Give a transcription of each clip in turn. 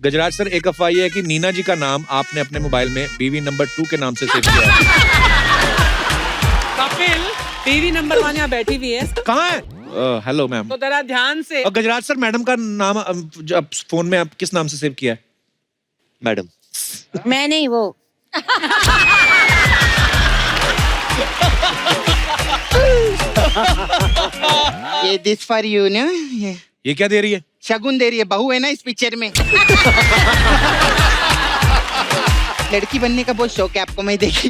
गजराज sir, एक अफवाह ये है कि नीना जी का नाम आपने अपने मोबाइल में बीवी नंबर 2 के नाम से सेव किया है। कपिल, बीवी नंबर 1 यहाँ बैठी हुई है। कहाँ है? Hello ma'am. तो जरा ध्यान से। और गजराज सर, मैडम का नाम अब फोन में आप किस नाम से सेव किया है? मैडम। मैं नहीं, वो ये दिस फॉर यू ना, ये क्या दे रही है? शगुन दे रही है, बहू है ना इस पिक्चर में। लड़की बनने का बहुत शौक है आपको, मैं देखी।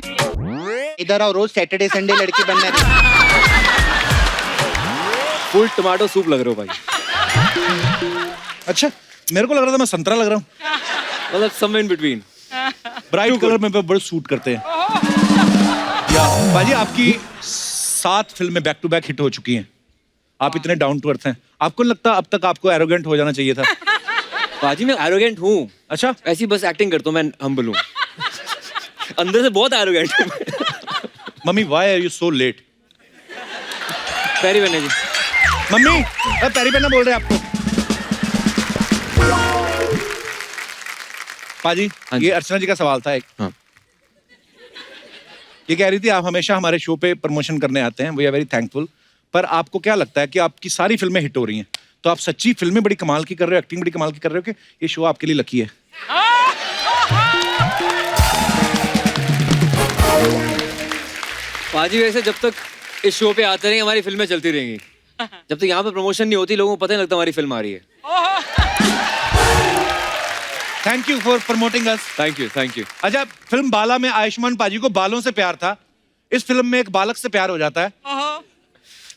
इधर आओ, रोज सैटरडे संडे लड़की बनना है। फुल टमाटो सूप लग रहे हो भाई। अच्छा, मेरे को लग रहा था मैं संतरा लग रहा हूँ। मतलब somewhere in between. Bright colour में बड़े सूट करते हैं। या भाजी, आपकी 7 फिल्में बैक टू बैक हिट हो चुकी हैं। आप इतने डाउन टू अर्थ हैं। आपको नहीं लगता अब तक आपको एरोगेंट हो जाना चाहिए था? बाजी मैं एरोगेंट हूँ। अच्छा, ऐसी बस एक्टिंग करता हूँ, मैं हम्बल हूँ। अंदर से बहुत एरोगेंट हूँ मैं। Mummy why are you so late? पैरी बने जी। मम्मी, पैरी पहना बोल रहे हैं आपको। पाजी, हाँ जी। ये अर्चना जी का सवाल था एक। हाँ। ये कह रही थी आप हमेशा हमारे शो पे प्रमोशन करने आते हैं, वी आर वेरी थैंकफुल। पर आपको क्या लगता है कि आपकी सारी फिल्में हिट हो रही हैं, तो आप सच्ची फिल्में बड़ी कमाल की कर रहे हो, एक्टिंग बड़ी कमाल की कर रहे हो कि ये शो आपके लिए लकी है? बाजी वैसे जब तक इस शो पे आते रहेंगे हमारी फिल्में चलती रहेंगी। जब तक यहाँ पे प्रमोशन नहीं होती लोगों को पता नहीं लगता हमारी फिल्म आ रही है। Thank you for promoting us. Thank you, thank you. अच्छा, फिल्म बाला में आयुष्मान पाजी को बालों से प्यार था, इस फिल्म में एक बालक से प्यार हो जाता है।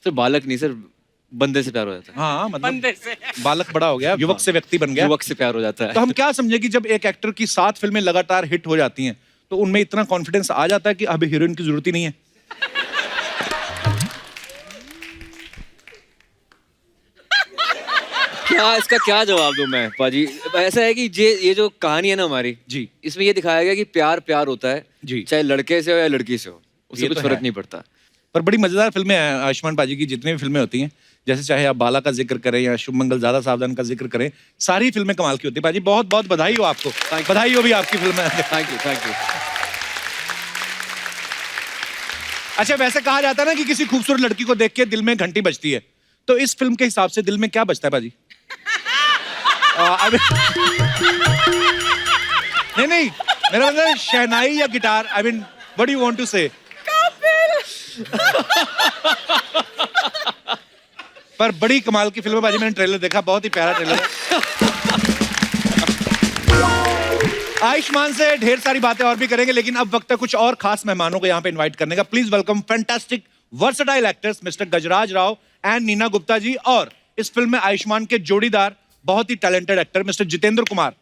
सर बालक नहीं सर, बंदे से प्यार हो जाता है। हाँ, मतलब बंदे से। बालक बड़ा हो गया, युवक से व्यक्ति बन गया। युवक से प्यार हो जाता है। तो हम क्या समझे कि जब एक एक्टर की 7 फिल्में लगातार हिट हो जाती हैं तो उनमें इतना कॉन्फिडेंस आ जाता है कि अब हीरोइन की जरूरत ही नहीं है? क्या इसका क्या जवाब दूं मैं पाजी? ऐसा है कि ये जो कहानी है ना हमारी जी। इसमें ये दिखाया गया कि प्यार प्यार होता है जी। चाहे लड़के से हो या लड़की से हो, उससे ये कुछ तो फर्क है। नहीं पड़ता। पर बड़ी मजेदार फिल्में हैं आयुष्मान पाजी की, जितनी भी फिल्में होती हैं, जैसे चाहे आप बाला का जिक्र करें या शुभ मंगल ज्यादा सावधान का जिक्र करें, सारी फिल्में कमाल की होती है। पाजी बहुत बहुत बधाई हो आपको। बधाई हो भी आपकी film. Thank you, thank you. अच्छा, वैसे कहा जाता है ना कि किसी खूबसूरत लड़की को देख के दिल में घंटी बजती है, तो इस फिल्म के हिसाब से दिल में क्या बजता है पाजी? नहीं, मेरा मतलब है शहनाई या guitar. I mean what do you want to say? पर बड़ी कमाल की फिल्म है बाजी, मैंने ट्रेलर देखा, बहुत ही प्यारा ट्रेलर है। आयुष्मान से ढेर सारी बातें और भी करेंगे, लेकिन अब वक्त है कुछ और खास मेहमानों को यहाँ पे इनवाइट करने का। Please welcome fantastic versatile actors mister Gajraj Rao and Neena Gupta ji, और इस फिल्म में आयुष्मान के जोड़ीदार बहुत ही talented actor mister Jitendra Kumar.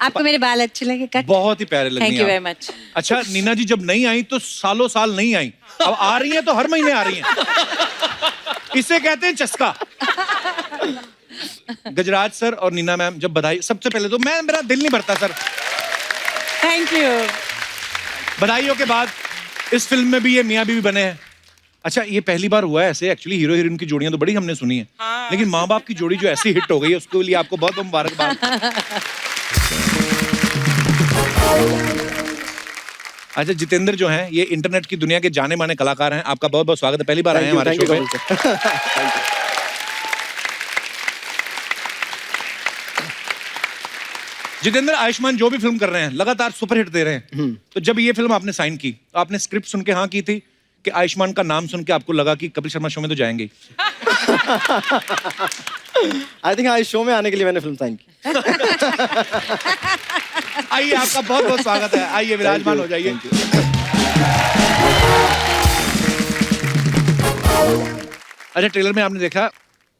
आपको मेरे बाल अच्छे लगे? कट। बहुत ही प्यारे लगे। Thank you very much. अच्छा, नीना जी जब नहीं आई तो सालों साल नहीं आई, अब आ रही हैं तो हर महीने आ रही हैं। इसे कहते हैं चस्का। गजराज सर और नीना मैम, जब बधाई, सबसे पहले तो मेरा दिल नहीं भरता सर। Thank you. बधाइयों के बाद इस फिल्म में भी ये मियां बीवी बने हैं। अच्छा, ये पहली बार हुआ है ऐसे। एक्चुअली हीरो हीरोइन की जोड़ियां तो बड़ी हमने सुनी है, लेकिन माँ बाप की जोड़ी जो ऐसी हिट हो गई है उसके लिए आपको बहुत बहुत मुबारकबाद। अच्छा, जितेंद्र जो हैं ये इंटरनेट की दुनिया के जाने माने कलाकार हैं। आपका बहुत बहुत स्वागत है, पहली बार आए हैं हमारे शो पे। जितेंद्र, आयुष्मान जो भी फिल्म कर रहे हैं लगातार सुपरहिट दे रहे हैं, तो जब ये फिल्म आपने साइन की तो आपने स्क्रिप्ट सुन के हाँ की थी कि आयुष्मान का नाम सुन के आपको लगा कि कपिल शर्मा शो में तो जाएंगे? आई थिंक आज शो में आने के लिए मैंने फिल्म साइन की। आइए, आपका बहुत बहुत स्वागत है। आइए, विराजमान हो जाइए। अच्छा, ट्रेलर में आपने देखा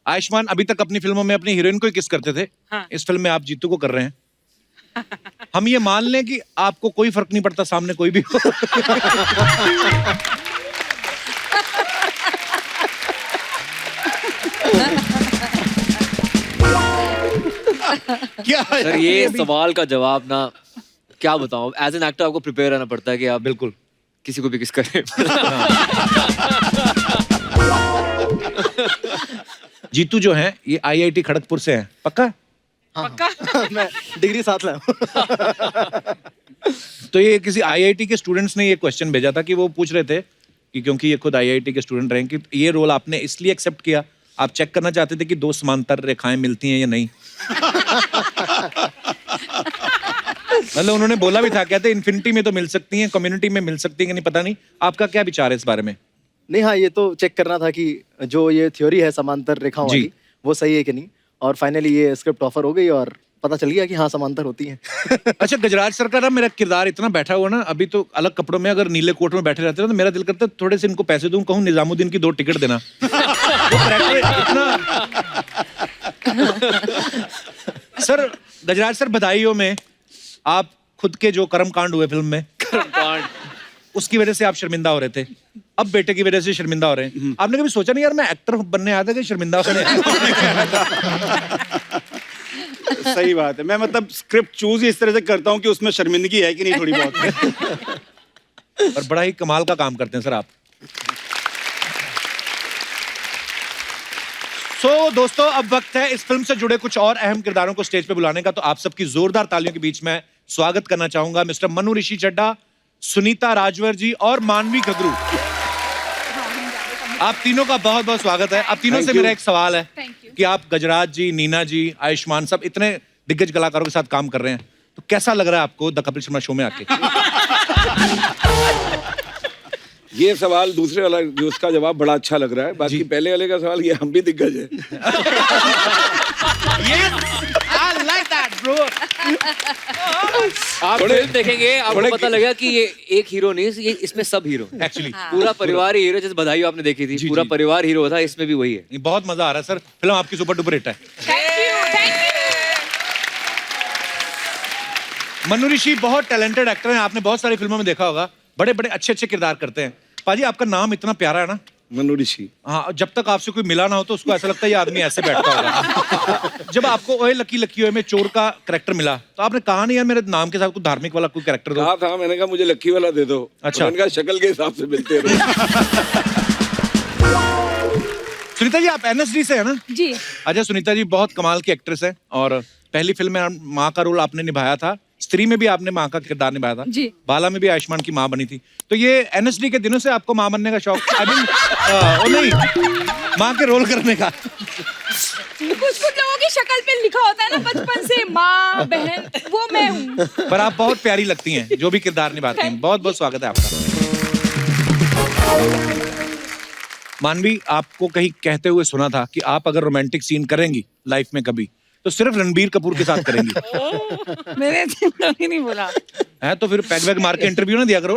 आयुष्मान अभी तक अपनी फिल्मों में अपनी हीरोइन को ही किस करते थे। हाँ। इस फिल्म में आप जीतू को कर रहे हैं। हम ये मान लें कि आपको कोई फर्क नहीं पड़ता सामने कोई भी हो। क्या सर ये सवाल का जवाब ना क्या बताऊं, एज एन एक्टर आपको प्रिपेयर रहना पड़ता है कि आप बिल्कुल किसी को भी किस करें। जीतू जो है ये आईआईटी खड़गपुर से हैं, पक्का? पक्का? मैं डिग्री साथ लाया हूँ। तो ये किसी आईआईटी के स्टूडेंट्स ने ये क्वेश्चन भेजा था कि वो पूछ रहे थे कि क्योंकि ये खुद आईआईटी के स्टूडेंट रहे कि ये रोल आपने इसलिए एक्सेप्ट किया, आप चेक करना चाहते थे कि दो समांतर रेखाएं मिलती हैं या नहीं। मतलब उन्होंने बोला भी था, कहते इन्फिनिटी में तो मिल सकती हैं, कम्युनिटी में मिल सकती हैं कि नहीं पता नहीं। आपका क्या विचार है इस बारे में? नहीं, हाँ, ये तो चेक करना था कि जो ये थ्योरी है समांतर रेखाओं जी। वाली वो सही है कि नहीं, और फाइनली ये स्क्रिप्ट ऑफर हो गई और पता चल गया कि हाँ समांतर होती हैं। अच्छा गजराज सर का ना मेरा किरदार इतना बैठा हुआ ना, अभी तो अलग कपड़ों में अगर नीले कोट में बैठे रहते हैं तो मेरा दिल करता है थोड़े से इनको पैसे दूं, कहूं निजामुद्दीन की 2 टिकट देना। वो कैरेक्टर इतना। सर गजराज सर, बधाइयों में आप खुद के जो कर्मकांड हुए फिल्म में, उसकी वजह से आप शर्मिंदा हो रहे थे, अब बेटे की वजह से शर्मिंदा हो रहे हैं। आपने कभी सोचा नहीं यार मैं एक्टर बनने आया था कि शर्मिंदा होने? सही बात है। मैं मतलब स्क्रिप्ट चूज ही इस तरह से करता हूँ कि उसमें शर्मिंदगी है कि नहीं थोड़ी बहुत। और बड़ा ही कमाल का काम करते हैं सर आप। सो दोस्तों, अब वक्त है इस फिल्म से जुड़े कुछ और अहम किरदारों को स्टेज पे बुलाने का। तो आप सबकी जोरदार तालियों के बीच में स्वागत करना चाहूंगा मिस्टर मनु ऋषि चड्ढा, सुनीता राजवर जी और मानवी घगरू। आप तीनों का बहुत बहुत स्वागत है। आप तीनों से मेरा एक सवाल है कि आप गजराज जी, नीना जी, आयुष्मान, सब इतने दिग्गज कलाकारों के साथ काम कर रहे हैं, तो कैसा लग रहा है आपको द कपिल शर्मा शो में आके? ये सवाल दूसरे वाला जो उसका जवाब बड़ा अच्छा लग रहा है, बाकी पहले वाले का सवाल, ये हम भी दिग्गज है। I like that, bro. आप फिल्म देखेंगे आपको पता लगेगा कि ये एक हीरो नहीं, ये इसमें सब हीरो Actually, पूरा परिवार ही हीरो। जैसे बधाइयों आपने देखी थी, पूरा परिवार हीरो था, इसमें भी वही है। ये बहुत मजा आ रहा है सर, फिल्म आपकी सुपर डुपर हिट है। मनु ऋषि बहुत टैलेंटेड एक्टर हैं, आपने बहुत सारी फिल्मों में देखा होगा, बड़े बड़े अच्छे अच्छे किरदार करते हैं। पाजी आपका नाम इतना प्यारा है ना, मनु ऋषि। हाँ, जब तक आपसे कोई मिला ना हो तो उसको ऐसा लगता है ये आदमी ऐसे बैठता होगा। जब आपको ओए लकी लकी ओए में चोर का कैरेक्टर मिला तो आपने कहा नहीं यार मेरे नाम के साथ कोई धार्मिक वाला कोई कैरेक्टर दो? कहा था, मैंने कहा मुझे लक्की वाला दे दो। अच्छा। मैंने कहा शक्ल के हिसाब से मिलते रहो। सुनीता जी आप एनएसडी से है ना? जी। अच्छा सुनीता जी बहुत कमाल की एक्ट्रेस है और पहली फिल्म में माँ का रोल आपने निभाया था, स्त्री में भी आपने माँ का किरदार निभाया था, जी। बाला में भी आयुष्मान की माँ बनी थी। तो ये एनएसडी के दिनों से आपको माँ बनने का शौक? आई मीन नहीं, माँ के रोल करने का। कुछ लोगों की शक्ल पे लिखा होता है ना बचपन से, माँ बहन, वो मैं हूँ। पर आप बहुत प्यारी लगती हैं जो भी किरदार निभाती हैं। बहुत बहुत स्वागत है आपका। मानवी, आपको कहीं कहते हुए सुना था कि आप अगर रोमांटिक सीन करेंगी लाइफ में कभी तो सिर्फ रणबीर कपूर के साथ करेंगी। मेरे जिंदगी नहीं बोला है तो फिर पैक वैग मार के इंटरव्यू ना दिया करो।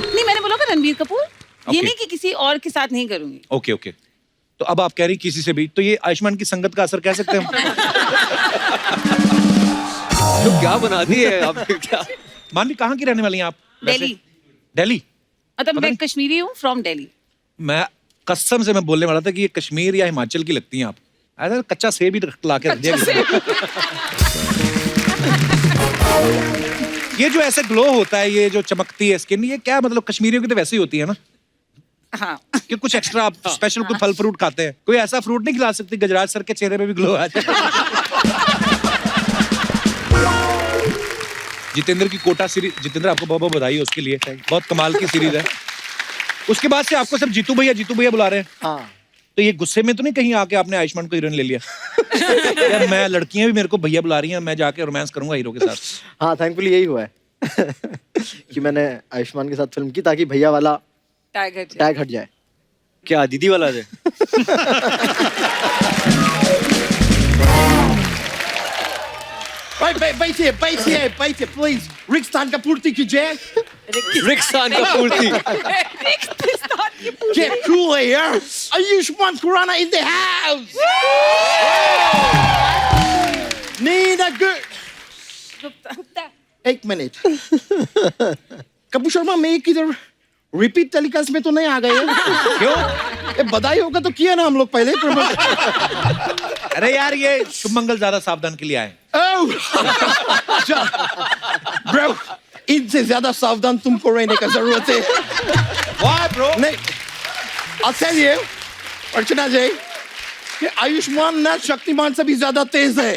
नहीं, मैंने बोला था रणबीर कपूर, ये Okay. नहीं कि किसी और के साथ नहीं करूंगी। ओके ओके, तो अब आप कह रही किसी से भी, तो ये आयुष्मान की संगत का असर कह सकते हैं हम? तो क्या बनाती है आप? क्या मानवी कहाँ की रहने वाली हैं आप वैसे? दिल्ली। दिल्ली? मतलब मैं कश्मीरी हूँ, फ्रॉम दिल्ली। मैं कसम से मैं बोलने वाला था कि ये कश्मीर या हिमाचल की लगती हैं आप। ऐसा कच्चा सेब ही ला के रख दिया किसी ने। ये जो ऐसे ग्लो होता है, ये जो चमकती है स्किन, ये क्या मतलब कश्मीरियों की तो वैसे ही होती है ना? हाँ। कि कुछ एक्स्ट्रा आप स्पेशल कोई फल फ्रूट खाते हैं? कोई ऐसा फ्रूट नहीं खिला सकती गजराज सर के चेहरे पे भी ग्लो आ जाए? जितेंद्र की कोटा सीरीज, जितेंद्र आपको बहुत बहुत बधाई है उसके लिए, बहुत कमाल की सीरीज है। उसके बाद से आपको सब जीतू भैया बुला रहे हैं। हाँ। तो ये गुस्से में तो नहीं कहीं आके आपने आयुष्मान को हीरोइन ले लिया? यार मैं, लड़कियां भी मेरे को भैया बुला रही हैं, मैं जाके रोमांस करूंगा हीरो के साथ। हाँ, थैंकफुली यही हुआ है कि मैंने आयुष्मान के साथ फिल्म की ताकि भैया वाला टैग हट जाए। क्या दीदी वाला है? बैठिए प्लीज। रिक्सान का पूर्ति कीजिए। रिक्सान का पूर्ति। Get cool here. Ayushmann Khurrana in the house. Nina Gupta. एक मिनट। कपूर शर्मा में किधर रिपीट टेलीकास्ट में तो नहीं आ गए? क्यों? ये बधाई होगा तो किया ना हम लोग पहले। अरे यार ये शुभ मंगल ज्यादा सावधान के लिए आए। ब्रो, इनसे ज्यादा सावधान तुमको रहने का जरूरत है। Why bro? नहीं, I'll tell you, अर्चना जी, कि आयुष्मान ना शक्तिमान से भी ज्यादा तेज है।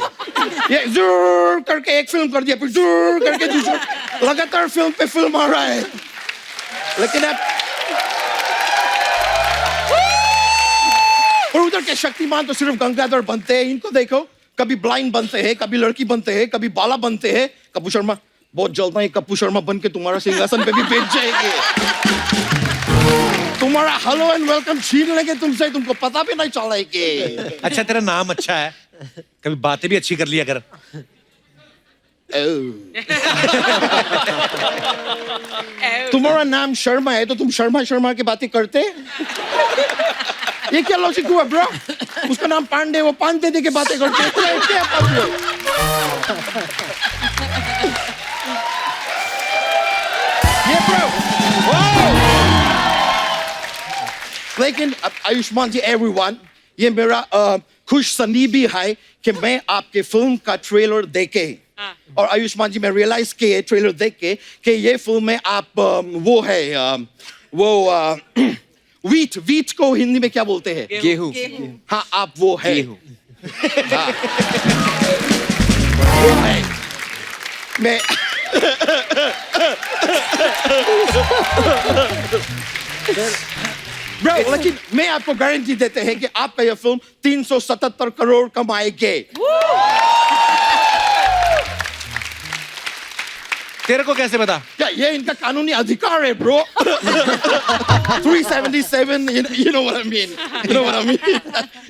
ये जरूर करके एक फिल्म कर दिया, फिर जरूर करके दूसरा, लगातार फिल्म पे फिल्म आ रहा है। लेकिन अब और उधर के शक्तिमान तो सिर्फ गंगाधर बनते हैं, इनको देखो, कभी ब्लाइंड बनते हैं, कभी लड़की बनते हैं, कभी बाला बनते हैं। कपूर शर्मा बहुत जल्द में कपूर शर्मा बन के तुम्हारा सिंहासन पे भी बैठ जाएंगे। तुम्हारा हेलो एंड वेलकम छीन लेंगे तुमसे, तुमको पता भी नहीं चलेगी। अच्छा तेरा नाम अच्छा है, कभी बातें भी अच्छी कर लिया कर। तुम्हारा नाम शर्मा है तो तुम शर्मा शर्मा की बातें करते? ये क्या लॉजिक हुआ ब्रो? उसका नाम पांडे, वो पान दे के बातें करते हैं। क्या प्रॉब्लम? ये ब्रो, लेकिन अब आयुष्मान जी एवरीवन, ये मेरा खुश सनीबी है कि मैं आपके फिल्म का ट्रेलर देखे और आयुष्मान जी मैं रियलाइज किए ट्रेलर देख के कि ये फिल्म में आप वो है वीट को हिंदी में क्या बोलते हैं? गेहूं। हाँ आप वो है। हाँ। वो है। मैं ब्रो, लेकिन मैं आपको गारंटी देते हैं कि आपका यह फिल्म 377 करोड़ कमाएगी। तेरे को कैसे पता? क्या ये इनका कानूनी अधिकार है bro? 377, you know what I mean? You know what I mean?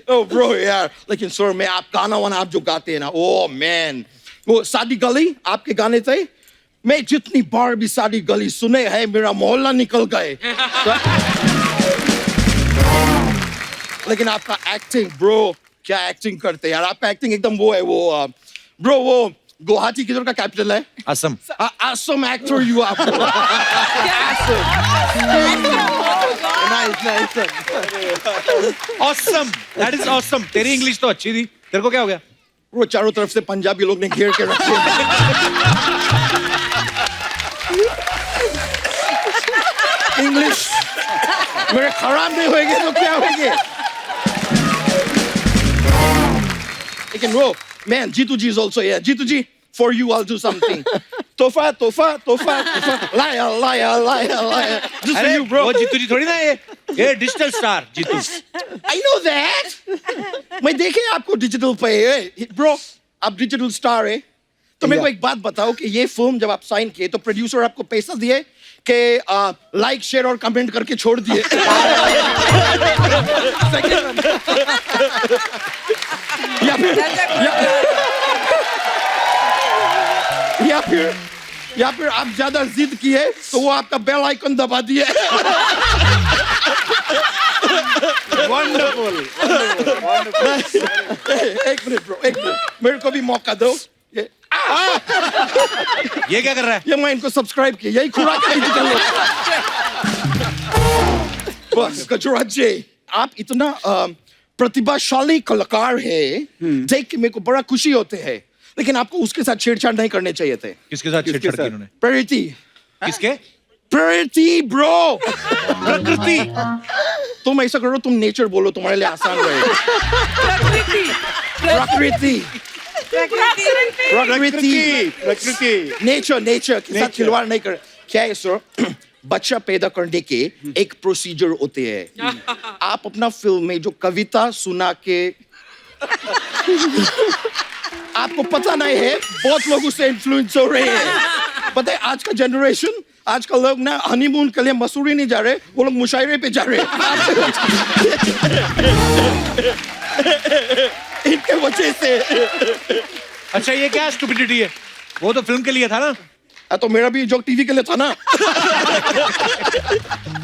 Oh bro यार, लेकिन सर मैं आप गाना वाना आप जो गाते हैं ना, oh man, वो शादी गली आपके गाने थे, मैं जितनी बार भी शादी गली सुने हैं मेरा मोहल्ला निकल गए। लेकिन आपका एक्टिंग ब्रो, क्या एक्टिंग करते हैं यार, आपका एक्टिंग एकदम वो है, वो ब्रो वो गुवाहाटी किधर का कैपिटल है? असम। असम एक्टर यू आप। Awesome, that is awesome. तेरी इंग्लिश तो अच्छी थी, तेरे को क्या हो गया? वो चारों तरफ से पंजाबी लोग ने घेर के रखे। इंग्लिश मेरे खराब नहीं होएंगे तो क्या होंगे? लेकिन वो man, Jitu ji is also here. Jitu ji, for you I'll do something. Tofa, tofa, tofa, tofa. Liar, liar, liar, liar. Just for अरे you, bro. वो जीतू जी थोड़ी ना, ये digital star Jeetu. I know that. मैं देखे आपको डिजिटल पे, bro आप डिजिटल स्टार है, तो मेरे को एक बात बताओ कि ये फिल्म जब आप साइन किए तो प्रोड्यूसर आपको पैसा दिए कि लाइक शेयर और कमेंट करके छोड़ दिए? या फिर आप ज्यादा जिद किए तो वो आपका बेल आइकन दबा दिए। वंडरफुल। एक मिनट ब्रो, एक मिनट, मेरे को भी मौका दो। ये क्या कर रहा है? ये मैं इनको सब्सक्राइब किया, यही खुराक है डिजिटल लोग। बस गजराज जी, आप इतना प्रतिभाशाली कलाकार है, देख के मेरे को बड़ा खुशी होते हैं, लेकिन आपको उसके साथ छेड़छाड़ नहीं करने चाहिए थे। किसके साथ छेड़छाड़ की उन्होंने? प्रेरिटी। किसके? प्रेरिटी ब्रो। प्रकृति। तुम ऐसा करो, तुम नेचर बोलो, तुम्हारे लिए आसान रहेगा। प्रकृति। प्रकृति। नेचर, नेचर के साथ खिलवाड़ नहीं कर। क्या है सर? बच्चा पैदा करने के एक प्रोसीजर होते हैं। आप अपना फिल्म में जो कविता सुना के आपको पता नहीं है, बहुत लोग उससे इन्फ्लुएंस हो रहे हैं। पता है आज का जनरेशन, आज का लोग ना हनीमून के लिए मसूरी नहीं जा रहे, वो लोग मुशायरे पे जा रहे हैं। इनके वजह से। अच्छा ये क्या स्टुपिडिटी है? वो तो फिल्म के लिए था ना। तो मेरा भी जो टीवी के लिए था ना।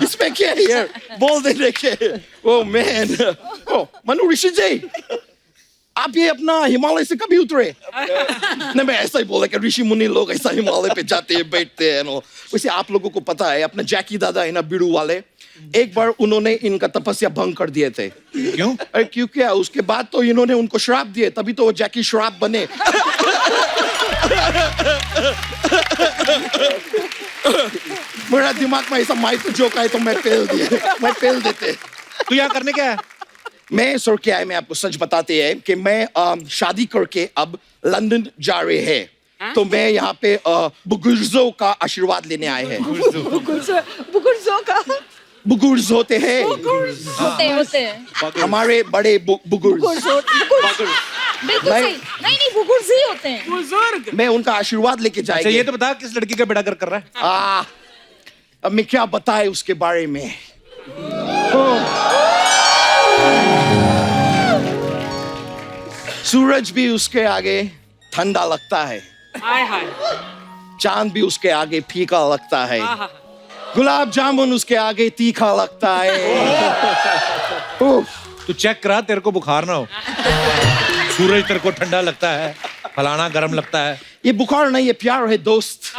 इसमें क्या है यार, बोल देने के। ओ मैन, ओ मनु ऋषि जी, आप ये अपना हिमालय से कभी उतरे? नहीं मैं ऐसा ही बोला कि ऋषि मुनि लोग ऐसा हिमालय पे जाते हैं, बैठते हैं। वैसे आप लोगों को पता है, अपना जैकी दादा है ना बिड़ू वाले, एक बार उन्होंने इनका तपस्या भंग कर दिए थे। क्यों? अरे क्यों क्या, उसके बाद तो इन्होंने उनको श्राप दिए, तभी तो वो जैकी श्राप बने। मेरा दिमाग में ऐसा माइक जोक है तो मैं पेल दिए, मैं पेल देते। तू यहाँ करने क्या है? मैं सर क्या है, मैं आपको सच बताते हैं कि मैं शादी करके अब लंदन जा रहे हैं, तो मैं यहाँ पे बुजुर्गों का आशीर्वाद लेने आए हैं। बुजुर्गों का बुजुर्ग होते हैं, होते हैं हमारे बड़े बुजुर्ग। बिल्कुल नहीं। सही। नहीं बुजुर्ग ही होते हैं। मैं उनका आशीर्वाद लेके अच्छा जाएंगे। ये तो बता किस लड़की का बेड़ा कर रहा है? अब मैं क्या बताए उसके बारे में। सूरज भी उसके आगे ठंडा लगता है, चांद भी उसके आगे फीका लगता है, गुलाब जामुन उसके आगे तीखा लगता है। तू चेक करा तेरे को बुखार ना हो। सूरज तेरे को ठंडा लगता है, फलाना गर्म लगता है। ये बुखार नहीं, ये प्यार है दोस्त।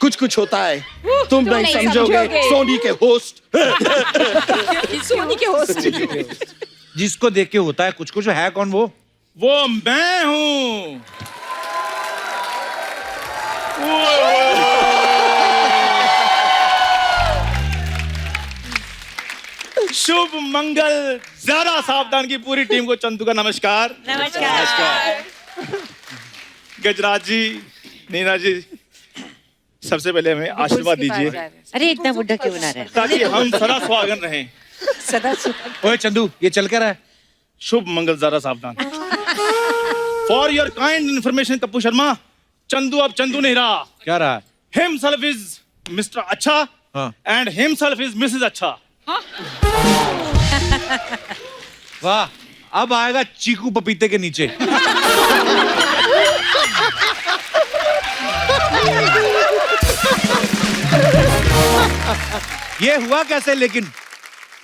कुछ कुछ होता है, तुम नहीं समझोगे। सोनी के होस्ट। सोनी के होस्ट। जिसको देख के होता है कुछ कुछ, है कौन वो? वो मैं हूं। शुभ मंगल, जरा सावधान की पूरी टीम को चंदू का नमस्कार। नमस्कार। गजराज जी, नीना जी, सबसे पहले हमें आशीर्वाद दीजिए अरे इतना बुढ़ा क्यों बना रहा है? ताकि हम सदा सुहागन रहें। सदा ओए चंदू, ये चल क्या रहा है? शुभ मंगल, जरा सावधान। For your kind information Kappu Sharma, Chandu अब चंदू नहीं रहा। क्या रहा है? हिमसेल्फ इज मिस्टर अच्छा हाँ। एंड हिमसेल्फ इज मिसेस अच्छा। वाह, अब आएगा चीकू पपीते के नीचे। ये हुआ कैसे लेकिन?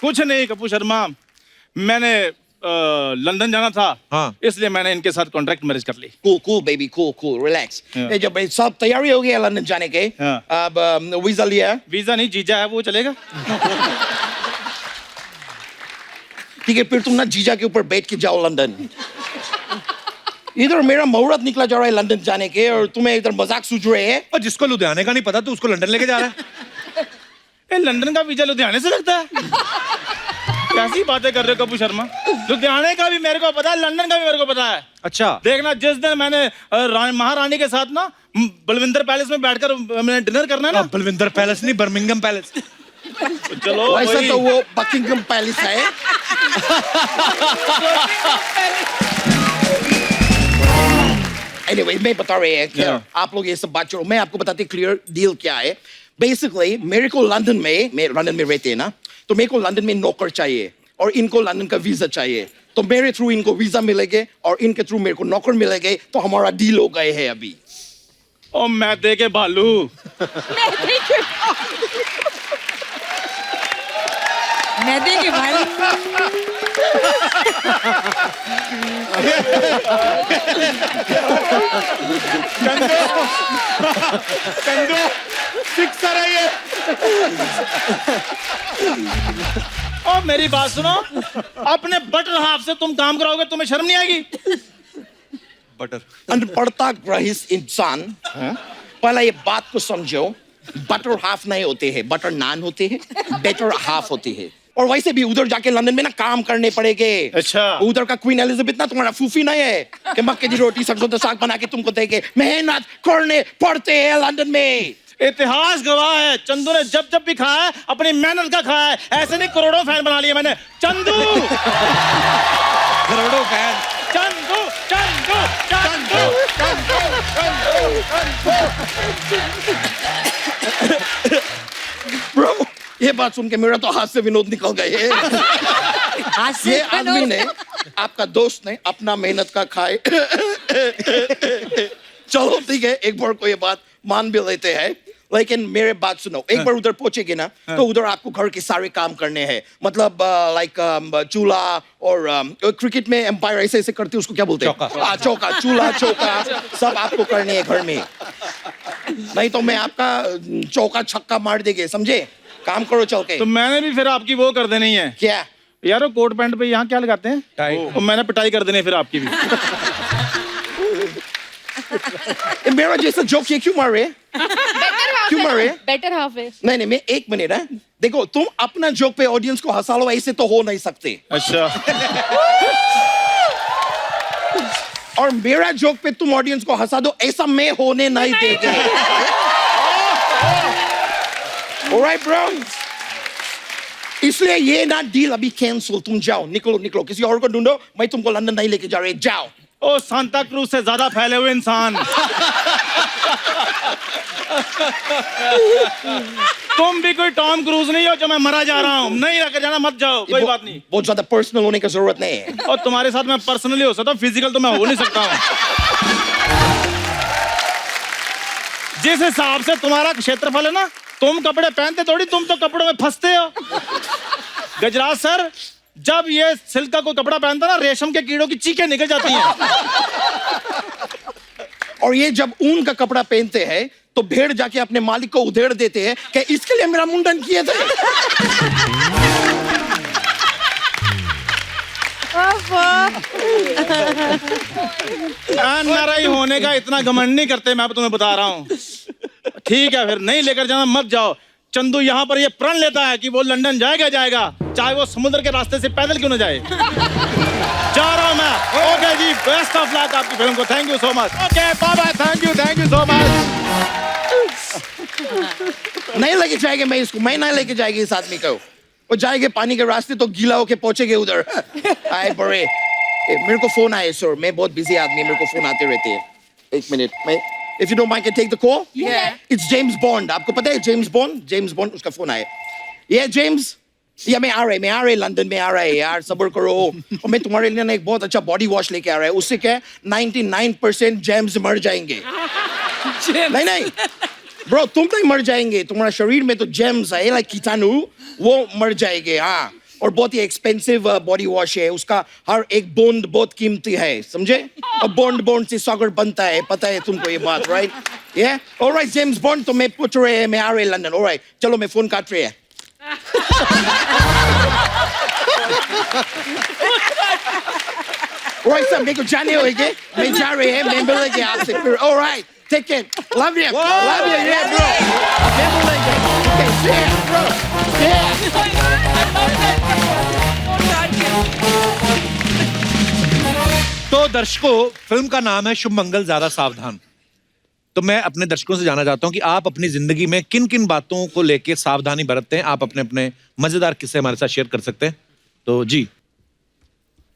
कुछ नहीं कप्पू शर्मा, मैंने लंदन जाना था, हाँ। इसलिए मैंने इनके साथ कॉन्ट्रैक्ट मैरिज कर ली। cool baby, cool relax। ये जब सब तैयारी हो गया लंदन जाने के, हाँ। अब वीजा लिया। वीजा नहीं, जीजा है, वो चलेगा। ठीक है, फिर तुम ना जीजा के ऊपर बैठ के जाओ लंदन। इधर मेरा मुहूर्त निकला जा रहा है लंदन जाने के, और तुम्हें इधर मजाक सूझ रहे हैं। और जिसको लुधियाने का नहीं पता तो उसको लंदन लेके जा रहा है। ए, लंदन का वीजा लुधियाने से लगता है? कैसी बातें कर रहे हो कप्पू शर्मा? लुधियाने का भी मेरे को पता है, लंदन का भी मेरे को पता है। अच्छा, देखना, जिस दिन मैंने महारानी के साथ ना बलविंदर पैलेस में बैठकर मैंने डिनर करना है ना। बलविंदर पैलेस नहीं, बर्मिंगम पैलेस। चलो वैसे वही। तो वो बकिंगम पैलेस है। Anyway, मैं बता रहे हैं कि आप लोग ये सब बात छोड़ो, मैं आपको बताती क्लियर डील क्या है। बेसिकली मेरे को लंदन में रहते हैं ना, तो मेरे को लंदन में नौकर चाहिए और इनको लंदन का वीजा चाहिए। तो मेरे थ्रू इनको वीजा मिलेंगे और इनके थ्रू मेरे को नौकर मिलेंगे, तो हमारा डील हो गए है अभी। ओ मैदे के भालू। मैदे के भाई। कंदो फिक्सर है ये। और मेरी बात सुनो, अपने बटर हाफ से तुम काम कराओगे, तुम्हें शर्म नहीं आएगी? बटर अनपढ़ता ग्रहित इंसान, पहला ये बात को समझो, बटर हाफ नहीं होते हैं, बटर नान होते हैं, बेटर हाफ होते हैं। और वैसे भी उधर जाके लंदन में ना काम करने पड़ेंगे। अच्छा। उधर का क्वीन एलिजाबेथ ना तुम्हारा फूफी नहीं है कि मक्के की रोटी सरसों का साग बना के तुमको देके। मेहनत करने पड़ते हैं लंदन में। इतिहास गवाह है, चंदू ने जब जब भी खाया है अपनी मेहनत का खाया है। ऐसे नहीं, करोड़ों फैन बना लिए मैंने। चंदू करोड़ों फैन। चंदू चंदू चंदू ब्रो, ये बात सुन के मेरा तो हाथ से विनोद निकल गए। ये आदमी ने, आपका दोस्त ने अपना मेहनत का खाए। चलो ठीक है, एक बार को ये बात मान भी लेते हैं, लेकिन मेरे बात सुनो। एक बार उधर पहुंचेगे ना, तो उधर आपको घर के सारे काम करने हैं। मतलब लाइक चूल्हा और क्रिकेट में एम्पायर ऐसे ऐसे करते हैं, उसको क्या बोलते हैं? चौका। चूल्हा चौका सब आपको करने हैं घर में। नहीं तो मैं आपका चौका छक्का मार देंगे, समझे? काम करो चल के। तो मैंने भी फिर आपकी वो कर देनी है। क्या यार, वो कोट पैंट पे यहाँ क्या लगाते हैं? टाई। और मैंने पिटाई कर देनी है फिर आपकी भी। मेरा जैसा जोक ये क्यों मार रहे? क्यों मार रहे? बेटर हाफ है। नहीं मैं 1 मिनट है, देखो तुम अपना जोक पे ऑडियंस को हंसा लो, ऐसे तो हो नहीं सकते। अच्छा और मेरा जोक पे तुम ऑडियंस को हंसा दो, ऐसा मैं होने नहीं देते। Alright bro, इसलिए ये ना डील अभी कैंसिल। तुम जाओ, निकलो निकलो, किसी और को ढूंढो, मैं तुमको लंदन नहीं लेके जा रहे, जाओ। ओ सांता क्रूज से ज्यादा फैले हुए इंसान। तुम भी कोई टॉम क्रूज नहीं हो जो मैं मरा जा रहा हूँ। नहीं रखे जाना, मत जाओ, कोई बात नहीं। बहुत ज्यादा पर्सनल होने की जरूरत नहीं है। और तुम्हारे साथ मैं पर्सनली हो सकता हूँ, फिजिकल तो मैं हो नहीं सकता हूँ। जिस हिसाब से तुम्हारा क्षेत्रफल है ना, तुम कपड़े पहनते थोड़ी, तुम तो कपड़ों में फंसते हो। गजराज सर, जब ये सिल्क का कोई कपड़ा पहनता ना, रेशम के कीड़ों की चीखें निकल जाती हैं। और ये जब ऊन का कपड़ा पहनते हैं तो भेड़ जाके अपने मालिक को उधेड़ देते हैं कि इसके लिए मेरा मुंडन किए थे। नाराई होने का इतना घमंड नहीं करते, मैं तुम्हें बता रहा हूँ। ठीक है, फिर नहीं लेकर जाना, मत जाओ। चंदू यहाँ पर ये प्रण लेता है कि वो लंदन जाएगा जाएगा, चाहे वो समुद्र के रास्ते से पैदल क्यों ना जाए। जा रहा हूँ मैं। ओके जी, बेस्ट ऑफ लक आपकी फिल्म को। Thank you so much. Okay bye bye, thank you so much. नहीं लेके जाएंगे, मैं इसको मैं नहीं लेके जाएगी इस आदमी को। वो जाएंगे पानी के रास्ते तो गीला होके पहुंचेंगे उधर। आए बड़े, मेरे को फोन आए सर, मैं बहुत बिजी आदमी, मेरे को फोन आते रहते हैं। एक मिनट, मैं If you don't mind, can take the call? Yeah. It's James Bond. आपको पता है James Bond? James Bond, उसका फोन आया। Yeah, James? या मैं आ रहा है लंदन में आ रहा है यार, सब्र करो। और मैं तुम्हारे लिए ना एक बहुत अच्छा बॉडी वॉश लेके आ रहा है, उससे क्या 99% जेम्स मर जाएंगे। नहीं ब्रो, तुम नहीं मर जाएंगे, तुम्हारा शरीर में तो जेम्स है, लाइक कीटाणु, वो मर जाएंगे। हाँ, और बहुत ही एक्सपेंसिव बॉडी वॉश है, उसका हर एक बूंद बहुत कीमती है, समझे? और बॉन्ड से सागर बनता है, पता है तुमको ये बात, राइट? ये ऑलराइट जेम्स बॉन्ड, तो मैं पूछ रहे हैं, मैं आ रहे हैं लंदन। ऑलराइट, चलो मैं फोन काट रहे हैं। ऑलराइट सर, मेरे को जाने होंगे, मैं जा रहे हैं, मैं मिलेंगे आपसे फिर। Alright, take care, love you, yeah bro, मैं मिलेंगे। Okay, see ya, bro, yeah। तो दर्शकों, फिल्म का नाम है शुभ मंगल ज्यादा सावधान। तो मैं अपने दर्शकों से जानना चाहता हूं कि आप अपनी जिंदगी में किन किन बातों को लेके सावधानी बरतते हैं। आप अपने अपने मजेदार किस्से हमारे साथ शेयर कर सकते हैं। तो जी,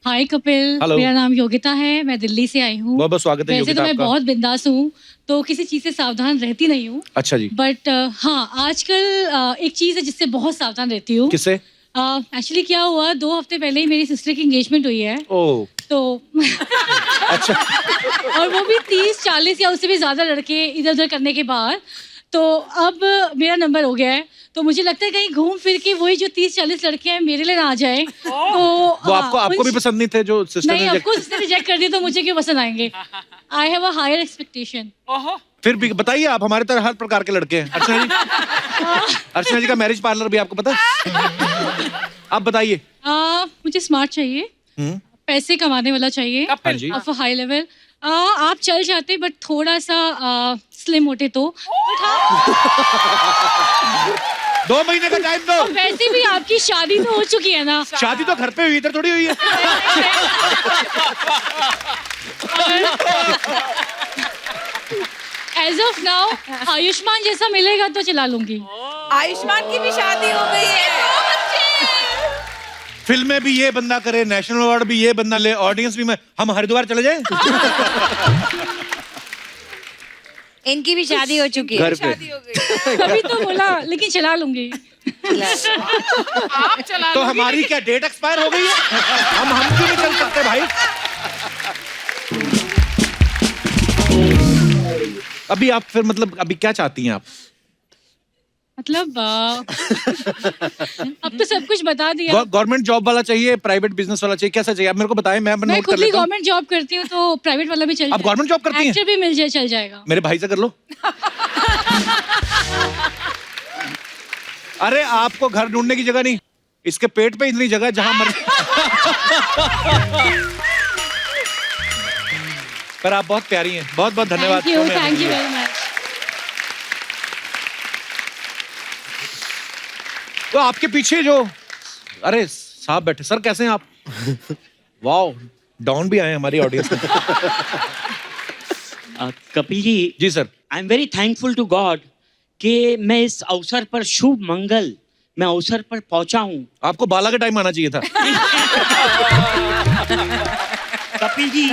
हाय कपिल, हेलो। मेरा नाम योगिता है, मैं दिल्ली से आई हूँ। बहुत बहुत स्वागत है वैसे योगिता तो मैं आपका। बहुत बिंदास हूँ, तो किसी चीज़ से सावधान रहती नहीं हूँ। अच्छा जी, बट हाँ, आजकल एक चीज़ है जिससे बहुत सावधान रहती हूँ। किससे? एक्चुअली क्या हुआ, 2 हफ्ते पहले ही मेरी सिस्टर की एंगेजमेंट हुई है। ओह तो अच्छा, और वो भी 30-40 या उससे भी ज्यादा लड़के इधर उधर करने के बाद। तो अब मेरा नंबर हो गया है, तो मुझे लगता है कहीं घूम फिर के वही जो 30-40 लड़के हैं मेरे लिए ना आ जाए। तो वो आपको भी पसंद नहीं थे जो सिस्टर नहीं, ने आपको उसने रिजेक्ट कर दिया तो मुझे क्यों पसंद आएंगे। I have a higher expectation. फिर भी बताइए, आप हमारे तरह हर प्रकार के लड़के हैं। अर्चना जी, अर्चना जी का मैरिज पार्लर भी आपको पता है? आप बताइए। मुझे स्मार्ट चाहिए, पैसे कमाने वाला चाहिए, हाँ जी। Of a high level. आप चल जाते बट थोड़ा सा स्लिम होते तो। 2 महीने का टाइम दो। वैसे भी आपकी शादी तो हो चुकी है ना। शादी तो घर पे हुई, इधर थोड़ी हुई है। एज ऑफ नाउ आयुष्मान जैसा मिलेगा तो चला लूंगी। आयुष्मान की भी शादी हो गई है। फिल्में भी ये बंदा करे, नेशनल अवार्ड भी ये बंदा ले, ऑडियंस भी मैं, हम हरिद्वार चले जाए। इनकी भी शादी हो चुकी है। घर पे अभी तो बोला, लेकिन चला लूंगी। आप चला तो हमारी क्या डेट एक्सपायर हो गई है? हम क्यों नहीं चल सकते भाई? अभी आप फिर मतलब अभी क्या चाहती हैं आप? मतलब अब तो सब कुछ बता दिया। गवर्नमेंट जॉब वाला चाहिए, प्राइवेट बिजनेस वाला चाहिए, कैसा चाहिए आप मेरे को बताएं, मैं मैं नोट कर खुद ही लेता हूं। गवर्नमेंट जॉब करती हूँ तो प्राइवेट वाला भी चल आप गवर्नमेंट जॉब करती हैं? एक्टर भी मिल जाए, चल जाएगा। मेरे भाई से कर लो। अरे आपको घर ढूंढने की जगह नहीं, इसके पेट पे इतनी जगह जहां मर्जी। पर आप बहुत प्यारी हैं, बहुत बहुत धन्यवाद। Thank you very much. तो आपके पीछे जो, अरे साहब बैठे, सर कैसे हैं आप? वाओ, डॉन भी आए हैं हमारी ऑडियंस में। कपिल जी, जी sir. I am very thankful to God कि मैं इस अवसर पर, शुभ मंगल मैं अवसर पर पहुंचा हूं। आपको बाला के टाइम आना चाहिए था। कपिल जी,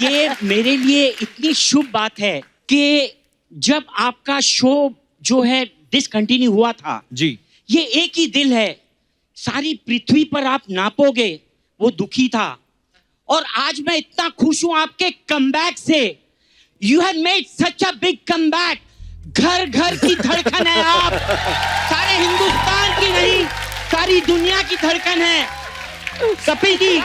ये मेरे लिए इतनी शुभ बात है कि जब आपका शो जो है डिसकंटिन्यू हुआ था जी, ये एक ही दिल है, सारी पृथ्वी पर आप नापोगे, वो दुखी था। और आज मैं इतना खुश हूं आपके कमबैक से। You have made such a big comeback. घर घर की धड़कन है आप, सारे हिंदुस्तान की नहीं, सारी दुनिया की धड़कन है। कपिल जी,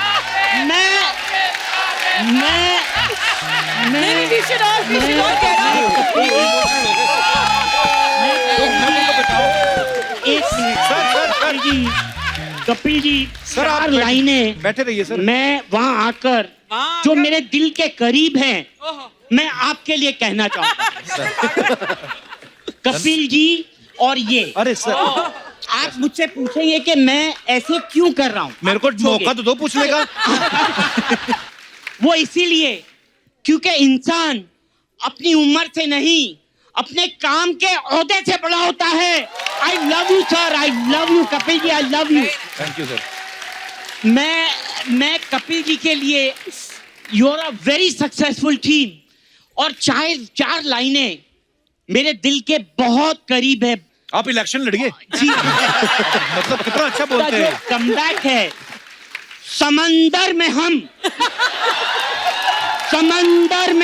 कपिल जी, सर आप चार लाइनें बैठे रहिए सर। मैं वहां आकर जो मेरे दिल के करीब हैं, मैं आपके लिए कहना चाहूंगा। कपिल जी, और ये, अरे सर, आप मुझसे पूछेंगे कि मैं ऐसे क्यों कर रहा हूँ। मेरे को मौका तो दो पूछने का। वो इसीलिए क्योंकि इंसान अपनी उम्र से नहीं, अपने काम के ओहदे से बड़ा होता है। I love you sir, I love you Kapil ji, I love you. Thank you sir. मैं कपिल जी के लिए, you are a very successful team. और चार लाइनें मेरे दिल के बहुत करीब है। आप इलेक्शन लड़िए जी। मतलब कितना अच्छा बोलते हैं। कमबैक है, समंदर में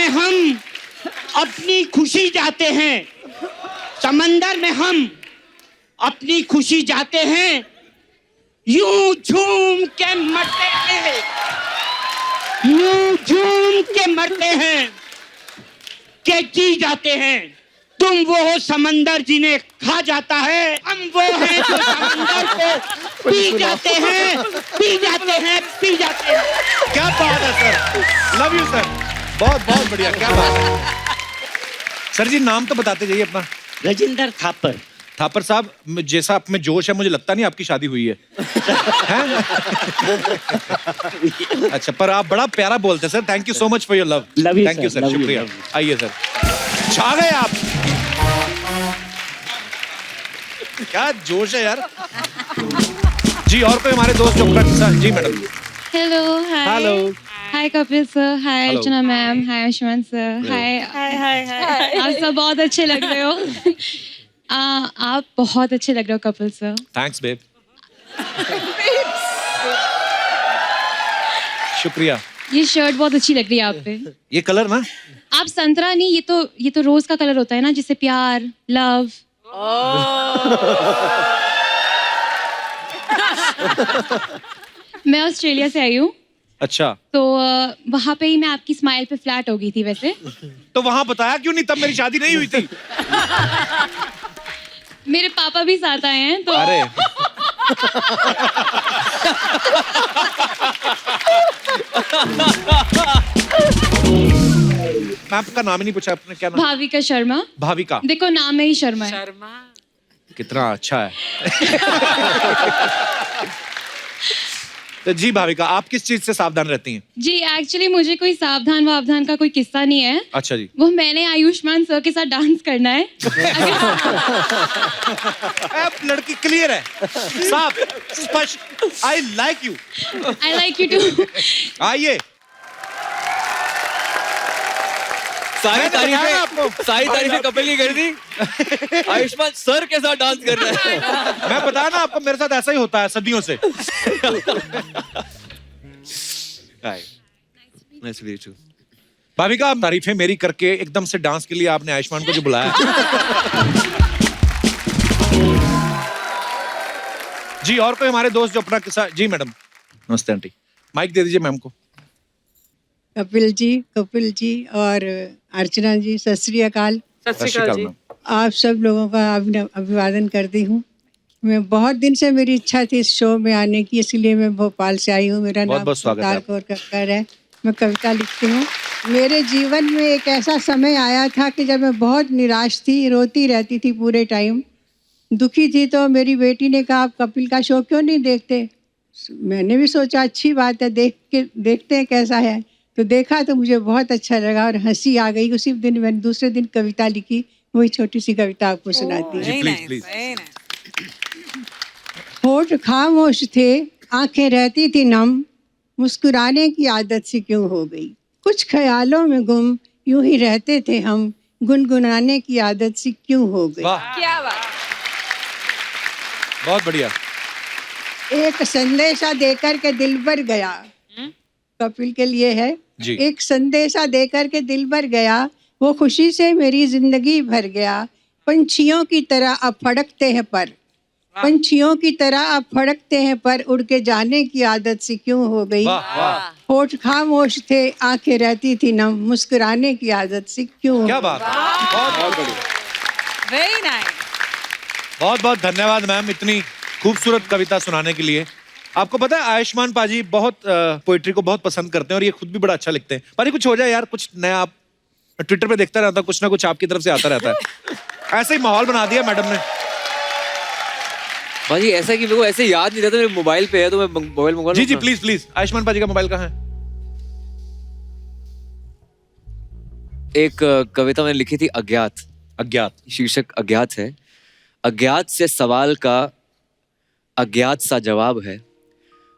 हम अपनी खुशी जाते हैं, समंदर में हम अपनी खुशी जाते हैं, यूं झूम के मरते हैं, यूं झूम के मरते हैं के जी जाते हैं। तुम वो हो समंदर जिन्हें खा जाता है, हम वो हैं जो समंदर को पी जाते हैं, पी जाते हैं, पी जाते हैं। क्या बात है सर, लव यू सर, बहुत बहुत बढ़िया, क्या बात है। सर जी नाम तो बताते जाइए अपना। राजेंद्र थापर। थापर साहब, जैसा आप में जोश है, मुझे लगता नहीं आपकी शादी हुई है। हैं? अच्छा, पर आप बड़ा प्यारा बोलते हैं sir. Thank you so much for your love. Thank you sir, शुक्रिया। आइए सर, छा गए आप। क्या जोश है यार। जी, और कोई हमारे दोस्त जो जी मैडम। हेलो, हाय। हेलो, हाय कपिल सर, हाय Hello. अर्चना मैम, हाय आयुष्मान सर, हाय हाय। आप सब बहुत अच्छे लग रहे हो। आप बहुत अच्छे लग रहे हो कपिल सर। Thanks babe. शुक्रिया। ये शर्ट बहुत अच्छी लग रही है आप पे। ये कलर ना, आप संतरा नहीं, ये तो रोज का कलर होता है ना, जिसे प्यार, लव। मैं ऑस्ट्रेलिया से आई हूँ, अच्छा। तो वहाँ पे ही मैं आपकी स्माइल पे फ्लैट हो गई थी वैसे। तो वहां बताया क्यों नहीं, तब मेरी शादी नहीं हुई थी। मेरे पापा भी साथ आए हैं तो। अरे मैं आपका नाम ही नहीं पूछा, आपने क्या नाम? भाविका शर्मा। भाविका, देखो नाम में ही शर्मा है। कितना अच्छा है। तो जी भाविका, आप किस चीज से सावधान रहती हैं? जी एक्चुअली मुझे कोई सावधान वावधान का कोई किस्सा नहीं है। अच्छा जी। वो मैंने आयुष्मान सर के साथ डांस करना है। अब लड़की क्लियर है, साफ, स्पष्ट। I like you. I like you too. आइए, सारी तारीफें कपिल की कर दी। आयुष्मान सर के साथ डांस कर रहा है। मैं बताया ना आपको, मेरे साथ ऐसा ही होता है सदियों से। भाविका, आप तारीफें मेरी करके एकदम से डांस के लिए आपने आयुष्मान को जो बुलाया। जी, और कोई हमारे दोस्त जो अपना किस्सा। जी मैडम। नमस्ते आंटी, माइक दे दीजिए मैम को। कपिल जी और अर्चना जी, सत श्री अकाल। सत श्री अकाल मैम। आप सब लोगों का अभिवादन करती हूँ। मैं बहुत दिन से मेरी इच्छा थी इस शो में आने की, इसलिए मैं भोपाल से आई हूँ। मेरा नाम अवतार कौर कक्कर है, मैं कविता लिखती हूँ। मेरे जीवन में एक ऐसा समय आया था कि जब मैं बहुत निराश थी, रोती रहती थी पूरे टाइम। दुखी थी तो मेरी बेटी ने कहा आप कपिल का शो क्यों नहीं देखते। मैंने भी सोचा अच्छी बात है, देखते हैं कैसा है। तो देखा तो मुझे बहुत अच्छा लगा और हंसी आ गई। उसी दिन मैंने दूसरे दिन कविता लिखी, वही छोटी सी कविता आपको सुनाती हूँ। होठ खामोश थे, आंखें रहती थी नम, मुस्कुराने की आदत सी क्यों हो गई। कुछ ख्यालों में गुम यूं ही रहते थे हम, गुनगुनाने की आदत सी क्यों हो गई। क्या बात। बहुत बढ़िया। एक संदेशा देकर के दिल भर गया, कपिल के लिए है जी। एक संदेशा देकर के दिल भर गया, वो खुशी से मेरी जिंदगी भर गया। पंछियों की तरह अब फड़कते हैं पर, पंछियों की तरह अब फड़कते हैं पर, उड़ के जाने की आदत सी क्यों हो गई। होठ खामोश थे, आंखें रहती थी नम, मुस्कुराने की आदत सी क्यों। क्या बात है, बहुत बढ़िया, वेरी नाइस। बहुत बहुत धन्यवाद मैम इतनी खूबसूरत कविता सुनाने के लिए। आपको पता है आयुष्मान पाजी बहुत पोइट्री को बहुत पसंद करते हैं और ये खुद भी बड़ा अच्छा लिखते हैं। पाजी कुछ हो जाए यार, कुछ नया। आप ट्विटर पे देखता रहता, कुछ ना कुछ आपकी तरफ से आता रहता है। ऐसे ही माहौल बना दिया मैडम ने। भाजी ऐसा कि मेरे को ऐसे याद नहीं रहता, मेरे मोबाइल पे है तो मैं मोबाइल मंगवा लूं। जी प्लीज प्लीज। आयुष्मान पाजी का मोबाइल कहाँ है? एक कविता मैंने लिखी थी, अज्ञात। अज्ञात शीर्षक अज्ञात है। अज्ञात से सवाल का अज्ञात सा जवाब है,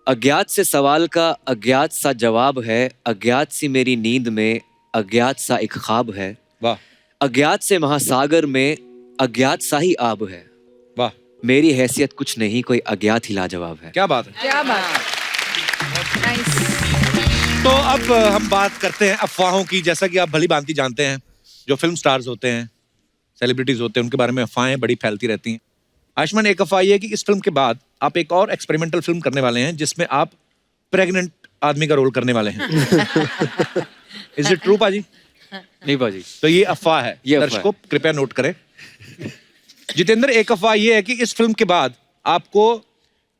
अज्ञात से सवाल का अज्ञात सा जवाब है, अज्ञात सी मेरी नींद में अज्ञात सा एक ख्वाब है। वाह। अज्ञात से महासागर में अज्ञात सा ही आब है। वाह। मेरी हैसियत कुछ नहीं, कोई अज्ञात ही लाजवाब है। क्या बात है, क्या बात। तो अब हम बात करते हैं अफवाहों की। जैसा कि आप भली भांति जानते हैं, जो फिल्म स्टार्स होते हैं, सेलिब्रिटीज होते हैं, उनके बारे में अफवाहें बड़ी फैलती रहती हैं। आयुष्मान, एक अफवाह ये है कि इस फिल्म के बाद आप एक और एक्सपेरिमेंटल फिल्म करने वाले हैं जिसमें आप प्रेग्नेंट आदमी का रोल करने वाले हैं। इज इट ट्रू पाजी? नहीं पाजी, तो ये अफवाह है, ये अफवाह दर्शकों कृपया नोट करें। जितेंद्र, एक अफवाह ये है कि इस फिल्म के बाद आपको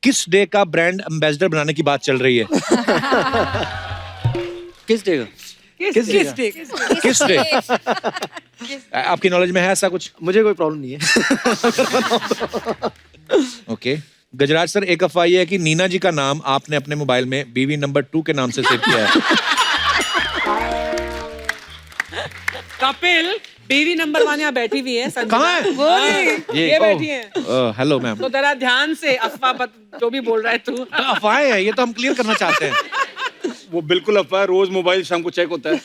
किस डे का ब्रांड एम्बेसडर बनाने की बात चल रही है। किस डे का? किस डे? आपकी नॉलेज में है ऐसा कुछ? मुझे कोई प्रॉब्लम नहीं है। ओके। गजराज सर, एक अफवाह ये है कि नीना जी का नाम आपने अपने मोबाइल में बीवी नंबर 2 के नाम से सेव किया है। कपिल, बीवी नंबर 1 यहाँ बैठी हुई है। कहाँ है? ये बैठी है। Hello ma'am. तो जरा ध्यान से अफवाह जो भी बोल रहा है तू। अफवाहें है ये, तो हम क्लियर करना चाहते हैं। वो बिल्कुल अफवाह, रोज मोबाइल शाम को चेक होता है।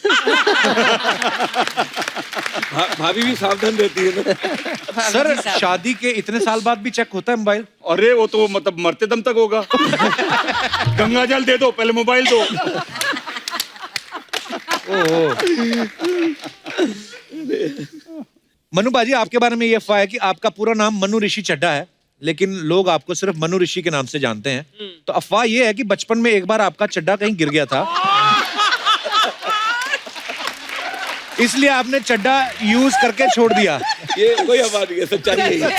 भाभी भी सावधान रहती है ना। सर, शादी के इतने साल बाद भी चेक होता है मोबाइल? अरे वो तो मतलब मरते दम तक होगा। गंगा जल दे दो, पहले मोबाइल दो। मनु बाजी, आपके बारे में ये अफवाह है कि आपका पूरा नाम मनु ऋषि चड्ढा है, लेकिन लोग आपको सिर्फ मनु ऋषि के नाम से जानते हैं। तो अफवाह ये है कि बचपन में एक बार आपका चड्ढा कहीं गिर गया था, इसलिए आपने चड्ढा यूज करके छोड़ दिया। ये कोई अफवाह नहीं है, सच्चाई नहीं है।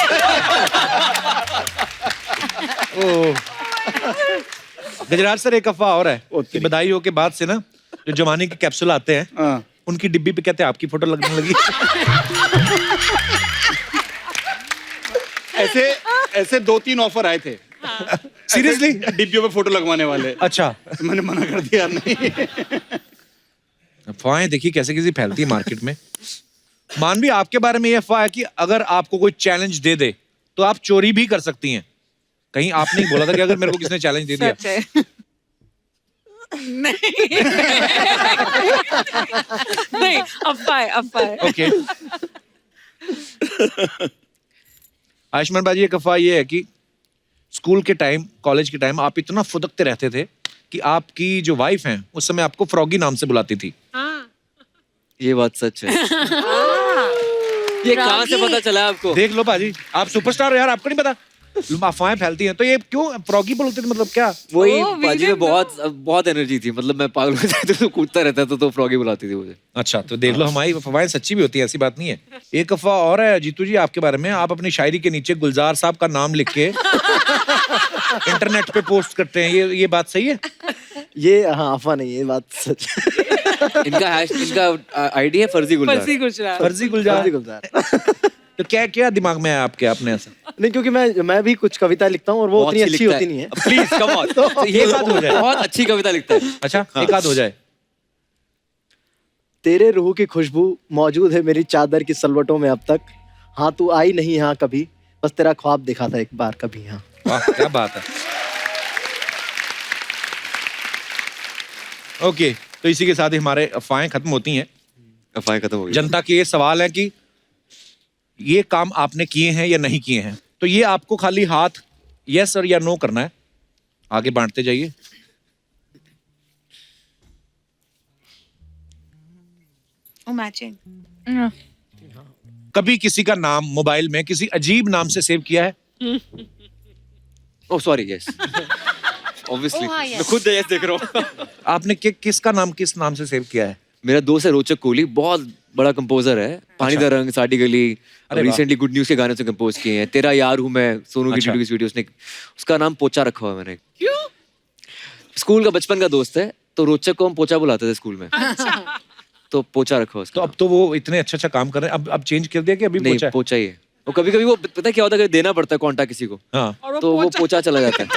गजराज सर, एक अफवाह और है कि बधाइयों के बाद से ना जो जवानी के कैप्सूल आते हैं, उनकी डिब्बी पे कहते हैं आपकी फोटो लगने लगी। ऐसे 2-3 ऑफर आए थे। सीरियसली? डिब्बियों पे फोटो लगवाने वाले। अच्छा। मैंने मना कर दिया, नहीं। अफवाहें देखिए कैसे कैसे फैलती है मार्केट में। मानवी, आपके बारे में ये अफवाह है कि अगर आपको कोई चैलेंज दे दे तो आप चोरी भी कर सकती हैं। कहीं आपने बोला था कि अगर मेरे को किसने चैलेंज दे दिया? नहीं, अफवाह। ओके। आयुष्मान बाजी, एक अफवाह ये है कि स्कूल के टाइम, कॉलेज के टाइम आप इतना फुदकते रहते थे कि आपकी जो वाइफ हैं उस समय आपको फ्रॉगी नाम से बुलाती थी। ये बात सच है। ये कहाँ से पता चला आपको? देख लो बाजी, आप सुपरस्टार हो यार, आपको नहीं पता? अफवाहें फैलती हैं। तो ये क्यों फ्रॉगी बोलते थे, मतलब क्या? वही बाजी में बहुत एनर्जी थी, मतलब मैं पागल हो जाता तो कूदता रहता था, तो फ्रॉगी बुलाती थी मुझे। अच्छा, तो देख लो हमारी अफवाहें सच्ची भी होती है, ऐसी बात नहीं है। एक अफवाह और है जीतू जी आपके बारे में, आप अपनी शायरी के नीचे गुलजार साहब का नाम लिख के इंटरनेट पे पोस्ट करते हैं, ये बात सही है? ये हाँ अफवाह नहीं है, ये बात सच है। इनका आईडी है फर्जी गुलजार। फर्जी गुलजार। तो क्या क्या दिमाग में है आपके, आपने ऐसा? नहीं, क्योंकि मैं भी कुछ कविता लिखता हूँ और वो उतनी अच्छी होती नहीं है। प्लीज कम ऑन, ये बात हो जाए, बहुत अच्छी कविता लिखता है। अच्छा एक आध हो जाए। तेरे रूह की खुशबू मौजूद है मेरी चादर की सलवटों में अब तक। हाँ तू आई नहीं यहाँ कभी, बस तेरा ख्वाब देखा था एक बार कभी यहाँ। वाह क्या बात है। ओके तो इसी के साथ ही हमारे अफवाहें खत्म होती हैं। अफवाहें खत्म हो गई। जनता के ये सवाल है कि ये काम आपने किए हैं या नहीं किए हैं, तो ये आपको खाली हाथ यस और या नो करना है। आगे बांटते जाइए। मैचिंग। कभी किसी का नाम मोबाइल में किसी अजीब नाम से सेव किया है? ओह सॉरी, यस ऑब्वियसली, मैं खुद यस देख रहा हूँ। आपने किसका नाम किस नाम से सेव किया है? मेरा दोस्त है रोचक कोहली, बहुत बड़ा कंपोजर है। पानी दा रंग, साड़ी गली, रिसेंटली गुड न्यूज के गाने से कंपोज किए हैं। तेरा यार हूँ मैं, सोनू की वीडियो, उसने उसका नाम पोचा रखा हुआ है मैंने। क्यों? स्कूल का बचपन का दोस्त है, तो रोचक को हम पोचा बुलाते थे स्कूल में। तो पोचा रखा उसका। तो अब तो वो इतने अच्छा काम कर रहे हैं, अब चेंज कर दिया कि अभी नहीं, पोचा ही है। वो कभी कभी वो पता क्या होता है, देना पड़ता है कॉन्टैक्ट किसी को, हाँ तो वो पोचा चला जाता है।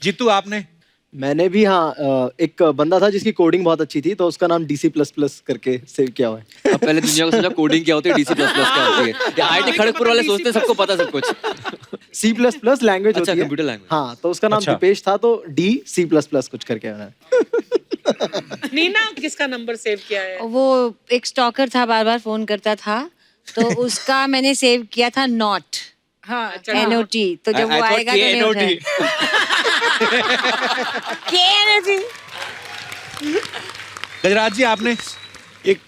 जीतू आपने? मैंने भी हाँ, एक बंदा था जिसकी कोडिंग बहुत अच्छी थी, तो उसका नाम DC++ करके सेव किया हुआ है। अब पहले दुनिया को समझा कोडिंग क्या होती है, DC++ क्या होती है। IIT खड़गपुर वाले सोचते हैं सबको पता सब कुछ। C++ लैंग्वेज अच्छा, होती है, कंप्यूटर लैंग्वेज। हाँ, तो उसका नाम दीपेश था, तो DC++ कुछ करके आया। नीना किसका नंबर सेव किया है? वो एक स्टॉकर था, बार बार फोन करता था, तो उसका मैंने सेव किया था नॉट। हाँ, NOT। तो जब वो आएगा तो नहीं उठाएगा। गजराज जी आपने? एक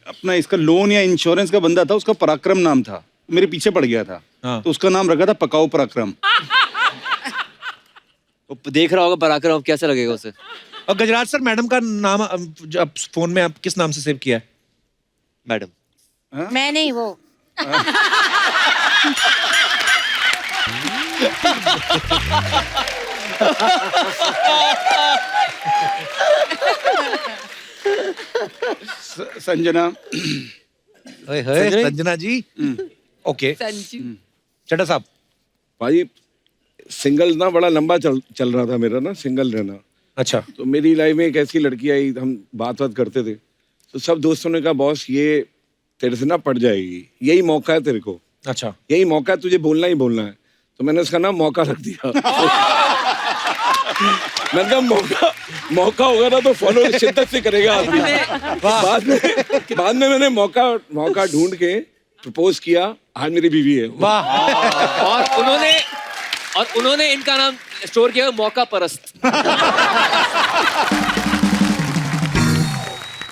अपना इसका लोन या इंश्योरेंस का बंदा था, उसका पराक्रम नाम था, मेरे पीछे पड़ गया था। तो उसका नाम रखा था पकाओ पराक्रम। वो देख रहा होगा पराक्रम, कैसा लगेगा उसे। और गजराज सर मैडम का नाम अब फोन में आप किस नाम से सेव किया है? मैडम। मैं नहीं, वो संजना। संजना जी। ओके चड्डा साहब। भाई सिंगल ना बड़ा लंबा चल रहा था मेरा ना, सिंगल रहना। अच्छा। तो मेरी लाइफ में एक ऐसी लड़की आई, हम बात करते थे, तो सब दोस्तों ने कहा बॉस ये तेरे से ना पड़ जाएगी, यही मौका है तेरे को। अच्छा। यही मौका है, तुझे बोलना ही बोलना है। तो मैंने उसका नाम मौका रख दिया। मैंने कहा मौका होगा ना तो फॉलो शिद्दत से करेगा आदमी। बाद में मैंने मौका ढूंढ के प्रपोज किया, आज मेरी बीवी है। वाह। और उन्होंने इनका नाम स्टोर किया मौका परस्त।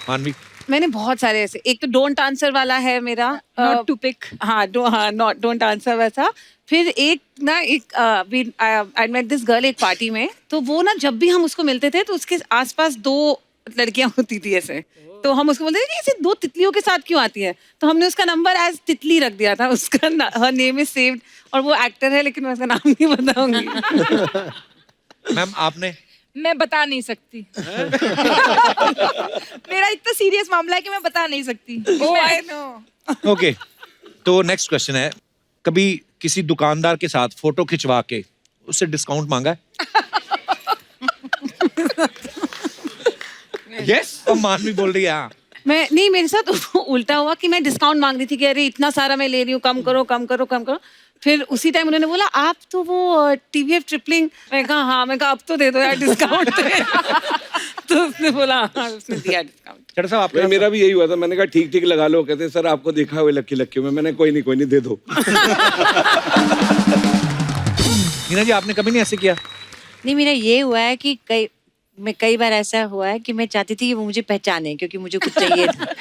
मानवी? मैंने बहुत सारे ऐसे, एक तो डोंट आंसर वाला है मेरा, नॉट टू पिक। हाँ नॉट डोंट आंसर वैसा। फिर एक आई मेट दिस गर्ल एक पार्टी में, तो वो ना जब भी हम उसको मिलते थे तो उसके आसपास 2 लड़कियां होती थी ऐसे, तो हम उसको बोलते थे ऐसे 2 तितलियों के साथ क्यों आती है, तो हमने उसका नंबर एज तितली रख दिया था। उसका हर नेम इज सेव्ड, और वो एक्टर है लेकिन मैं उसका नाम नहीं बताऊंगी। मैम आपने? मैं बता नहीं सकती। मेरा इतना सीरियस मामला है कि मैं बता नहीं सकती। ओह आई नो। ओके तो नेक्स्ट क्वेश्चन है, कभी किसी दुकानदार के साथ फोटो खिंचवा के उससे डिस्काउंट मांगा है? यस। और मानवी बोल रही है हाँ। मैं नहीं, मेरे साथ उल्टा हुआ कि मैं डिस्काउंट मांग रही थी कि अरे इतना सारा मैं ले रही हूँ, कम करो कम करो कम करो। फिर उसी टाइम उन्होंने बोला आप तो वो TVF ट्रिपलिंग। मैं कहा हाँ, मैं कहा अब तो दे दो यार डिस्काउंट। तो उसने बोला हाँ, उसने दिया डिस्काउंट। चड्डा साहब आपका? मेरा भी यही हुआ था, मैंने कहा ठीक लगा लो। कहते सर आपको देखा हुआ लक्की में। मैंने कोई नहीं दे दो। नीना जी आपने कभी नहीं ऐसे किया? नहीं, मेरा ये हुआ है कि कई बार ऐसा हुआ है कि मैं चाहती थी कि वो मुझे पहचाने, क्योंकि मुझे कुछ चाहिए था।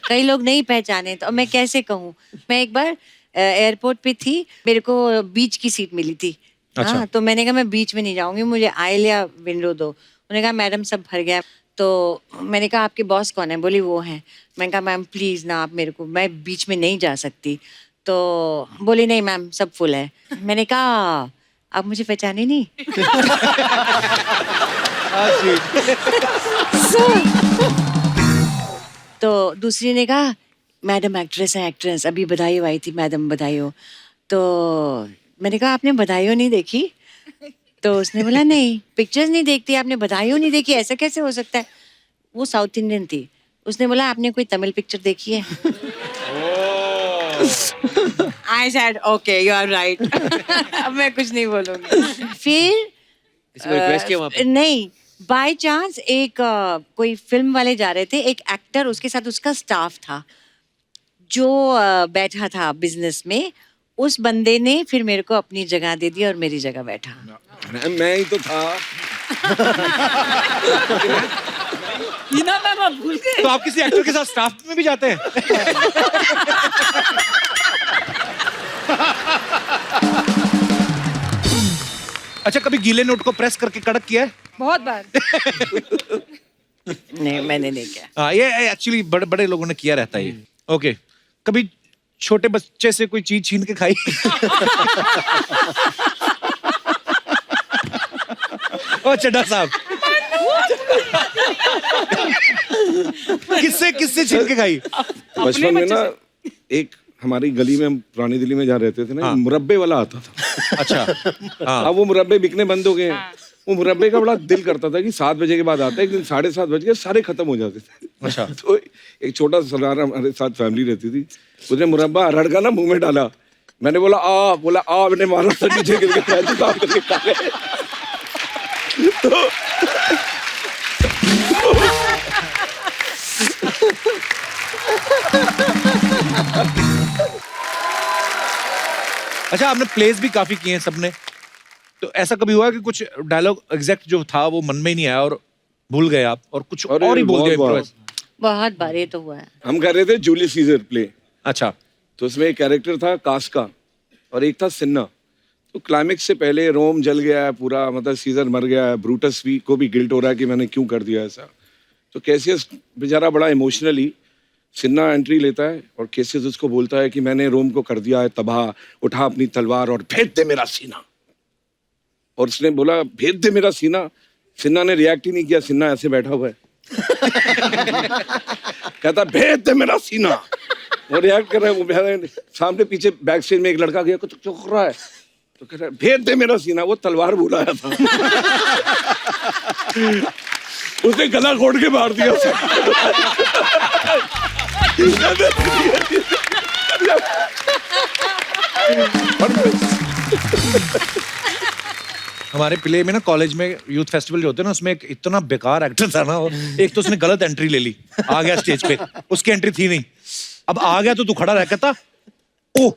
कई लोग नहीं पहचाने, तो मैं कैसे कहूँ। मैं एक बार एयरपोर्ट पे थी, मेरे को बीच की सीट मिली थी। अच्छा। हाँ, तो मैंने कहा मैं बीच में नहीं जाऊंगी, मुझे आइल या विंडो दो। उन्होंने कहा मैडम सब भर गया। तो मैंने कहा आपके बॉस कौन है? बोली वो है। मैंने कहा मैम प्लीज ना आप मेरे को, मैं बीच में नहीं जा सकती। तो बोली नहीं मैम सब फुल है। मैंने कहा आप मुझे पहचाने नहीं। तो दूसरी ने कहा मैडम एक्ट्रेस है, एक्ट्रेस अभी बधाई आई थी, मैडम बधाई हो। तो मैंने कहा आपने बधाई हो नहीं देखी? तो उसने बोला नहीं, पिक्चर्स नहीं देखती आपने, बधाई हो नहीं देखी, ऐसा कैसे हो सकता है? वो साउथ इंडियन थी। उसने बोला आपने कोई तमिल पिक्चर देखी है? I said okay you are right. अब मैं कुछ नहीं बोलूंगी। फिर रिक्वेस्ट किया वहाँ पे? नहीं, बाय चांस एक कोई फिल्म वाले जा रहे थे, एक एक्टर उसके साथ उसका स्टाफ था जो बैठा था बिजनेस में। उस बंदे ने फिर मेरे को अपनी जगह दे दी और मेरी जगह बैठा। मैं ही तो था। नीना मैम आप भूल गए? तो आप किसी एक्टर के साथ स्टाफ में भी जाते हैं? अच्छा, कभी गीले नोट को प्रेस करके कड़क किया है? बहुत बार। नहीं मैंने नहीं किया। हाँ, ये एक्चुअली बड़े बड़े लोगों ने किया रहता है ये। ओके, कभी छोटे बच्चे से कोई चीज छीन के खाई? ओ चड्डा साहब, किससे छीन के खाई? बचपन में ना एक हमारी गली में, हम पुरानी दिल्ली में जहाँ रहते थे ना, हाँ। मुरब्बे वाला आता था। अच्छा, हाँ। अब वो मुरब्बे बिकने बंद हो गए हैं। वो मुरब्बे का बड़ा दिल करता था कि 7 बजे के बाद आता है। एक दिन 7:30 बज गए, सारे खत्म हो जाते थे। अच्छा। तो एक छोटा सरदार हमारे साथ फैमिली रहती थी, उसने मुरब्बा अरहर का ना मुंह में डाला। मैंने बोला आ, मैंने मारा था, नीचे गिर गया, पैर साफ करके खा गए। अच्छा, आपने प्लेस भी काफी किए हैं सबने, तो ऐसा कभी हुआ कि कुछ डायलॉग एग्जैक्ट जो था वो मन में ही नहीं आया और भूल गए आप और कुछ अरे, और ही बोल दिया? बहुत improvise? बहुत बार ये तो हुआ है। हम कर रहे थे जूलियस सीजर प्ले। अच्छा। तो उसमें एक कैरेक्टर था कास्का और एक था सिन्ना। तो क्लाइमेक्स से पहले रोम जल गया है पूरा, मतलब सीजर मर गया है, ब्रूटस भी को भी गिल्ट हो रहा है कि मैंने क्यों कर दिया ऐसा। तो कैसियस बेचारा बड़ा इमोशनली, सिन्ना एंट्री लेता है और कैसियस उसको बोलता है कि मैंने रोम को कर दिया है तबाह, उठा अपनी तलवार और भेद दे मेरा सीना। और उसने बोला भेद दे मेरा सीना। सिन्ना ने रिएक्ट ही नहीं किया, सिन्ना ऐसे बैठा हुआ है। कहता भेद दे मेरा सीना। वो रिएक्ट कर रहा है, वो सामने पीछे बैक स्टेज में एक लड़का गया, कुछ चौंक रहा है, तो कह रहा है भेद दे मेरा सीना। वो तलवार बुलाया था। उसने गला घोट के मार दिया। हमारे प्ले में ना, कॉलेज में यूथ फेस्टिवल जो होते हैं ना, उसमें एक इतना बेकार एक्टर था ना, और एक तो उसने गलत एंट्री ले ली, आ गया स्टेज पे, उसकी एंट्री थी नहीं। अब आ गया तो तू खड़ा रह, कहता ओ।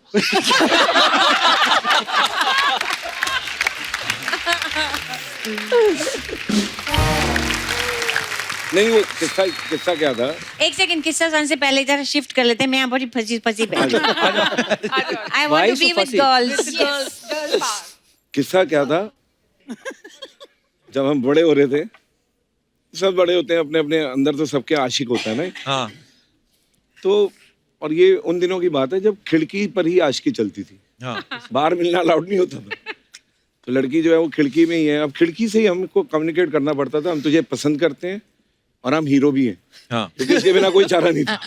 नहीं, वो किस्सा क्या था? एक सेकंड, किस्सा सुनने से पहले जरा शिफ्ट कर लेते हैं। मैं यहाँ बड़ी फंसी बैठी। I want to be with girls. किस्सा क्या था? जब हम बड़े हो रहे थे, सब बड़े होते हैं अपने अपने अंदर, तो सबके आशिक होता है ना। हाँ। तो और ये उन दिनों की बात है जब खिड़की पर ही आशिकी चलती थी। हाँ। बाहर मिलना अलाउड नहीं होता था। तो लड़की जो है वो खिड़की में ही है। अब खिड़की से ही हमको कम्युनिकेट करना पड़ता था, हम तुझे पसंद करते हैं और हम हीरो भी हैं। हाँ। क्योंकि इसके बिना कोई चारा नहीं था।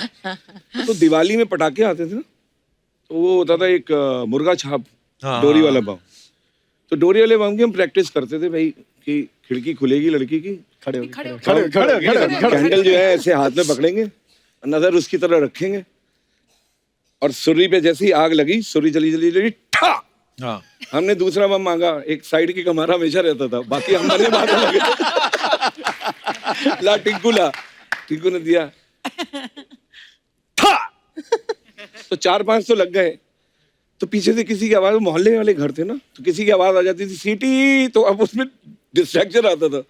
तो दिवाली में पटाखे आते थे ना, तो वो होता था एक मुर्गा छाप, हाँ। डोरी वाला बम। तो डोरी वाले बम की हम प्रैक्टिस करते थे भाई, कि खिड़की खुलेगी लड़की की, खड़े कैंडल जो है ऐसे हाथ में पकड़ेंगे, नजर उसकी तरफ रखेंगे, और सुर्री पे जैसे ही आग लगी, सुर्री जली ठा। हाँ। हमने दूसरा बम मांगा, एक साइड की कमारा हमेशा रहता था, बाकी हम बने मारने लगे। टिंकू ने दिया ठा। तो 4-5 तो लग गए। तो पीछे से किसी की आवाज, मोहल्ले वाले घर थे ना, तो किसी की आवाज आ जाती थी सीटी, तो अब उसमें डिस्ट्रैक्शन आता था।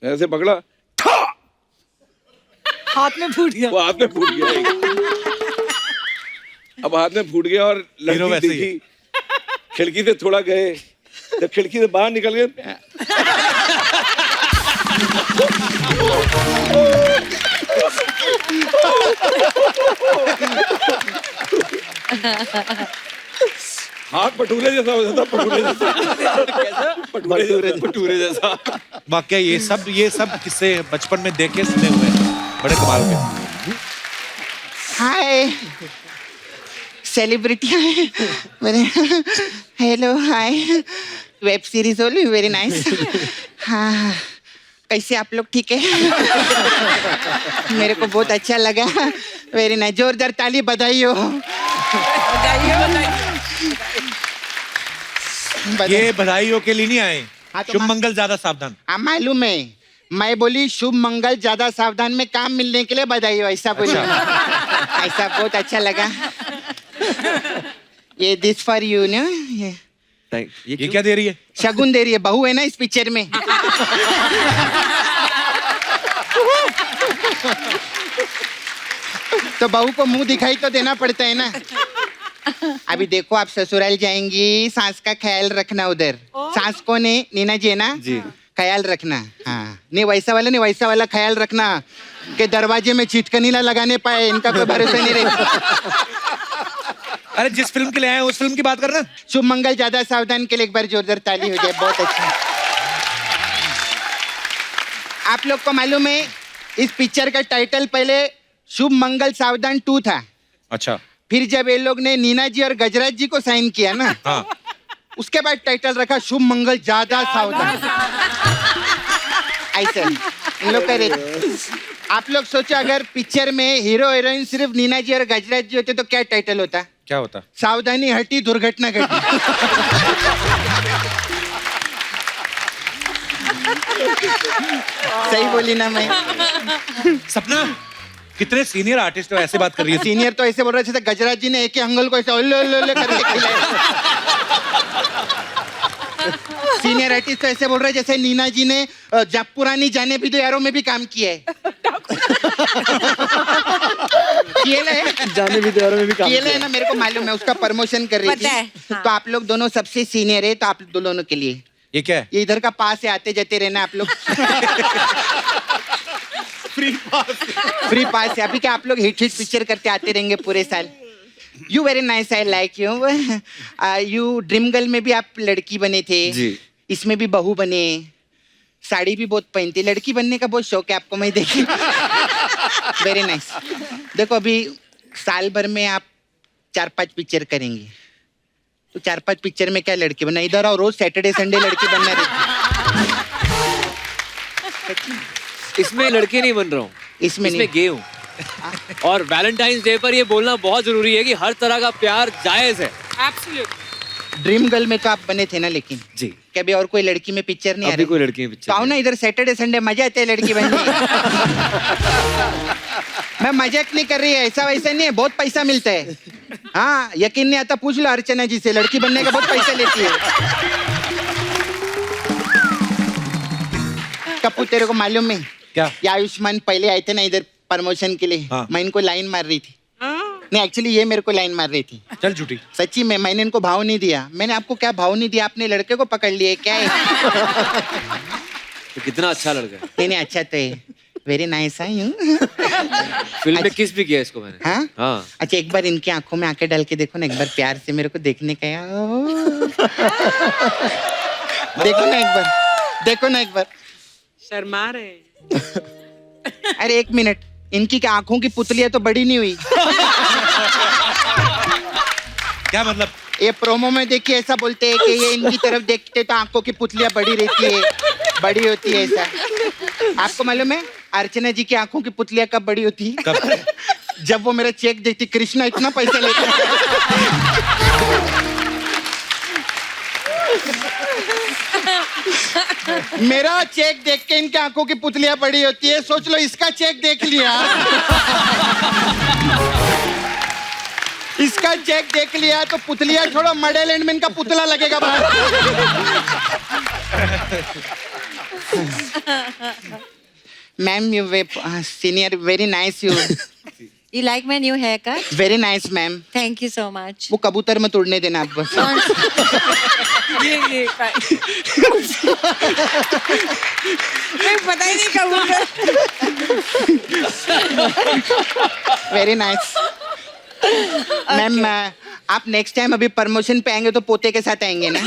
ऐसे पकड़ा, ठा, हाथ में फूट गया। वो हाथ में फूट गया। अब हाथ में फूट गया और लड़की देखी, खिड़की से थोड़ा गए, जब खिड़की से बाहर निकल गए, हाथ पटूरे जैसा हो जाता, पटूरे जैसा। वाकई ये सब किस्से बचपन में देखे सुने हुए हैं, बड़े कमाल के। हाय सेलिब्रिटी मेरे hello hi web series only very nice हाँ कैसे आप लोग ठीक है मेरे को बहुत अच्छा लगा वेरी नाइस जोरदार ताली बधाई हो ये बधाइयों के लिए नहीं आए हाँ, तो शुभ मंगल ज्यादा सावधान हाँ मालूम है मैं बोली शुभ मंगल ज्यादा सावधान में काम मिलने के लिए बधाई हो ऐसा बोली ऐसा बहुत अच्छा लगा ये दिस फॉर यू ना ये क्या दे रही है शगुन दे रही है बहू है ना इस पिक्चर में तो बहू को मुंह दिखाई तो देना पड़ता है ना अभी देखो आप ससुराल जाएंगी सास का ख्याल रखना उधर सास को ने नीना जी है ना जी ख्याल रखना हाँ नहीं वैसा वाला ख्याल रखना कि दरवाजे में चिटकनी ना लगाने पाए इनका कोई भरोसा नहीं रहेगा अरे जिस फिल्म के लिए आए उस फिल्म की बात करना शुभ मंगल ज्यादा सावधान के लिए एक बार जोरदार ताली हो जाए बहुत अच्छा आप लोग को मालूम है इस पिक्चर का टाइटल पहले शुभ मंगल सावधान 2 था अच्छा फिर जब ये लोग ने नीना जी और गजराज जी को साइन किया ना हाँ उसके बाद टाइटल रखा शुभ मंगल ज्यादा सावधान ऐसे इन लोग करे आप लोग सोचो अगर पिक्चर में हीरो हीरोइन सिर्फ नीना जी और गजराज जी होते तो क्या टाइटल होता क्या होता सावधानी हटी दुर्घटना घटी सही बोली ना मैं सपना कितने सीनियर आर्टिस्ट हो ऐसे बात कर रही है सीनियर तो ऐसे बोल रहे थे गजराज जी ने एक ही अंगल को ऐसे ओले ओले ओले करके खिलाया सीनियर आर्टिस्ट तो ऐसे बोल रहे जैसे नीना जी ने जब पुरानी जाने भी दो यारों में भी काम किया है जाने भी दो यारों में भी काम किया है ना मेरे को मालूम है उसका प्रमोशन कर रही थी तो आप लोग दोनों सबसे सीनियर है तो आप दोनों के लिए ये क्या है ये इधर का पास है आते जाते रहना आप लोग फ्री पास है अभी क्या आप लोग हिट पिक्चर करते आते रहेंगे पूरे साल you very nice I like you you dream girl में भी आप लड़की बने थे जी इसमें भी बहू बने साड़ी भी बहुत पहनती लड़की बनने का बहुत शौक है आपको मैं देखी वेरी नाइस देखो अभी साल भर में आप 4-5 पिक्चर करेंगे तो 4-5 पिक्चर में क्या लड़की बनना इधर आओ रोज सैटरडे संडे लड़की बनना रहती इसमें लड़के नहीं बन रहा हूँ इसमें इसमें गे हूँ और वैलेंटाइंस डे पर ये बोलना बहुत जरूरी है कि हर तरह का प्यार जायज है ड्रीम गर्ल में तो आप बने थे ना लेकिन जी कभी और कोई लड़की में पिक्चर नहीं आ अभी रही कोई लड़की में तो आओ ना इधर सैटरडे संडे मजा आते है लड़की बनने मैं मजाक नहीं कर रही है ऐसा वैसा नहीं है बहुत पैसा मिलता है हाँ यकीन नहीं आता पूछ लो अर्चना जी से लड़की बनने का बहुत पैसा लेती है कपूर तेरे को मालूम है क्या ये आयुष्मान पहले आए थे ना इधर प्रमोशन के लिए हाँ। मैं इनको लाइन मार रही थी नहीं एक्चुअली ये मेरे को लाइन मार रही थी चल झूठी सच्ची में मैंने इनको भाव नहीं दिया मैंने आपको क्या भाव नहीं दिया आपने लड़के को पकड़ लिया क्या है तो कितना अच्छा लड़का है नहीं अच्छा तो है वेरी नाइस है यूं फिल्म में किस भी किया इसको मैंने हाँ हाँ अच्छा एक बार इनकी आंखों में आंखें डाल के देखो ना एक बार प्यार से मेरे को देखने का देखो ना एक बार शर्मा रहे अरे एक मिनट इनकी क्या आंखों की पुतलियां तो बड़ी नहीं हुई क्या मतलब ये प्रोमो में देखिए ऐसा बोलते हैं कि ये इनकी तरफ देखते तो आंखों की पुतलियां बड़ी रहती है बड़ी होती है ऐसा आपको मालूम है अर्चना जी की आंखों की पुतलियां कब बड़ी होती है जब वो मेरा चेक देती कृष्णा इतना पैसा लेता मेरा चेक देख के इनकी आंखों की पुतलियां बड़ी होती है सोच लो इसका चेक देख लिया इसका चेक देख लिया तो पुतलियां छोड़ो मडेलैंड में इनका पुतला लगेगा बाहर ma'am you senior very nice you You like my new haircut? Very nice ma'am Thank you so much. वो कबूतर मत उड़ने देना आप बस ये पता ही नहीं कबूतर वेरी नाइस मैम आप नेक्स्ट टाइम अभी प्रमोशन पे आएंगे तो पोते के साथ आएंगे ना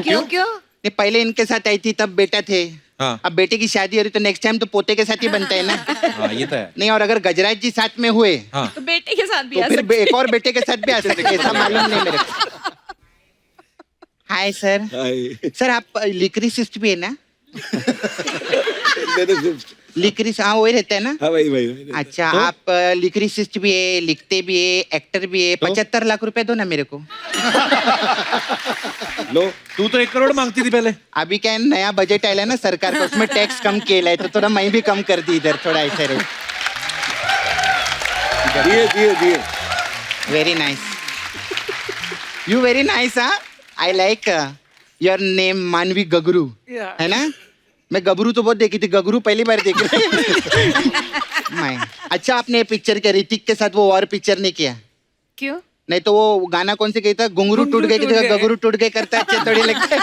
क्यों नहीं पहले इनके साथ आई थी तब बेटा थे हाँ। अब बेटे की शादी हो रही तो नेक्स्ट टाइम तो पोते के साथ ही बनता है ना। हाँ, ये तो है। नहीं, और अगर गजराज जी साथ में हुए हाँ। तो बेटे के साथ भी तो आ फिर सकते एक और बेटे के साथ भी आ सकते हैं, ऐसा मालूम नहीं मेरे को। Hi sir. सर आप लिक्रिसिस्ट भी है ना? लिक्रिस, हाँ वही रहता है ना? हाँ भाई अच्छा, आप लिक्रिसिस्ट भी है, लिखते भी है, एक्टर भी है। 75 लाख रुपए दो ना मेरे को। लो, तू तो 1 करोड़ मांगती थी पहले। अभी क्या है, नया बजट आया है ना सरकार का, उसमें टैक्स कम किया है, तो थोड़ा मैं भी कम कर दी इधर, थोड़ा ऐसा रहे। दिए very nice, you very nice. हाँ, आई लाइक योर नेम मानवी गगरू, है ना? मैं गबरू तो बहुत देखी थी, गगरू पहली बार देखी थी। मैं अच्छा, आपने ये पिक्चर के ऋतिक के साथ वो और पिक्चर नहीं किया? क्यों? नहीं तो वो गाना कौन से कहता, घुंगरू टूट गए की जगह गगरू टूट गए करता है, अच्छे थोड़ी लगता है।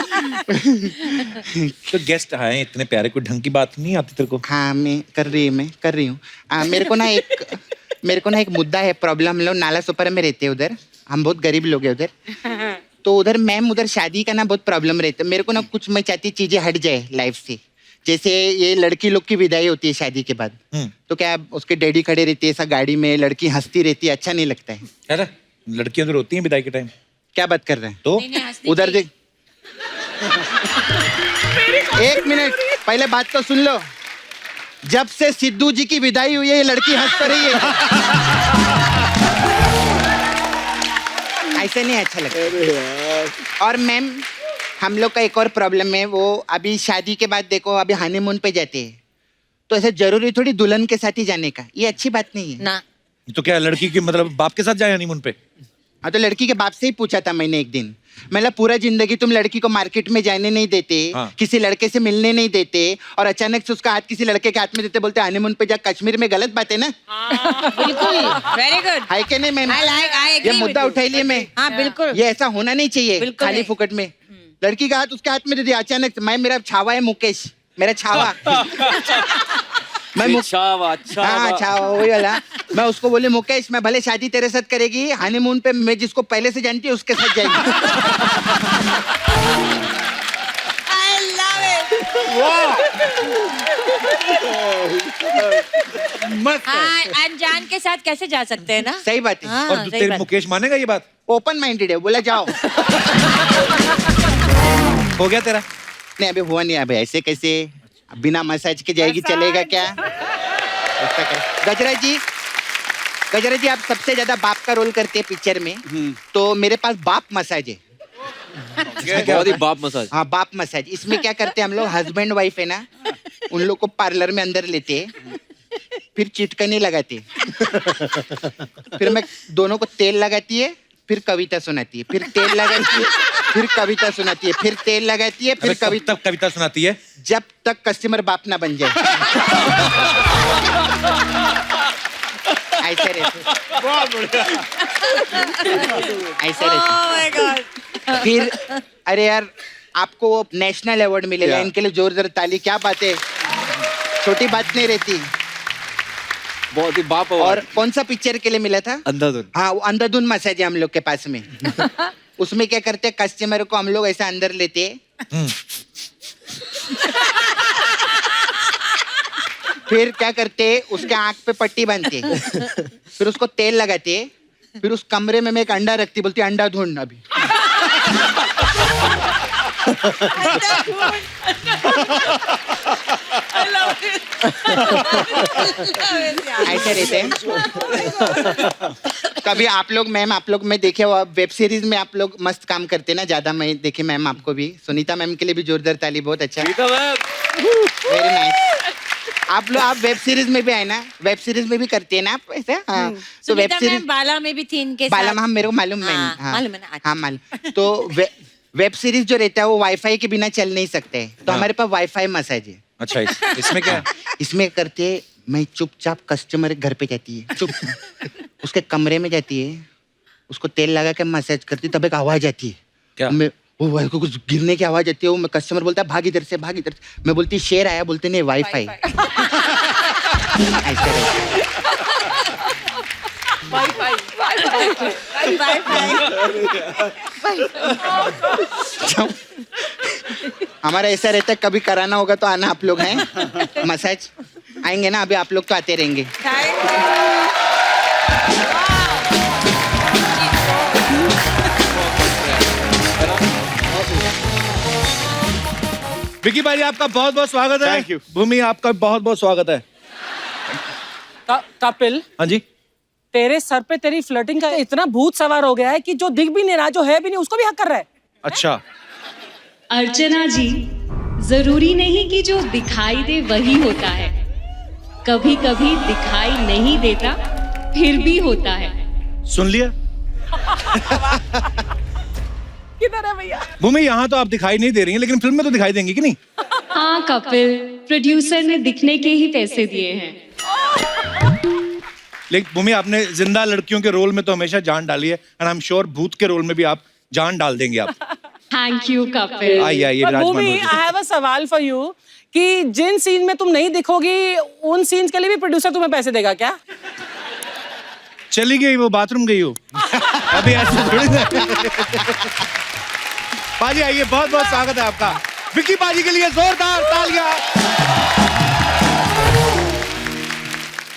तो गेस्ट आए इतने प्यारे, कोई ढंग की बात नहीं आती तेरे को? हाँ, मैं कर रही हूँ। मेरे को ना एक मुद्दा है, प्रॉब्लम। हम लोग नाला सोपारा में रहते हैं, उधर हम बहुत गरीब लोग हैं उधर। तो उधर मैम, उधर शादी का ना बहुत प्रॉब्लम रहता है। मेरे को ना कुछ, मैं चाहती चीजें हट जाए लाइफ से। जैसे ये लड़की लोग की विदाई होती है शादी के बाद, तो क्या उसके डैडी खड़े रहते हैं ऐसा गाड़ी में, लड़की हंसती रहती है, अच्छा नहीं लगता है। अरे लड़कियां उधर होती हैं विदाई के टाइम। क्या बात कर रहे हैं? तो उधर देख, 1 मिनट पहले बात तो सुन लो। जब से सिद्धू जी की विदाई हुई है, ये लड़की हंस रही है। ऐसे नहीं अच्छा लगता। और मैम, हम लोग का एक और प्रॉब्लम है, वो अभी शादी के बाद देखो, अभी हनीमून पे जाते हैं, तो ऐसे जरूरी थोड़ी दुल्हन के साथ ही जाने का, ये अच्छी बात नहीं है ना। तो क्या लड़की की मतलब बाप के साथ जाए हनीमून पे? हाँ, तो लड़की के बाप से ही पूछा था मैंने एक दिन। मतलब पूरा जिंदगी तुम लड़की को मार्केट में जाने नहीं देते, हाँ। किसी लड़के से मिलने नहीं देते, और अचानक से उसका हाथ किसी लड़के के हाथ में देते, बोलते हनीमून पे जा कश्मीर में, गलत बात है ना? बिल्कुल, वेरी गुड। है कि नहीं ma'am? I like, I agree ये with मुद्दा you. उठाई लिए मैं। हाँ, बिल्कुल। ये ऐसा होना नहीं चाहिए बिल्कुल खाली नहीं। फुकट में। लड़की का हाथ उसके हाथ में दे दिया अचानक से। मैं, मेरा छावा है मुकेश, मेरा छावा। छावा हाँ, छावा वही वाला। मैं उसको बोली, मुकेश मैं भले शादी तेरे साथ करेगी, हनीमून पे मैं जिसको पहले से जानती हूँ उसके साथ जाएगी। I love it. मस्त है। हाँ, अनजान के साथ कैसे जा सकते हैं ना? सही बात है। हाँ, और सही तेरे बात। मुकेश मानेगा ये बात? ओपन माइंडेड है, बोला जाओ। हो गया तेरा? नहीं, अभी हुआ नहीं। अभी ऐसे कैसे बिना मसाज के जाएगी, चलेगा क्या? गजरा जी आप सबसे ज्यादा बाप का रोल करते हैं पिक्चर में, तो मेरे पास बाप मसाज है। बहुत ही बाप मसाज। हाँ, बाप मसाज। इसमें क्या करते हैं हम लोग, हस्बैंड वाइफ है ना, उन लोग को पार्लर में अंदर लेते हैं, फिर चिटकनी लगाते, फिर मैं दोनों को तेल लगाती है, फिर कविता सुनाती है, फिर तेल लगाती है, फिर कविता सुनाती है, फिर तेल लगाती है, फिर कविता सुनाती है, जब तक कस्टमर बाप ना बन जाए। ऐसे रहते, बहुत बढ़िया। ऐसे रहते। फिर अरे यार, आपको नेशनल अवार्ड मिलेगा, इनके लिए जोरदार ताली। क्या बात है, छोटी बात नहीं रहती। बहुत ही बाप। और कौन सा पिक्चर के लिए मिला था? अंधाधुन। हाँ, वो अंधाधुन मसाज है हम लोग के पास में। उसमें क्या करते हैं, कस्टमर को हम लोग ऐसा अंदर लेते हैं, फिर क्या करते हैं, उसके आंख पे पट्टी बांधते, फिर उसको तेल लगाते, फिर उस कमरे में मैं एक अंडा रखती, बोलती अंडा ढूंढ अभी। ऐसे रहते हैं। कभी आप लोग मैम, आप लोग मैं देखे वेब सीरीज में आप लोग मस्त काम करते ना, ज्यादा मैं देखे मैम आपको भी। सुनीता मैम के लिए भी जोरदार ताली, बहुत अच्छा, वेरी नाइस। आप लोग, आप वेब सीरीज में भी आए ना, वेब सीरीज में भी करते हैं ना आप ऐसे? हाँ, तो वेब सीरीज बाला में भी थी इनके बाला साथ। में, हम मेरे को मालूम मैम। हाँ, मालूम है ना? हाँ मालूम। तो वेब सीरीज जो रहता है वो वाईफाई के बिना चल नहीं सकते, तो हमारे पास वाईफाई मसाज है। अच्छा, इसमें क्या है? इसमें करते, मैं चुपचाप कस्टमर घर पे जाती है, चुप उसके कमरे में जाती है, उसको तेल लगा के मसाज करती, तब एक आवाज आती है। क्या? मैं वो कुछ गिरने की आवाज आती है, वो कस्टमर बोलता है भाग इधर से, भाग इधर से। मैं बोलती शेर आया, बोलते नहीं वाईफाई। ऐसे रहता है। हमारा ऐसा रहता है, कभी कराना होगा तो आना आप लोग हैं मसाज आएंगे ना, अभी आप लोग तो आते रहेंगे। विकी भाई आपका बहुत बहुत स्वागत है। Thank you. भूमि आपका बहुत बहुत स्वागत है। कपिल, हाँ जी, तेरे सर पे तेरी फ्लर्टिंग का इतना भूत सवार हो गया है कि जो दिख भी नहीं रहा, जो है भी नहीं, उसको भी हक कर रहा है। अच्छा। अर्चना जी, जरूरी नहीं कि जो दिखाई दे वही होता है, कभी कभी दिखाई नहीं देता फिर भी होता है। सुन लिया? किधर है भैया? भूमि यहाँ तो आप दिखाई नहीं दे रही हैं, लेकिन फिल्म में तो दिखाई देंगी कि नहीं? हाँ कपिल, प्रोड्यूसर ने दिखने के ही पैसे दिए हैं। लेकिन भूमि आपने जिंदा लड़कियों के रोल में तो हमेशा जान डाली है, एंड आई एम श्योर भूत के रोल में भी आप जान डाल देंगे आप। Thank you Kapil. आइए विराजमान भूमि, होइए। आई हैव अ सवाल फॉर यू कि जिन सीन में तुम नहीं दिखोगी, उन सीन्स के लिए भी प्रोड्यूसर तुम्हें पैसे देगा क्या? चली गई वो, बाथरूम गई हो। अभी ऐसे थोड़ी ना। पाजी आइए, बहुत बहुत स्वागत है आपका। विक्की पाजी के लिए जोरदार तालियां।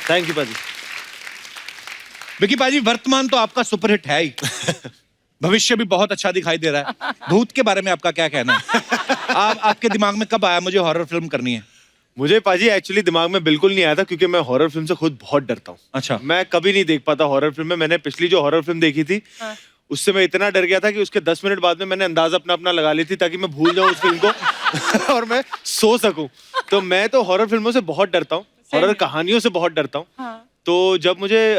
थैंक यू पाजी। विक्की पाजी, वर्तमान तो आपका सुपरहिट है ही, भविष्य भी बहुत अच्छा दिखाई दे रहा है। भूत के बारे में आपका क्या कहना है? आपके दिमाग में कब आया मुझे हॉरर फिल्म करनी है? मुझे पाजी एक्चुअली दिमाग में बिल्कुल नहीं आया था, क्योंकि मैं हॉरर फिल्म से खुद बहुत डरता हूँ। अच्छा। मैं कभी नहीं देख पाता हॉरर फिल्म में। मैंने पिछली जो हॉरर फिल्म देखी थी, उससे मैं इतना डर गया था कि उसके 10 मिनट बाद में मैंने अंदाज अपना लगा ली थी, ताकि मैं भूल जाऊं उस फिल्म को और मैं सो सकूं। तो मैं तो हॉरर फिल्मों से बहुत डरता हूँ, हॉरर कहानियों से बहुत डरता हूँ। तो जब मुझे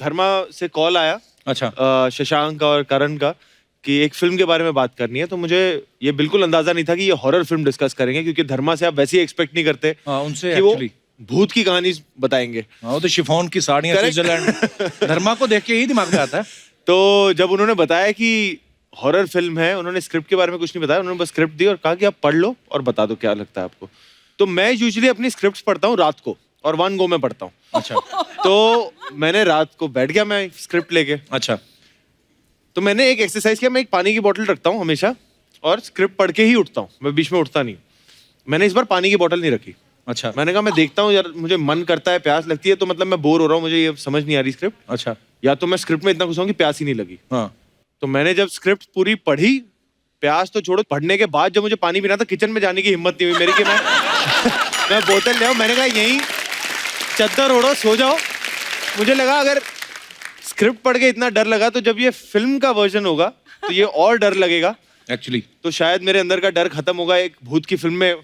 धर्मा से कॉल आया, अच्छा, शशांक और करण का, कि एक फिल्म के बारे में बात करनी है, तो मुझे ये बिल्कुल अंदाजा नहीं था कि ये हॉरर फिल्म डिस्कस करेंगे, क्योंकि धर्मा से आप वैसे ही एक्सपेक्ट नहीं करते उनसे कि वो actually भूत की कहानी बताएंगे। वो तो शिफॉन की साड़ियां, स्विट्जरलैंड। धर्मा को देख के ही दिमाग में आता है। तो जब उन्होंने बताया कि हॉरर फिल्म है, उन्होंने स्क्रिप्ट के बारे में कुछ नहीं बताया, उन्होंने बस स्क्रिप्ट दी और कहा कि आप पढ़ लो और बता दो क्या लगता है आपको। तो मैं यूजुअली अपनी स्क्रिप्ट पढ़ता हूँ रात को, और वन गो में पढ़ता हूँ। अच्छा। तो मैंने रात को बैठ गया मैं स्क्रिप्ट लेके। अच्छा। तो मैंने एक एक्सरसाइज किया, मैं एक पानी की बोतल रखता हूँ हमेशा, और स्क्रिप्ट पढ़ के ही उठता हूँ, मैं बीच में उठता नहीं। मैंने इस बार पानी की बोतल नहीं रखी। अच्छा। मैंने कहा मैं देखता हूँ यार, मुझे मन करता है, प्यास लगती है, तो मतलब मैं बोर हो रहा हूँ, मुझे ये समझ नहीं आ रही स्क्रिप्ट। अच्छा। या तो मैं स्क्रिप्ट में इतना घुसा हूं कि प्यास ही नहीं लगी। हाँ। तो मैंने जब स्क्रिप्ट पूरी पढ़ी, प्यास तो छोड़ो, पढ़ने के बाद जब मुझे पानी पीना था, किचन में जाने की हिम्मत नहीं हुई मेरी कि मैं बोतल ले आऊं। मैंने कहा यहीं चद्दर ओढ़ो, सो जाओ। मुझे लगा अगर स्क्रिप्ट पढ़ के इतना डर लगा, तो जब ये फिल्म का वर्जन होगा तो ये और डर लगेगा एक्चुअली। तो शायद मेरे अंदर का डर खत्म होगा एक भूत की फिल्म में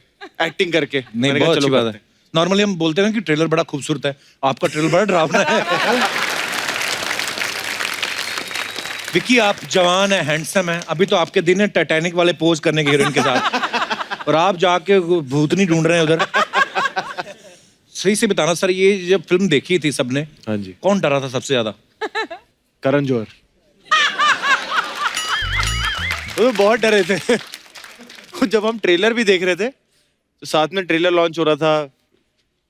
एक्टिंग करके। नहीं, बहुत अच्छी बात है। नॉर्मली हम बोलते हैं ना कि ट्रेलर बड़ा खूबसूरत है, आपका ट्रेलर बड़ा डरावना है। विक्की, आप जवान है, हैंडसम है, अभी तो आपके दिन है टाइटैनिक वाले पोज करने के हीरोइन के साथ, और आप जाके भूतनी ढूंढ रहे हैं उधर। सही से बताना सर, ये जब फिल्म देखी थी सबने, हाँ जी, कौन डरा था सबसे ज्यादा? करण जौहर। वो बहुत डरे थे। जब हम ट्रेलर भी देख रहे थे, तो साथ में ट्रेलर लॉन्च हो रहा था,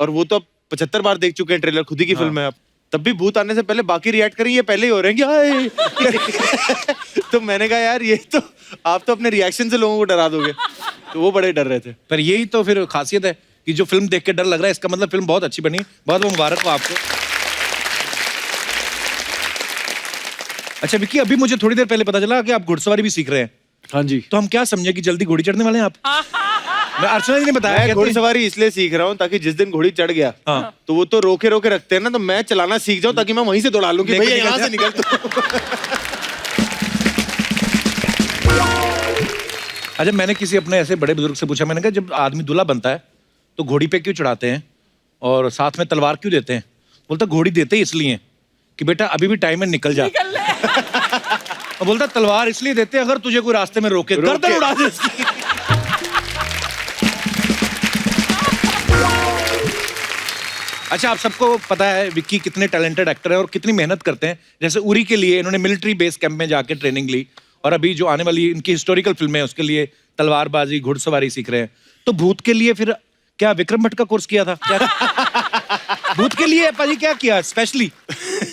और वो तो अब 75 बार देख चुके हैं ट्रेलर, खुद ही की फिल्म है। अब तब भी भूत आने से पहले बाकी रिएक्ट करें, ये पहले ही हो रहे हैं कि तो मैंने कहा यार, ये तो आप तो अपने रिएक्शन से लोगों को डरा दोगे। तो वो बड़े डर रहे थे। पर यही तो फिर खासियत है कि जो फिल्म देख के डर लग रहा है, इसका मतलब फिल्म बहुत अच्छी बनी। बहुत बहुत मुबारक हो आपको। अच्छा विक्की, अभी मुझे थोड़ी देर पहले पता चला कि आप घुड़सवारी भी सीख रहे हैं। हाँ जी। तो हम क्या समझे कि जल्दी घोड़ी चढ़ने वाले हैं आप? मैं अर्चना जी ने बताया, मैं घोड़सवारी इसलिए सीख रहा हूँ ताकि जिस दिन घोड़ी चढ़ गया, हाँ, तो वो तो रोके रोके रखते हैं ना, तो मैं चलाना सीख जाऊं ताकि मैं वहीं से दौड़ा लूं कि भैया यहाँ से निकल। अच्छा, मैंने किसी अपने ऐसे बड़े बुजुर्ग से पूछा, मैंने कहा जब आदमी दूल्हा बनता है तो घोड़ी पे क्यों चढ़ाते हैं और साथ में तलवार क्यों देते हैं? बोलता घोड़ी देते ही इसलिए कि बेटा अभी भी टाइम में निकल जा। और बोलता तलवार इसलिए देते अगर तुझे कोई रास्ते में रोके गर्दन उड़ा दे इसकी। अच्छा, आप सबको पता है विक्की कितने टैलेंटेड एक्टर हैं और कितनी मेहनत करते हैं। जैसे उरी के लिए इन्होंने मिलिट्री बेस कैंप में जाके ट्रेनिंग ली, और अभी जो आने वाली इनकी हिस्टोरिकल फिल्में हैं उसके लिए तलवारबाजी, घुड़सवारी सीख रहे हैं। तो भूत के लिए फिर क्या विक्रम भट्ट का कोर्स किया था क्या? भूत के लिए पाजी क्या किया स्पेशली?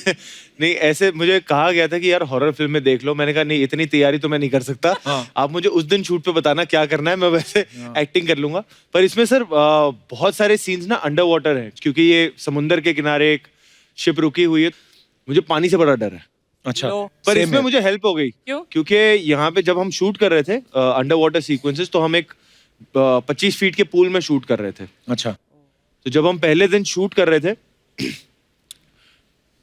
नहीं, ऐसे मुझे कहा गया था कि यार हॉरर फिल्म में देख लो। मैंने कहा नहीं, इतनी तैयारी तो मैं नहीं कर सकता। आप मुझे उस दिन शूट पे बताना क्या करना है, मैं वैसे एक्टिंग कर लूंगा। पर इसमें सर बहुत सारे सीन्स ना अंडर वाटर हैं, क्योंकि ये समुंदर के किनारे एक शिप रुकी हुई है। मुझे पानी से बड़ा डर है। अच्छा, पर इसमें मुझे हेल्प हो गई। क्योंकि यहाँ पे जब हम शूट कर रहे थे अंडर वाटर सीक्वेंसेस, तो हम एक 25 फीट के पूल में शूट कर रहे थे। अच्छा, तो जब हम पहले दिन शूट कर रहे थे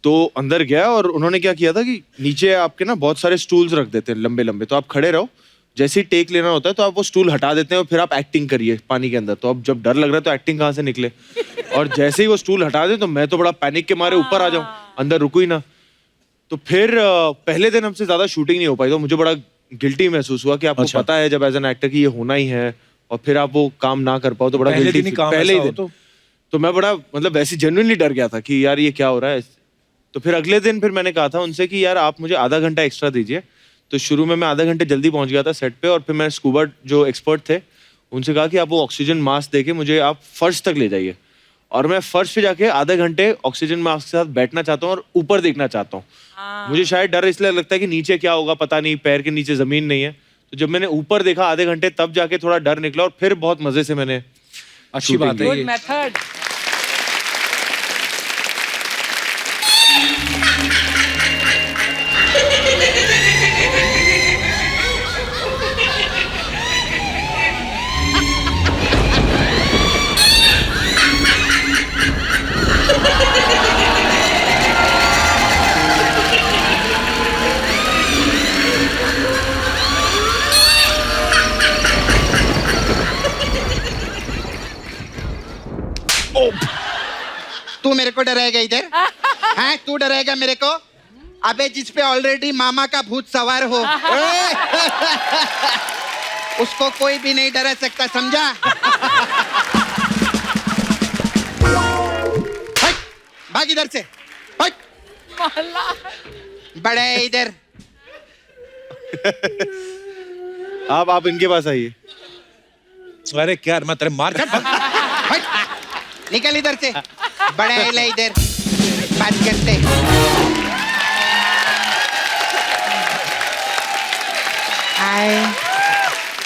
तो अंदर गया और उन्होंने क्या किया था कि नीचे आपके ना बहुत सारे स्टूल्स रख देते हैं लंबे लंबे, तो आप खड़े रहो, जैसे ही टेक लेना होता है तो आप वो स्टूल हटा देते हैं और फिर आप एक्टिंग करिए पानी के अंदर। तो अब जब डर लग रहा है तो एक्टिंग कहाँ से निकले, और जैसे ही वो स्टूल हटा दे तो मैं तो बड़ा पैनिक के मारे ऊपर आ जाऊं, अंदर रुको ही ना। तो फिर पहले दिन हमसे ज्यादा शूटिंग नहीं हो पाई, तो मुझे बड़ा गिल्टी महसूस हुआ कि आपको पता है जब एज एन एक्टर कि ये होना ही है और फिर आप वो काम ना कर पाओ तो बड़ा पहले गिल्टी। दिन ही काम पहले ही ऐसा हो दिन तो मैं बड़ा मतलब वैसे जेन्युइनली डर गया था कि यार ये क्या हो रहा है। तो फिर अगले दिन फिर मैंने कहा था उनसे कि यार आप मुझे आधा घंटा एक्स्ट्रा दीजिए। तो शुरू में मैं आधा घंटे जल्दी पहुंच गया था सेट पे, और फिर मैं स्कूबा जो एक्सपर्ट थे उनसे कहा कि आप वो ऑक्सीजन मास्क देके मुझे आप फर्श तक ले जाइए, और मैं फर्श पे जाके आधे घंटे ऑक्सीजन मास्क के साथ बैठना चाहता हूँ और ऊपर देखना चाहता हूँ। मुझे शायद डर इसलिए लगता है कि नीचे क्या होगा पता नहीं, पैर के नीचे जमीन नहीं है। तो जब मैंने ऊपर देखा आधे घंटे, तब जाके थोड़ा डर निकला और फिर बहुत मजे से मैंने। अच्छी बात है गुड ये। मेथड। तू मेरे को डराएगा इधर? हाँ, तू डराएगा मेरे को? अबे जिस पे ऑलरेडी मामा का भूत सवार हो उसको कोई भी नहीं डरा सकता, समझा? हट, भाग इधर से, हट। बड़ा है इधर। आप इनके पास आइए। अरे क्या मैं तेरे मार कर निकल इधर से, बड़ा है ले इधर, बात करते। हाय,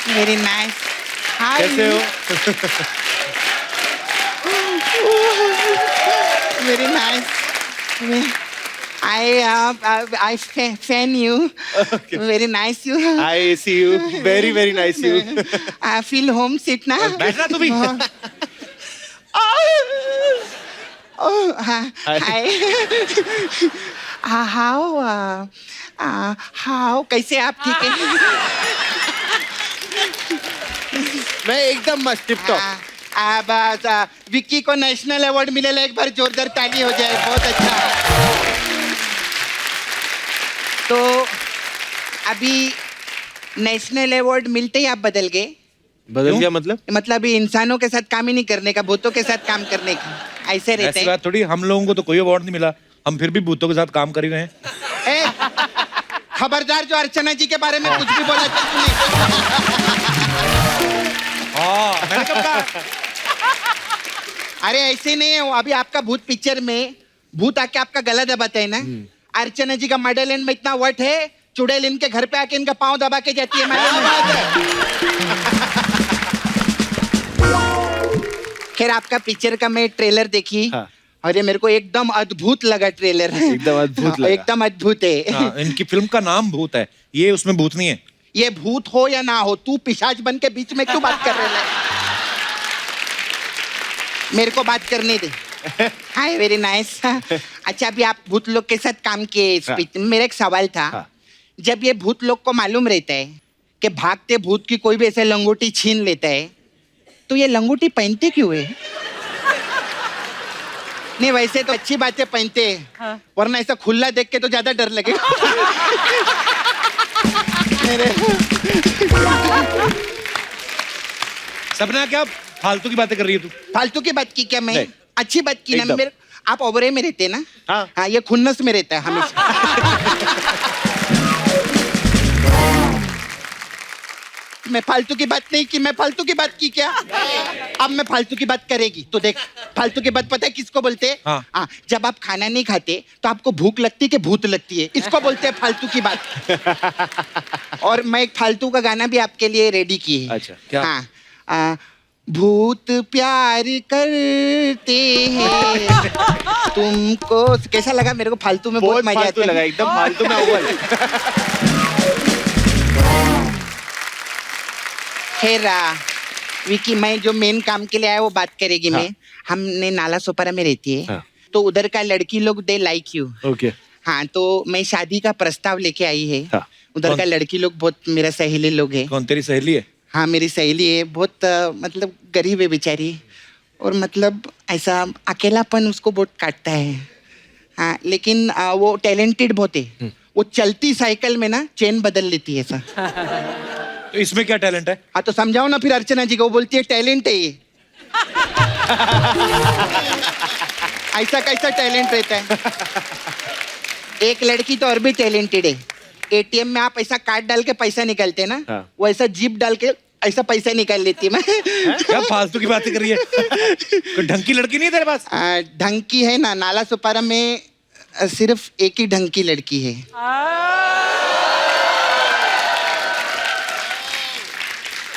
वेरी नाइस। कैसे हो? Very nice. I fan you. Okay. Very nice you. I see you. Very very nice you. I feel homesick ना? बैठना तू भी। Oh, hi. How? कैसे आप? ठीक है? मैं एकदम मस्त टिप टॉप। बस विक्की को नेशनल अवार्ड मिलेगा, एक बार जोरदार ताली हो जाए, बहुत अच्छा। तो अभी नेशनल अवार्ड मिलते ही आप बदल गए। बदल गया मतलब? मतलब अभी इंसानों के साथ काम ही नहीं करने का, भूतों के साथ काम करने का, ऐसे रहते ऐसी हैं। बात थोड़ी, हम लोगों को तो कोई अवार्ड नहीं मिला, हम फिर भी भूतों के साथ काम कर ही रहे हैं। खबरदार जो अर्चना जी के बारे में कुछ भी बोला तूने। मैंने कब कहा? अरे ऐसे नहीं है, अभी आपका भूत पिक्चर में भूत आके आपका गला दबाता है ना। अर्चना जी का मॉडलैंड में इतना वट है, चुड़ैल इनके घर पे आके इनका पाँव दबा के जाती है। खैर आपका पिक्चर का मैं ट्रेलर देखी। अरे मेरे को एकदम अद्भुत लगा ट्रेलर। एकदम अद्भुत लगा। एकदम अद्भुत है। इनकी फिल्म का नाम भूत है, ये उसमें भूत नहीं है। ये भूत हो या ना हो, तू पिशाच बन के बीच में क्यों बात कर रहे है? मेरे को बात करने दे। हाय, वेरी नाइस। अच्छा, अभी आप भूत लोग के साथ काम किए। मेरा एक सवाल था, जब ये भूत लोग को मालूम रहता है कि भागते भूत की कोई भी ऐसे लंगोटी छीन लेता है, तो ये लंगोटी पहनते क्यों है? नहीं, वैसे तो अच्छी बातें पहनते हैं, वरना ऐसा खुला देख के तो ज्यादा डर लगेगा। सपना क्या फालतू की बातें कर रही है तू? फालतू की बात की क्या मैं? अच्छी बात की ना। मेरे आप ओबरे में रहते ना? हाँ, ये खुन्नस में रहता है हमेशा। में फालतू की बात नहीं की, मैं फालतू की बात की क्या? अब मैं फालतू की बात करेगी तो देख, फालतू की बात पता है किसको बोलते हैं? हाँ, जब आप खाना नहीं खाते तो आपको भूख लगती है कि भूत लगती है, इसको बोलते हैं फालतू की बात। और मैं एक फालतू का गाना भी आपके लिए रेडी की है। अच्छा, क्या? हाँ, भूत प्यार करते हैं तुमको। कैसा लगा मेरे को? फालतू में बहुत मजा आता लगा, एकदम फालतू में अव्वल। हेरा विकी, मैं जो मेन काम के लिए आया वो बात करेगी। मैं हमने नाला सोपारा में रहती है, तो उधर का लड़की लोग दे लाइक यू। ओके। हाँ, तो मैं शादी का प्रस्ताव लेके आई है। उधर का लड़की लोग बहुत मेरा सहेली लोग है। कौन तेरी सहेली है? हाँ, मेरी सहेली है। बहुत मतलब गरीब है बेचारी, और मतलब ऐसा अकेलापन उसको बहुत काटता है। हाँ, लेकिन वो टैलेंटेड बहुत है। वो चलती साइकिल में ना चेन बदल लेती है ऐसा। तो इसमें क्या टैलेंट है? हाँ, तो समझाओ ना फिर अर्चना जी को। वो बोलती है टैलेंट है ये। ऐसा कैसा टैलेंट रहता है? एक लड़की तो और भी टैलेंटेड है। एटीएम में आप ऐसा कार्ड डाल के पैसा निकालते ना, वो ऐसा जीप डाल के ऐसा पैसा निकाल लेती है। मैं क्या फालतू की बातें कर रही है? कोई ढंग की लड़की नहीं है तेरे पास? ढंग की है ना, नाला सुपारा में सिर्फ एक ही ढंग की लड़की है।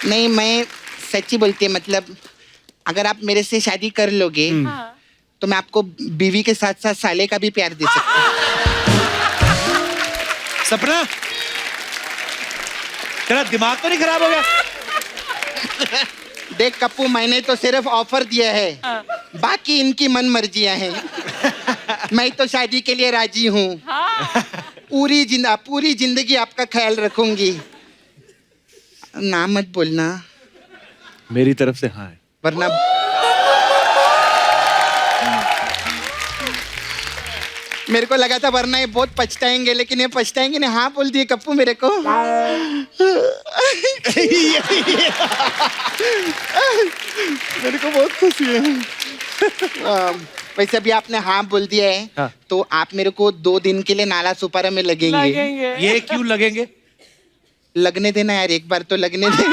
नहीं, मैं सच्ची बोलती है। मतलब अगर आप मेरे से शादी कर लोगे तो मैं आपको बीवी के साथ साथ साले का भी प्यार दे सकता हूँ। सपना, तेरा दिमाग तो नहीं खराब हो गया? देख कप्पू, मैंने तो सिर्फ ऑफर दिया है, बाकी इनकी मन मर्जियां हैं। मैं तो शादी के लिए राजी हूँ। पूरी जिंदगी आपका ख्याल रखूंगी। ना मत बोलना मेरी तरफ से हाँ है, वरना मेरे को लगा था वरना ये बहुत पछताएंगे, लेकिन ये पछताएंगे नहीं। हाँ बोल दिए कप्पू मेरे को। मेरे को बहुत खुशी है। वैसे भी आपने हाँ बोल दिया है, तो आप मेरे को 2 दिन के लिए नाला सुपारा में लगेंगे। ये क्यों लगेंगे? लगने देना यार, एक बार तो लगने दे।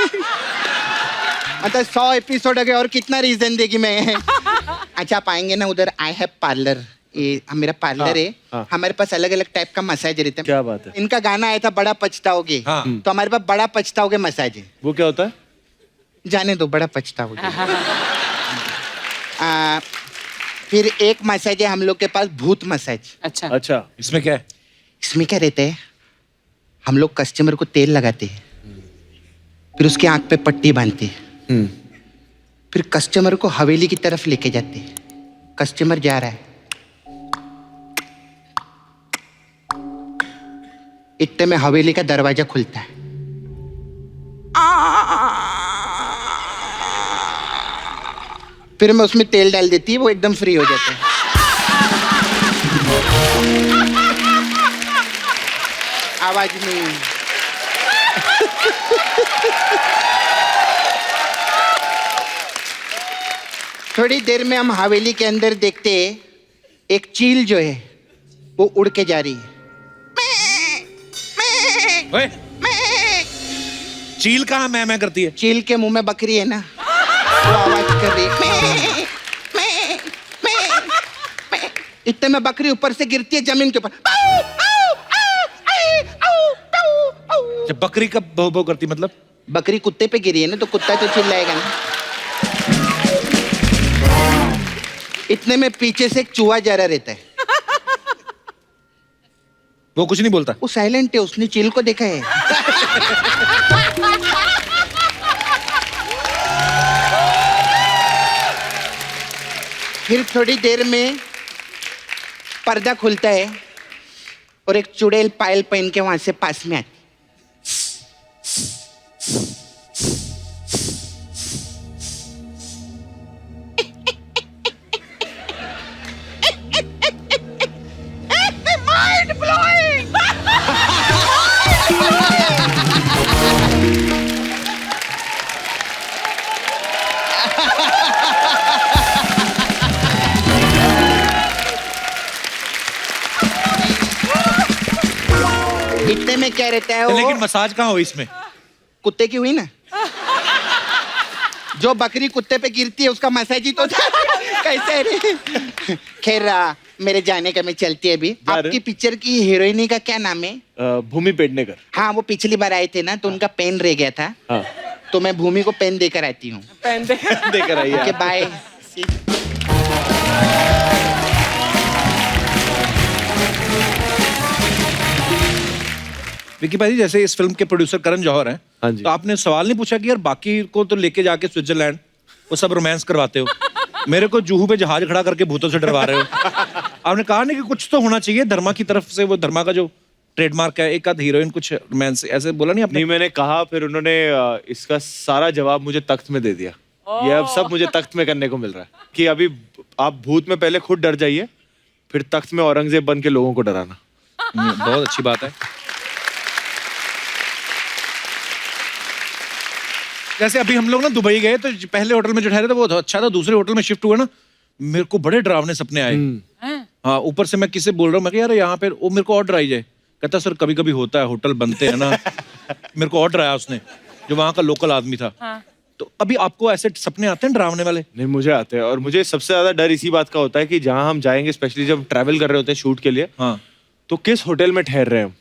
मतलब 100 एपिसोड हो गए और कितना रीजन देगी मैं? अच्छा, आप आएंगे ना उधर, आई हैव पार्लर। ये मेरा पार्लर है। हमारे पास अलग अलग टाइप का मसाज रहता है। क्या बात है? इनका गाना आया था बड़ा पछताओगे, तो हमारे पास बड़ा पछताओगे मसाज है। वो क्या होता है? जाने दो, बड़ा पछताओगे। फिर एक मसाज है हम लोग के पास, भूत मसाज। अच्छा, इसमें क्या है? इसमें क्या रहता है, हम लोग कस्टमर को तेल लगाते हैं, फिर उसके आंख पे पट्टी बांधते हैं, फिर कस्टमर को हवेली की तरफ लेके जाते हैं। कस्टमर जा रहा है, इतने में हवेली का दरवाजा खुलता है। फिर मैं उसमें तेल डाल देती है, वो एकदम फ्री हो जाता है। आवाज नहीं। थोड़ी देर में हम हवेली के अंदर देखते हैं, एक चील जो है वो उड़ के जा रही है। ओए, चील कहाँ मैं करती है? चील के मुंह में बकरी है ना, वो आवाज कर रही है। इतने में बकरी ऊपर से गिरती है जमीन के ऊपर। जब बकरी कब भौ भौ करती? मतलब बकरी कुत्ते पे गिरी है ना, तो कुत्ता तो चिल्लाएगा ना। इतने में पीछे से एक चूहा जा रहा रहता है। वो कुछ नहीं बोलता? वो साइलेंट है, उसने चील को देखा है। फिर थोड़ी देर में पर्दा खुलता है और एक चुड़ैल पायल पहन के वहां से पास में आती। Mind blowing! इतने में क्या रहता है वो? लेकिन मसाज कहाँ हुई इसमें? कुत्ते की हुई ना। जो बकरी कुत्ते पे गिरती है उसका मसाज ही तो था। कैसे रे? खैर मेरे जाने का मैं चलती है अभी। आपकी पिक्चर की हीरोइनी का क्या नाम है? भूमि पेडनेकर। हाँ, वो पिछली बार आए थे ना, तो उनका पेन रह गया था। हाँ। तो मैं भूमि को पेन देकर आती हूँ। पेन देकर आइए। Okay, bye. विकी भाई, जैसे इस फिल्म के प्रोड्यूसर करण जौहर हैं, हाँ जी। तो आपने सवाल नहीं पूछा कि यार बाकी को तो लेके जाके स्विट्जरलैंड वो सब रोमांस करवाते हो, मेरे को जुहू पे जहाज खड़ा करके भूतों से डरवा रहे हो। आपने कहा नहीं कि कुछ तो होना चाहिए धर्मा की तरफ से, वो धर्मा का जो ट्रेडमार्क है, एक आध हीरोइन कुछ रोमांस, ऐसे बोला नहीं आपने? नहीं, मैंने कहा, फिर उन्होंने इसका सारा जवाब मुझे तख्त में दे दिया। ये अब सब मुझे तख्त में करने को मिल रहा है कि अभी आप भूत में पहले खुद डर जाइए, फिर तख्त में औरंगजेब बन के लोगों को डराना। बहुत अच्छी बात है। जैसे अभी हम लोग ना दुबई गए, तो पहले होटल में जो ठहरे थे वो अच्छा था, दूसरे होटल में शिफ्ट हुए ना, मेरे को बड़े डरावने सपने आए। हाँ, ऊपर से मैं किससे बोल रहा हूँ, मैं कहा यार यहाँ पे वो मेरे को और डराई जाए। कहता सर कभी कभी होता है, होटल बनते हैं ना। मेरे को और डराया उसने, जो वहाँ का लोकल आदमी था। तो अभी आपको ऐसे सपने आते हैं डरावने वाले? नहीं, मुझे आते हैं, और मुझे सबसे ज्यादा डर इसी बात का होता है कि जहाँ हम जाएंगे, स्पेशली जब ट्रैवल कर रहे होते हैं शूट के लिए, हाँ, तो किस होटल में ठहर रहे हैं हम।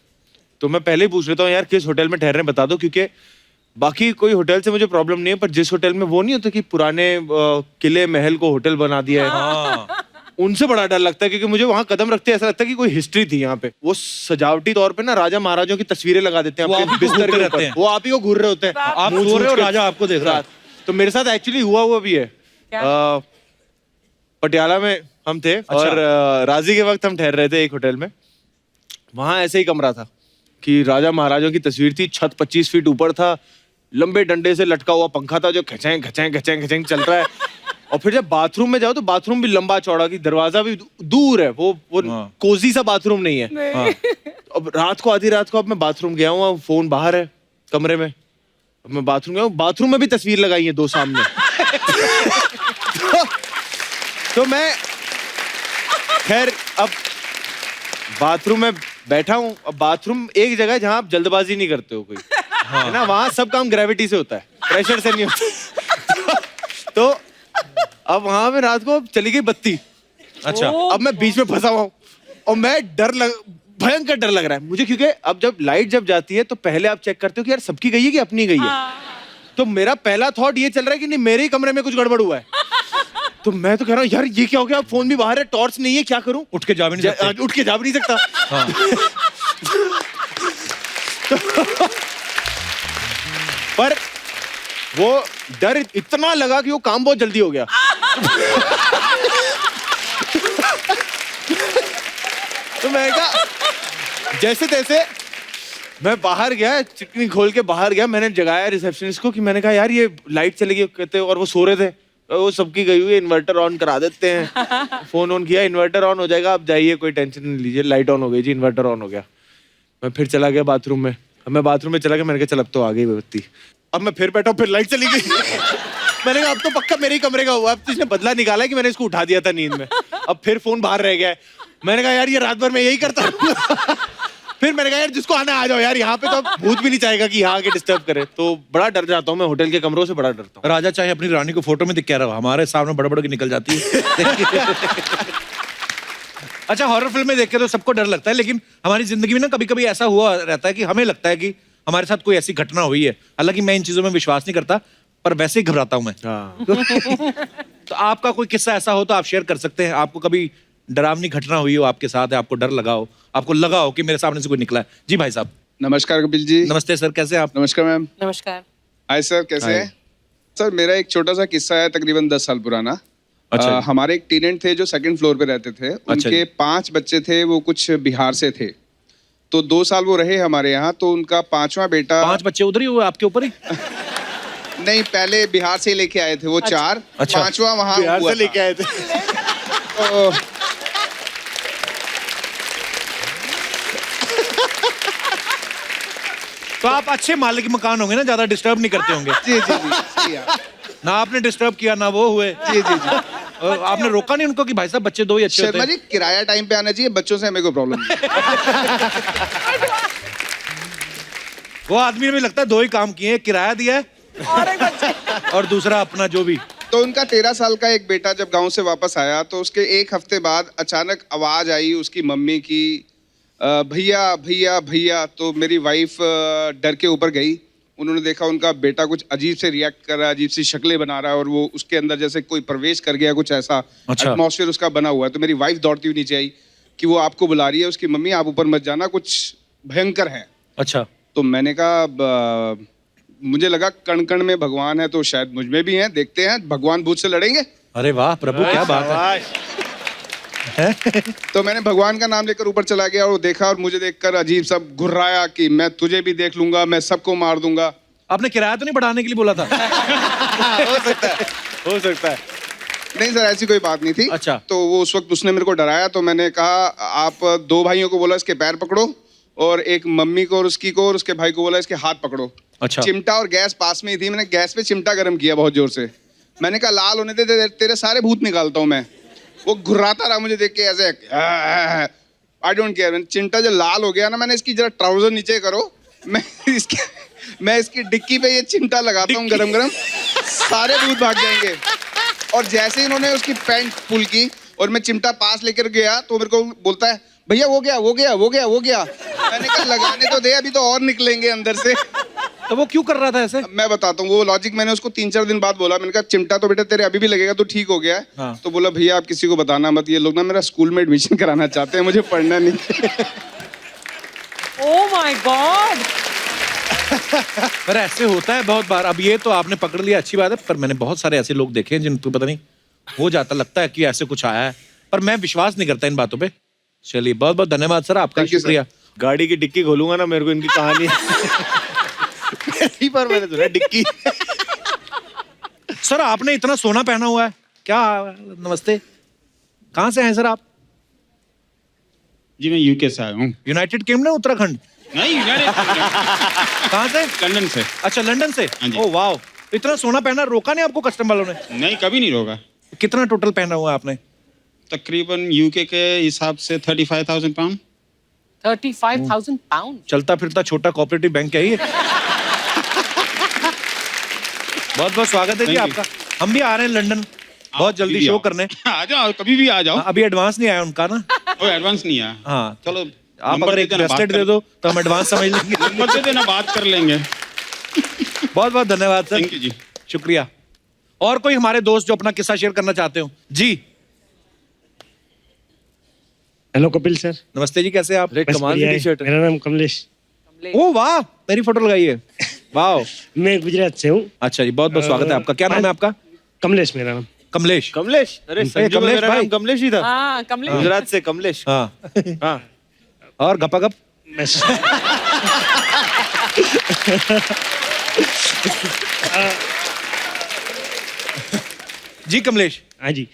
तो मैं पहले ही पूछ लेता हूँ यार किस होटल में ठहर रहे हैं बता दो, क्योंकि बाकी कोई होटल से मुझे प्रॉब्लम नहीं है, पर जिस होटल में वो नहीं होता कि पुराने किले महल को होटल बना दिया है, हाँ, उनसे बड़ा डर लगता है, क्योंकि मुझे वहां कदम रखते ऐसा लगता है कि कोई हिस्ट्री थी यहाँ पे। वो सजावटी तौर पे ना राजा महाराजों की तस्वीरें लगा देते हैं अपने बिस्तर के ऊपर, वो आप ही को घूर रहे होते हैं, आप सो रहे हो, राजा आपको देख रहा है। तो मेरे साथ एक्चुअली हुआ भी है। पटियाला में हम थे, और राजी के वक्त हम ठहर रहे थे एक होटल में। वहां ऐसे ही कमरा था कि राजा महाराजों की तस्वीर थी, छत 25 फीट ऊपर था, लंबे डंडे से लटका हुआ पंखा था जो खचें खचें खचें खचें चल रहा है। और फिर जब बाथरूम में जाओ तो बाथरूम भी लंबा चौड़ा, की दरवाजा भी दूर है, वो कोजी सा बाथरूम नहीं है। अब रात को, आधी रात को, अब मैं बाथरूम गया हूँ, फोन बाहर है कमरे में, अब मैं बाथरूम गया हूँ, बाथरूम में भी तस्वीर लगाई है 2 सामने। तो मैं खैर अब बाथरूम में बैठा हूँ। अब बाथरूम एक जगह है जहाँ आप जल्दबाजी नहीं करते हो कोई, है ना, वहां सब काम ग्रेविटी से होता है, प्रेशर से नहीं होता। तो अब वहां में रात को चली गई बत्ती। अच्छा, अब मैं बीच में फंसा हुआ हूँ, और मैं भयंकर डर लग रहा है मुझे, क्योंकि अब जब लाइट जब जाती है तो पहले आप चेक करते हो कि यार सबकी गई है कि अपनी गई है। तो मेरा पहला थॉट ये चल रहा है कि नहीं, मेरे ही कमरे में कुछ गड़बड़ हुआ है। तो मैं तो कह रहा हूँ यार ये क्या हो गया, फोन भी बाहर है, टॉर्च नहीं है, क्या करूं? उठ के जा भी नहीं सकता। उठ के जा भी नहीं सकता। हाँ। पर वो डर इतना लगा कि वो काम बहुत जल्दी हो गया। तो मैं कहा जैसे तैसे मैं बाहर गया, चिकनी खोल के बाहर गया, मैंने जगाया रिसेप्शनिस्ट को कि मैंने कहा यार ये लाइट चली गई, कहते, और वो सो रहे थे, वो सबकी गई हुई है, इन्वर्टर ऑन करा देते हैं। फोन ऑन किया, इन्वर्टर ऑन हो जाएगा, आप जाइए, कोई टेंशन नहीं लीजिए। लाइट ऑन हो गई जी, इन्वर्टर ऑन हो गया। मैं फिर चला गया बाथरूम में। अब मैं बाथरूम में चला गया, मैंने कहा चल अब तो आ गई बत्ती। अब मैं फिर बैठा, फिर लाइट चली गई। मैंने कहा अब तो पक्का मेरे ही कमरे का हुआ, अब तो इसने बदला निकाला कि मैंने इसको उठा दिया था नींद में। अब फिर फोन बाहर रह गया है। मैंने कहा यार ये रात भर मैं यही करता हूँ। फिर मैंने कहा यार जिसको आना आ जाओ यार, यहाँ पे तो भूत भी नहीं चाहेगा कि यहाँ आके डिस्टर्ब करे। तो बड़ा डर जाता हूँ मैं, होटल के कमरों से बड़ा डरता हूँ। राजा चाहे अपनी रानी को फोटो में दिख क्या रहा, हमारे सामने बड़ा बड़ा की निकल जाती है। अच्छा, हॉरर फिल्में देख के तो सबको डर लगता है, लेकिन हमारी जिंदगी में ना कभी कभी ऐसा हुआ रहता है कि हमें लगता है कि हमारे साथ कोई ऐसी घटना हुई है। हालांकि मैं इन चीजों में विश्वास नहीं करता, पर वैसे ही घबराता हूं मैं। तो आपका कोई किस्सा ऐसा हो तो आप शेयर कर सकते हैं। आपको कभी डरावनी घटना हुई हो आपके साथ, आपको डर लगा हो, आपको लगा हो कि मेरे सामने से कोई निकला है? जी भाई साहब। नमस्कार कपिल जी। नमस्ते सर, कैसे आप? नमस्कार मैम। नमस्कार। हाय सर, कैसे हैं? सर मेरा एक छोटा सा किस्सा है, तकरीबन 10 साल पुराना। अच्छा। हमारे एक टेनेंट थे जो 2nd फ्लोर पे रहते थे। उनके 5 बच्चे थे, वो कुछ बिहार से थे। तो 2 साल वो रहे हमारे यहाँ। तो उनका 5वां बेटा। 5 बच्चे उधर ही हुए आपके ऊपर ही? नहीं, पहले बिहार से लेके आए थे वो। अच्छा। 4। अच्छा। 5वां वहाँ बिहार से लेके आए थे। तो आप अच्छे मालिक मकान होंगे ना, ज्यादा डिस्टर्ब नहीं करते होंगे। जी जी जी। ना आपने डिस्टर्ब किया ना वो हुए। जी जी जी। आपने रोका नहीं उनको कि भाई साहब बच्चे 2 ही अच्छे होते हैं? शर्मा जी, किराया टाइम पे आना चाहिए, बच्चों से हमें कोई प्रॉब्लम नहीं। वो आदमी में लगता है 2 ही काम किए, किराया दिया है और एक बच्चे। और दूसरा अपना जो भी। तो उनका 13 साल का एक बेटा जब गांव से वापस आया तो उसके एक हफ्ते बाद अचानक आवाज आई उसकी मम्मी की, भैया भैया भैया। तो मेरी वाइफ डर के ऊपर गई। उन्होंने देखा उनका बेटा कुछ अजीब से रिएक्ट कर रहा है, अजीब सी शक्लें बना रहा है और वो उसके अंदर जैसे कोई प्रवेश कर गया, कुछ ऐसा एटमॉस्फेयर उसका बना हुआ है। तो मेरी वाइफ दौड़ती हुई नीचे आई कि वो आपको बुला रही है, उसकी मम्मी आप ऊपर मत जाना, कुछ भयंकर है। अच्छा। तो मैंने कहा मुझे लगा कण कण में भगवान है तो शायद मुझ में भी है, देखते हैं भगवान भूत से लड़ेंगे। अरे वाह प्रभु, क्या बात है। तो मैंने भगवान का नाम लेकर ऊपर चला गया और वो देखा और मुझे देखकर अजीब सा घुर्राया कि मैं तुझे भी देख लूंगा, मैं सबको मार दूंगा। आपने किराया तो नहीं बढ़ाने के लिए बोला था? हो सकता है, हो सकता है। नहीं सर, ऐसी कोई बात नहीं थी। अच्छा। तो वो उस वक्त उसने मेरे को डराया तो मैंने कहा आप 2 भाइयों को बोला इसके पैर पकड़ो और एक मम्मी को और उसकी को और उसके भाई को बोला इसके हाथ पकड़ो। अच्छा। चिमटा और गैस पास में ही थी, मैंने गैस पे चिमटा गर्म किया बहुत जोर से। मैंने कहा लाल होने दे, तेरे सारे भूत निकालता हूँ मैं। वो घुर्राता रहा मुझे देख के ऐसे, आई डोंट केयर। चिमटा जब लाल हो गया ना, मैंने इसकी जरा ट्राउजर नीचे करो, मैं इसकी डिक्की पे ये चिमटा लगाता हूँ गरम गरम, सारे भूत भाग जाएंगे। और जैसे ही इन्होंने उसकी पैंट पुल की और मैं चिमटा पास लेकर गया तो मेरे को बोलता है भैया वो गया वो गया वो गया वो गया। मैंने कहा लगाने तो दे, अभी तो और निकलेंगे अंदर से। तो वो क्यों कर रहा था ऐसे? मैं बताता हूँ वो लॉजिक। मैंने उसको 3-4 दिन बाद बोला, मैंने कहा चिमटा तो बेटा तेरे अभी भी लगेगा, तो ठीक हो गया है। हाँ। तो बोला भैया आप किसी को बताना मत, ये लोग ना मेरा स्कूल में एडमिशन कराना चाहते हैं, मुझे पढ़ना नहीं। Oh my God. पर ऐसे होता है बहुत बार। अब ये तो आपने पकड़ लिया, अच्छी बात है, पर मैंने बहुत सारे ऐसे लोग देखे हैं जिनको पता नहीं हो जाता, लगता है कि ऐसे कुछ आया है, पर मैं विश्वास नहीं करता इन बातों पे। चलिए बहुत बहुत धन्यवाद सर आपका, शुक्रिया। गाड़ी की डिक्की खोलूंगा ना, मेरे को इनकी कहानी पहली बार मैंने सुना डिक्की। सर आपने इतना सोना पहना हुआ है क्या? नमस्ते, कहाँ से हैं सर आप? जी मैं यूके से आया हूँ। United kingdom, Uttarakhand? नहीं, कहाँ से? लंदन से। अच्छा लंदन से। ओह वाह, इतना सोना पहना, रोका नहीं आपको कस्टम वालों ने? नहीं, कभी नहीं रोका। कितना टोटल पहना हुआ आपने? तकरीबन यूके के हिसाब से 35,000 पाउंड। 35,000 पाउंड। चलता फिरता छोटा कोऑपरेटिव बैंक है ये। बहुत बहुत स्वागत है जी आपका। हम भी आ रहे हैं लंदन बहुत जल्दी शो करने। आ जाओ, कभी भी आ जाओ। अभी एडवांस नहीं आया उनका ना। वो एडवांस नहीं आया। हाँ चलो आप अगर एक ब्रेसलेट दे दो तो हम एडवांस समझ लेंगे। नंबर दे देना, बात कर लेंगे। बहुत बहुत धन्यवाद सर। थैंक यू जी, शुक्रिया। और कोई हमारे दोस्त जो अपना किस्सा शेयर करना चाहते हो? जी हेलो कपिल सर। नमस्ते जी, कैसे आप? कमाल की टी-शर्ट। मेरा नाम कमलेश। ओ वाह, मेरी फोटो लगाई है। वाह। मैं गुजरात से हूँ। अच्छा जी, बहुत बहुत स्वागत है आपका। क्या नाम है आपका? कमलेश मेरा नाम। कमलेश? कमलेश? अरे संजू, मेरा नाम कमलेश ही था। हाँ कमलेश। गुजरात से कमलेश। हाँ हाँ। और गपागप? जी कमलेश। हाँ जी,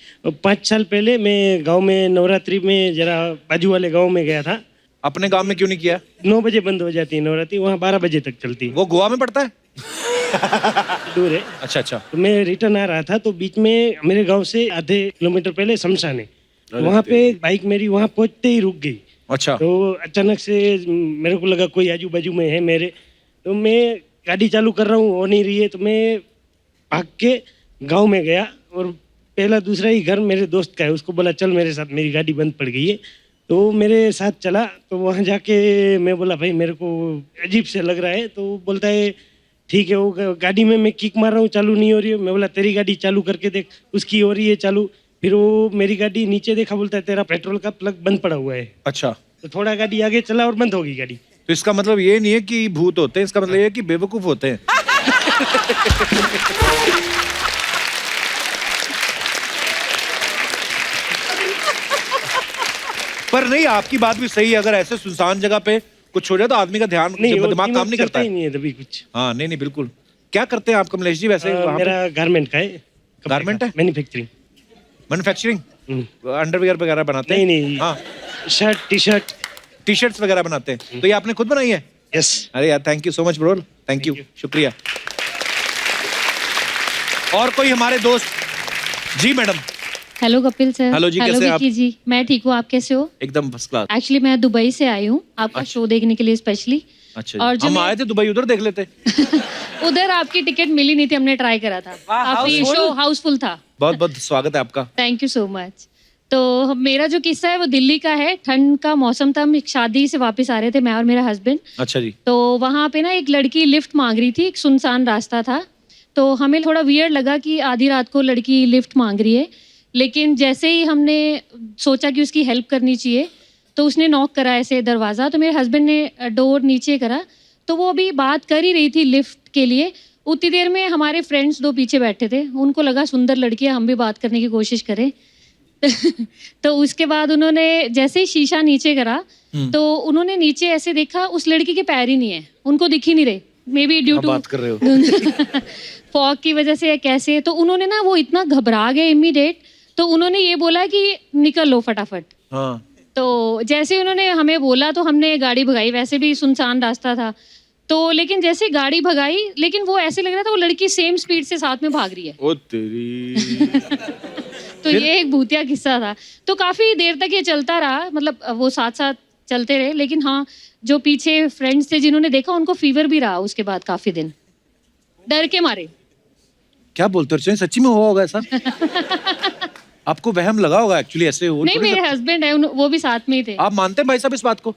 5 साल पहले मैं गांव में नवरात्रि में जरा बाजू वाले गांव में गया था। अपने गांव में क्यों नहीं किया? 9 बजे बंद हो जाती है नवरात्रि, वहाँ 12 बजे तक चलती है। वो गोवा में पड़ता है? दूर है। अच्छा अच्छा। तो मैं रिटर्न आ रहा था तो बीच में मेरे गांव से आधे किलोमीटर पहले शमशान है, वहाँ पे बाइक मेरी वहाँ पहुँचते ही रुक गई। अच्छा। तो अचानक से मेरे को लगा कोई आजू बाजू में है मेरे, तो मैं गाड़ी चालू कर रहा हूँ, हो नहीं रही है, तो मैं भाग के गांव में गया और पहला दूसरा ही घर मेरे दोस्त का है, उसको बोला चल मेरे साथ, मेरी गाड़ी बंद पड़ गई है, तो मेरे साथ चला। तो वहाँ जाके मैं बोला भाई मेरे को अजीब से लग रहा है, तो बोलता है ठीक है। वो गाड़ी में मैं किक मार रहा हूँ, चालू नहीं हो रही है। मैं बोला तेरी गाड़ी चालू करके देख, उसकी हो रही है चालू। फिर वो मेरी गाड़ी नीचे देखा, बोलता है तेरा पेट्रोल का प्लग बंद पड़ा हुआ है। अच्छा। तो थोड़ा गाड़ी आगे चला और बंद हो गई गाड़ी। तो इसका मतलब ये नहीं है कि भूत होते हैं, इसका मतलब ये है कि बेवकूफ होते हैं। पर नहीं, आपकी बात भी सही है, अगर ऐसे सुनसान जगह पे कुछ हो जाए तो आदमी का ध्यान, दिमाग काम नहीं करता है। नहीं है तभी कुछ। हाँ नहीं नहीं बिल्कुल। क्या करते हैं आप कमलेश जी वैसे? मेरा गारमेंट का है। गारमेंट है? मैन्युफैक्चरिंग। मैन्युफैक्चरिंग? अंडरवियर वगैरह बनाते हैं? नहीं। हाँ, शर्ट टी शर्ट्स वगैरह बनाते हैं। तो ये आपने खुद बनाई है? यस। अरे यार thank you so much bro, thank you, शुक्रिया। और कोई हमारे दोस्त? जी madam. Hello Kapil sir. Hello जी, कैसे आप? जी मैं ठीक हूँ, आप कैसे हो? एकदम फर्स्ट क्लास। एक्चुअली मैं दुबई से आई हूँ आपका शो देखने के लिए स्पेशली। अच्छा और जी। जो हम मैं- आए थे दुबई, उधर देख लेते। उधर आपकी टिकट मिली नहीं थी, हमने ट्राई करा था, काफी शो हाउसफुल था। बहुत बहुत स्वागत है आपका। Thank you so much. तो मेरा जो किस्सा है वो दिल्ली का है। ठंड का मौसम था, हम एक शादी से वापस आ रहे थे, मैं और मेरा हस्बैंड। अच्छा जी। तो वहाँ पे ना एक लड़की लिफ्ट मांग रही थी, एक सुनसान रास्ता था। तो हमें थोड़ा वियर्ड लगा कि आधी रात को लड़की लिफ्ट मांग रही है, लेकिन जैसे ही हमने सोचा कि उसकी हेल्प करनी चाहिए तो उसने नॉक करा ऐसे दरवाज़ा। तो मेरे हस्बैंड ने डोर नीचे करा, तो वो अभी बात कर ही रही थी लिफ्ट के लिए। उतनी देर में हमारे फ्रेंड्स 2 पीछे बैठे थे, उनको लगा सुंदर लड़की है, हम भी बात करने की कोशिश करें। तो उसके बाद उन्होंने जैसे ही शीशा नीचे करा तो उन्होंने नीचे ऐसे देखा, उस लड़की के पैर ही नहीं है, उनको दिख ही नहीं रहे। मे बी ड्यू टू बात कर रहे हो। फॉग की वजह से या कैसे। तो उन्होंने ना, वो इतना घबरा गए इमीडिएट, तो उन्होंने ये बोला कि निकल लो फटाफट। हाँ। तो जैसे ही उन्होंने हमें बोला तो हमने गाड़ी भगाई, वैसे भी सुनसान रास्ता था। तो लेकिन जैसे गाड़ी भगाई, लेकिन वो ऐसे लग रहा था वो लड़की सेम स्पीड से साथ में भाग रही है। ओ तेरी। तो ये एक भूतिया किस्सा था। तो काफी देर तक ये चलता रहा, मतलब वो साथ साथ चलते रहे। लेकिन हाँ, जो पीछे फ्रेंड्स थे जिन्होंने देखा, उनको फीवर भी रहा उसके बाद काफी दिन, डर के मारे। क्या बोलते हो, सच्ची में हुआ होगा ऐसा? आपको वहम लगा होगा एक्चुअली, ऐसे हो? नहीं, मेरे हस्बैंड है, वो भी साथ में ही थे। आप मानते हैं भाई साहब इस बात को?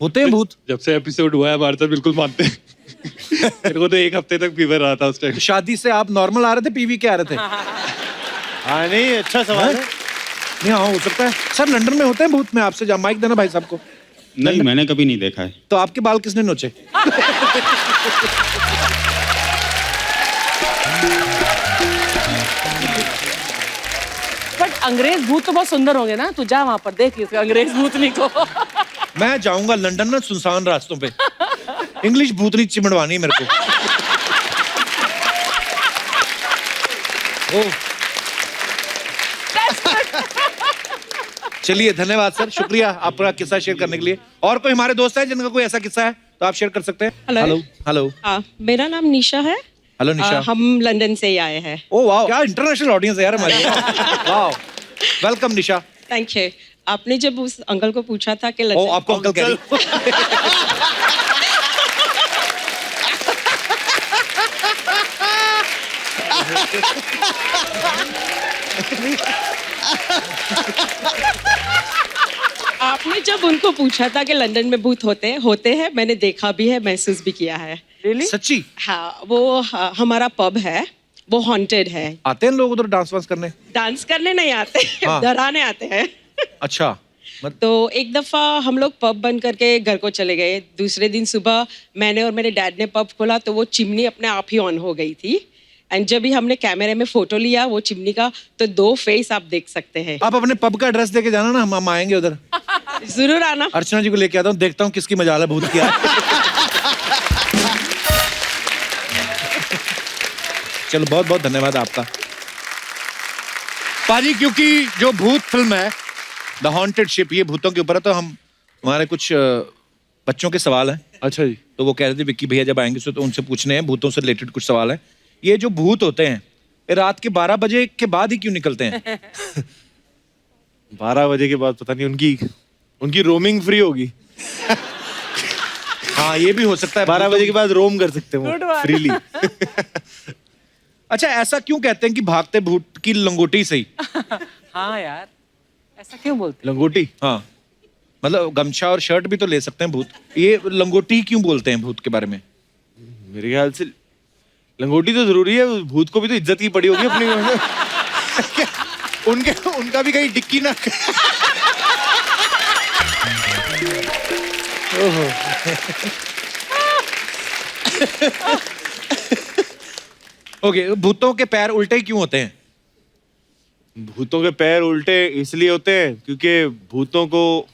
होते हैं भूत? जब से एपिसोड हुआ है हमारे साथ बिल्कुल मानते हैं। मेरे को तो 1 हफ्ते तक फीवर रहा था उस टाइम। शादी से आप नॉर्मल आ रहे थे, पीवी के आ रहे थे? हाँ नहीं, अच्छा सवाल है। नहीं, हाँ हो सकता है। सर लंदन में होते हैं भूत? में आपसे माइक देना भाई साहब को। नहीं, मैंने कभी नहीं देखा है। तो आपके बाल किसने नोचे? बट अंग्रेज भूत तो बहुत सुंदर होंगे ना, तू जा वहां पर देख इसके अंग्रेज भूतनी को। मैं जाऊंगा लंदन में सुनसान रास्तों पे, इंग्लिश भूतनी चिमड़वानी है मेरे को। ओह। चलिए धन्यवाद सर, शुक्रिया आपका किस्सा शेयर करने के लिए। और कोई हमारे दोस्त हैं जिनका कोई ऐसा किस्सा है तो आप शेयर कर सकते हैं। हेलो। हेलो। मेरा नाम निशा है। हेलो निशा। हम लंदन से ही आए हैं। ओह वाह, क्या इंटरनेशनल ऑडियंस है यार हमारी। वाह, वेलकम निशा। Thank you. आपने जब उस अंकल को पूछा था कि लंदन, आपको अंकल कह रही। आपने जब उनको पूछा था कि लंदन में भूत होते हैं, मैंने देखा भी है, महसूस भी किया है। Really? सच्ची? हाँ, वो हमारा पब है, वो हॉन्टेड है। आते हैं लोग उधर डांस वांस करने? डांस करने नहीं आते, हाँ। डराने आते हैं। अच्छा। तो एक दफा हम लोग पब बंद करके घर को चले गए। दूसरे दिन सुबह मैंने और मेरे डैड ने पब खोला तो वो चिमनी अपने आप ही ऑन हो गई थी। एंड जब भी हमने कैमरे में फोटो लिया वो चिमनी का, तो 2 फेस आप देख सकते हैं। आप अपने पब का एड्रेस देके जाना ना, हम आएंगे उधर। जरूर आना। अर्चना जी को लेके आता हूँ, देखता हूँ किसकी मजाल है भूत की। चलो बहुत बहुत धन्यवाद आपका पाजी, क्योंकि जो भूत फिल्म है द हॉन्टेड शिप, ये भूतों के ऊपर है। तो हम हमारे कुछ बच्चों के सवाल हैं। अच्छा जी। तो वो कह रहे थे विक्की भैया जब आएंगे तो उनसे पूछने हैं, भूतों से रिलेटेड कुछ सवाल हैं। ये जो भूत होते हैं ये रात के 12 बजे के बाद ही क्यों निकलते हैं? 12 बजे के बाद पता नहीं, उनकी रोमिंग फ्री होगी। हाँ ये भी हो सकता है, 12 बजे के बाद रोम कर सकते हैं Good वो one. फ्रीली। अच्छा, ऐसा क्यों कहते हैं कि भागते भूत की लंगोटी सही? हाँ यार, ऐसा क्यों बोलते? लंगोटी? हाँ, मतलब गमछा और शर्ट भी तो ले सकते हैं भूत, ये लंगोटी क्यों बोलते हैं भूत के बारे में? मेरे ख्याल से लंगोटी तो जरूरी है, भूत को भी तो इज्जत की पड़ी होगी अपनी। उनका भी कहीं डिक्की ना। ओके, भूतों के पैर उल्टे क्यों होते हैं? भूतों के पैर उल्टे इसलिए होते हैं क्योंकि भूतों को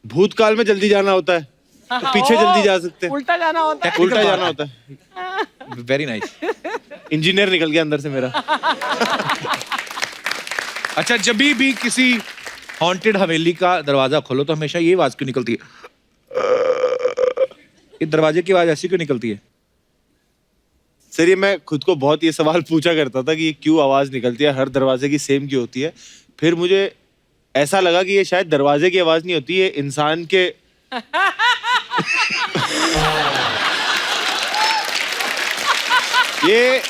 भूतकाल में जल्दी जाना होता है, तो पीछे जल्दी जा सकते हैं। उल्टा जाना होता है। उल्टा जाना होता है। Very nice. इंजीनियर निकल गया अंदर से मेरा। अच्छा, जब भी किसी हॉन्टेड हवेली का दरवाजा खोलो तो हमेशा ये आवाज क्यों निकलती है? ये दरवाजे की आवाज ऐसी क्यों निकलती है? सर ये मैं खुद को बहुत ये सवाल पूछा करता था कि ये क्यों आवाज निकलती है, हर दरवाजे की सेम क्यों होती है। फिर मुझे ऐसा लगा कि ये शायद दरवाजे की आवाज नहीं होती है, इंसान के ये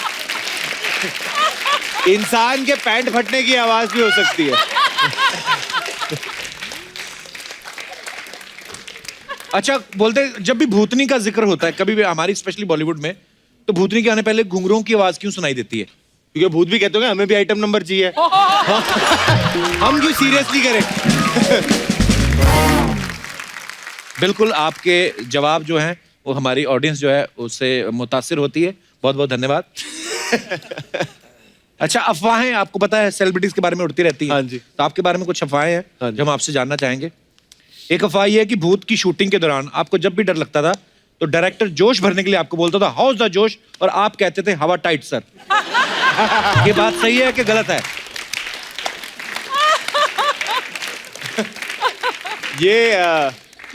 इंसान के पैंट फटने की आवाज भी हो सकती है। अच्छा, बोलते जब भी भूतनी का जिक्र होता है कभी भी हमारी स्पेशली बॉलीवुड में, तो भूतनी के आने पहले घुंघरूओं की आवाज क्यों सुनाई देती है? क्योंकि भूत भी कहते होंगे हमें भी आइटम नंबर चाहिए। हम क्यों सीरियसली करें? बिल्कुल, आपके जवाब जो हैं वो हमारी ऑडियंस जो है उससे मुतासिर होती है। बहुत बहुत धन्यवाद। अच्छा, अफवाहें आपको पता है सेलिब्रिटीज के बारे में उड़ती रहती हैं। हाँ जी। तो आपके बारे में कुछ अफवाहें हैं जो हम आपसे जानना चाहेंगे। एक अफवाह ये है कि भूत की शूटिंग के दौरान आपको जब भी डर लगता था तो डायरेक्टर जोश भरने के लिए आपको बोलता था हाउस द जोश, और आप कहते थे हवा टाइट सर। ये बात सही है कि गलत है?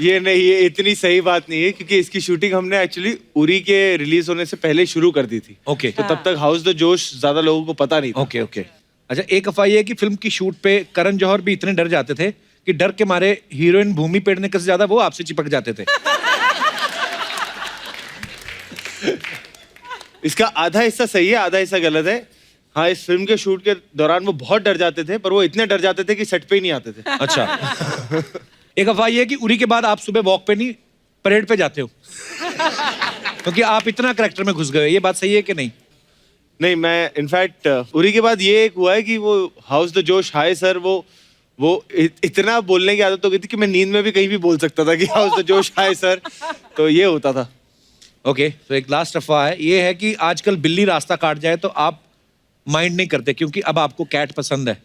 ये नहीं, ये इतनी सही बात नहीं है क्योंकि इसकी शूटिंग हमने एक्चुअली उरी के रिलीज होने से पहले शुरू कर दी थी। ओके। तो तब तक हाउस द जोश ज्यादा लोगों को पता नहीं था। Okay okay. अच्छा, एक अफवाह ये है कि फिल्म की शूट पे करण जौहर भी इतने डर जाते थे कि डर के मारे हीरोइन भूमि पेडनेकर से ज्यादा वो आपसे चिपक जाते थे। इसका आधा हिस्सा सही है, आधा हिस्सा गलत है। हाँ, इस फिल्म के शूट के दौरान वो बहुत डर जाते थे, पर वो इतने डर जाते थे कि सेट पे ही नहीं आते थे। अच्छा। एक अफवाह ये है कि उरी के बाद आप सुबह वॉक पे नहीं परेड पे जाते हो क्योंकि आप इतना करैक्टर में घुस गए। ये बात सही है कि नहीं? नहीं, मैं इनफैक्ट उरी के बाद ये एक हुआ है कि वो हाउस द जोश हाय सर, वो इतना बोलने की आदत हो गई थी कि मैं नींद में भी कहीं भी बोल सकता था कि हाउस द जोश हाय सर। तो ये होता था। ओके, तो एक लास्ट अफवाह है, ये है कि आजकल बिल्ली रास्ता काट जाए तो आप माइंड नहीं करते क्योंकि अब आपको कैट पसंद है।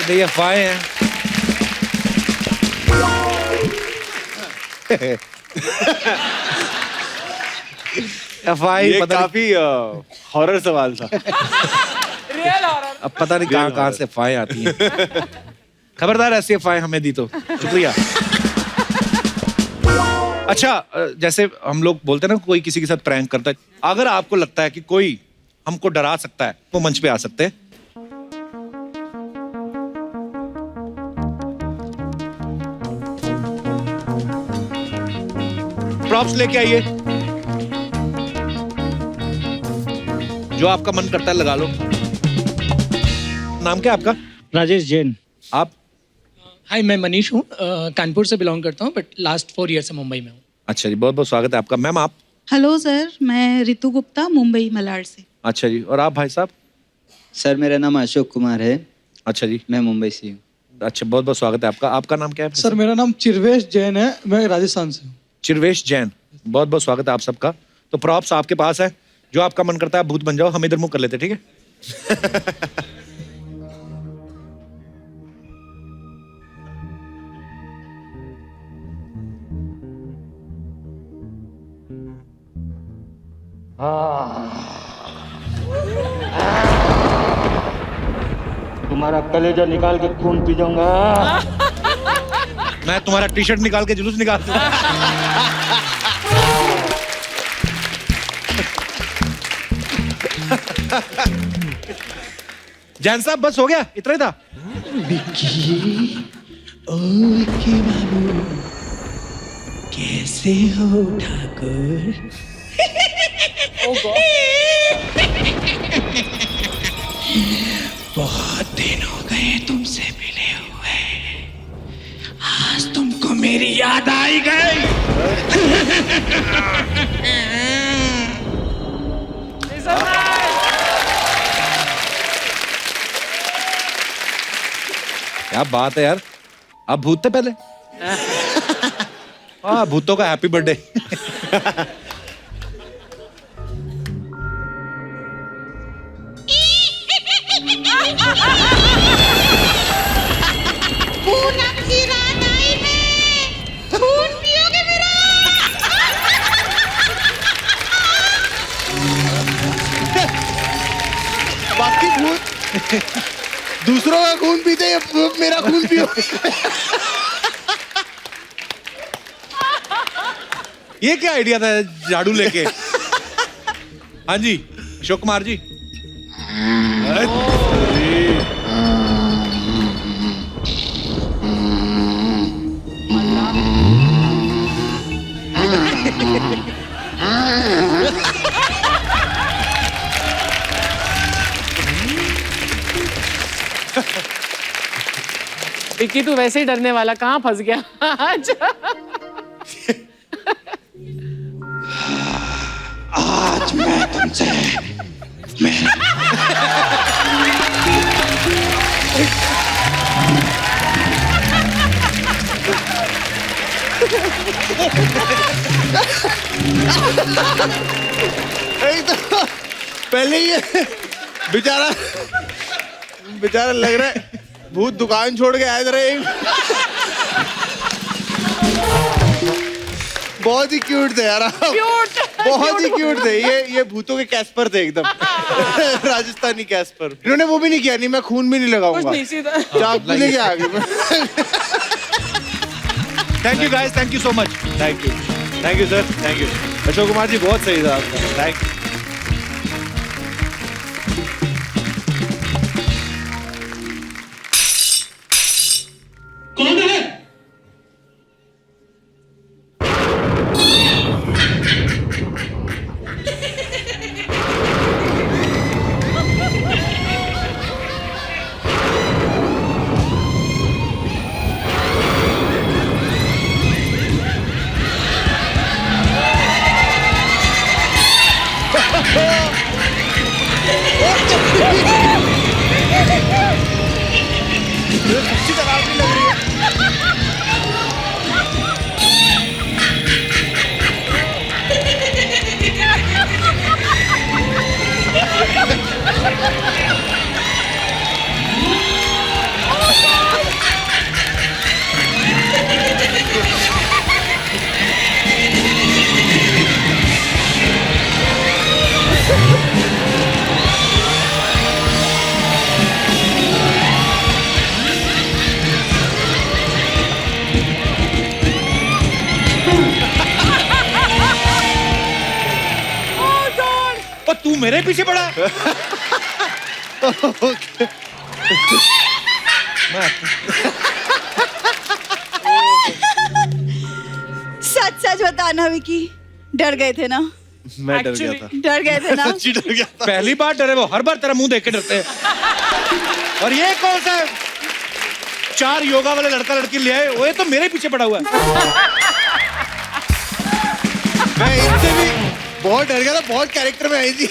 ये अफवाहें हैं। अफवाहें ये पता काफी हॉरर सवाल था। Real horror. अब पता नहीं कहाँ से अफवाहें आती हैं। खबरदार ऐसी अफवाहें हमें दी तो शुक्रिया। अच्छा, जैसे हम लोग बोलते हैं ना कोई किसी के साथ प्रैंक करता है, अगर आपको लगता है कि कोई हमको डरा सकता है वो मंच पे आ सकते हैं। प्रॉप्स लेके आइए, जो आपका मन करता है लगा लो। नाम क्या आपका? राजेश जैन। आप? हाय, मैं मनीष हूँ, कानपुर से बिलोंग करता हूँ, बट लास्ट 4 ईयर से मुंबई में हूँ। अच्छा जी, बहुत बहुत स्वागत है आपका। मैम आप? हेलो सर, मैं रितु गुप्ता, मुंबई मलाड से। अच्छा जी, और आप भाई साहब? सर, मेरा नाम अशोक कुमार है। अच्छा जी, मैं मुंबई से हूँ। अच्छा, बहुत बहुत स्वागत है आपका। आपका नाम क्या है? सर, मेरा नाम चिरवेश जैन है, मैं राजस्थान से हूँ। चिरवेश जैन, बहुत बहुत स्वागत है आप सबका। तो प्रॉप्स आपके पास है, जो आपका मन करता है भूत बन जाओ। हम इधर मुंह कर लेते, ठीक है? तुम्हारा कलेजा निकाल के खून पी जाऊंगा। मैं तुम्हारा टी शर्ट निकाल के जुलूस निकाल दूं। जैन साहब, बस हो गया, इतना ही था। विक्की, ओ विक्की बाबू, कैसे हो ठाकुर? बहुत दिन हो गए तुमसे मिले हुए, आज तुमको मेरी याद आई गई। क्या बात है यार, आप भूत थे पहले? हाँ, भूतों का हैप्पी बर्थडे। पूनम की रात आई है, खून पियोगे मेरा? बाकी भूत दूसरों का खून पीते हैं, मेरा खून पियो। ये क्या आइडिया था झाड़ू लेके? हाँ जी, अशोक कुमार जी। विक्की तू वैसे ही डरने वाला, कहाँ फंस गया आज? आज मैं तुमसे एक तो पहले ही बेचारा बेचारा लग रहा है भूत दुकान छोड़ के आए थे। बहुत ही क्यूट थे यार आप। बहुत ही क्यूट थे। ये भूतों के कैस्पर थे एकदम। राजस्थानी कैस्पर। इन्होंने वो भी नहीं किया, नहीं मैं खून भी नहीं लगाऊंगा, चाकू लेके आ गए। Thank you guys, thank you so much. Thank you sir, thank you Ashok Kumar ji, बहुत सही था आपका। Thank you. कौन है? तू मेरे पीछे पड़ा। सच सच बताना विकी, डर गए थे ना? मैं डर गया था। डर गए थे ना? सच्ची डर गया था। पहली बार डरे वो, हर बार तेरा मुंह देख के डरते हैं। और ये कौन सा 4 योगा वाले लड़का लड़की ले आए, वो ये तो मेरे पीछे पड़ा हुआ है। मैं इनसे भी बहुत डर गया था, बहुत कैरेक्टर में आई थी।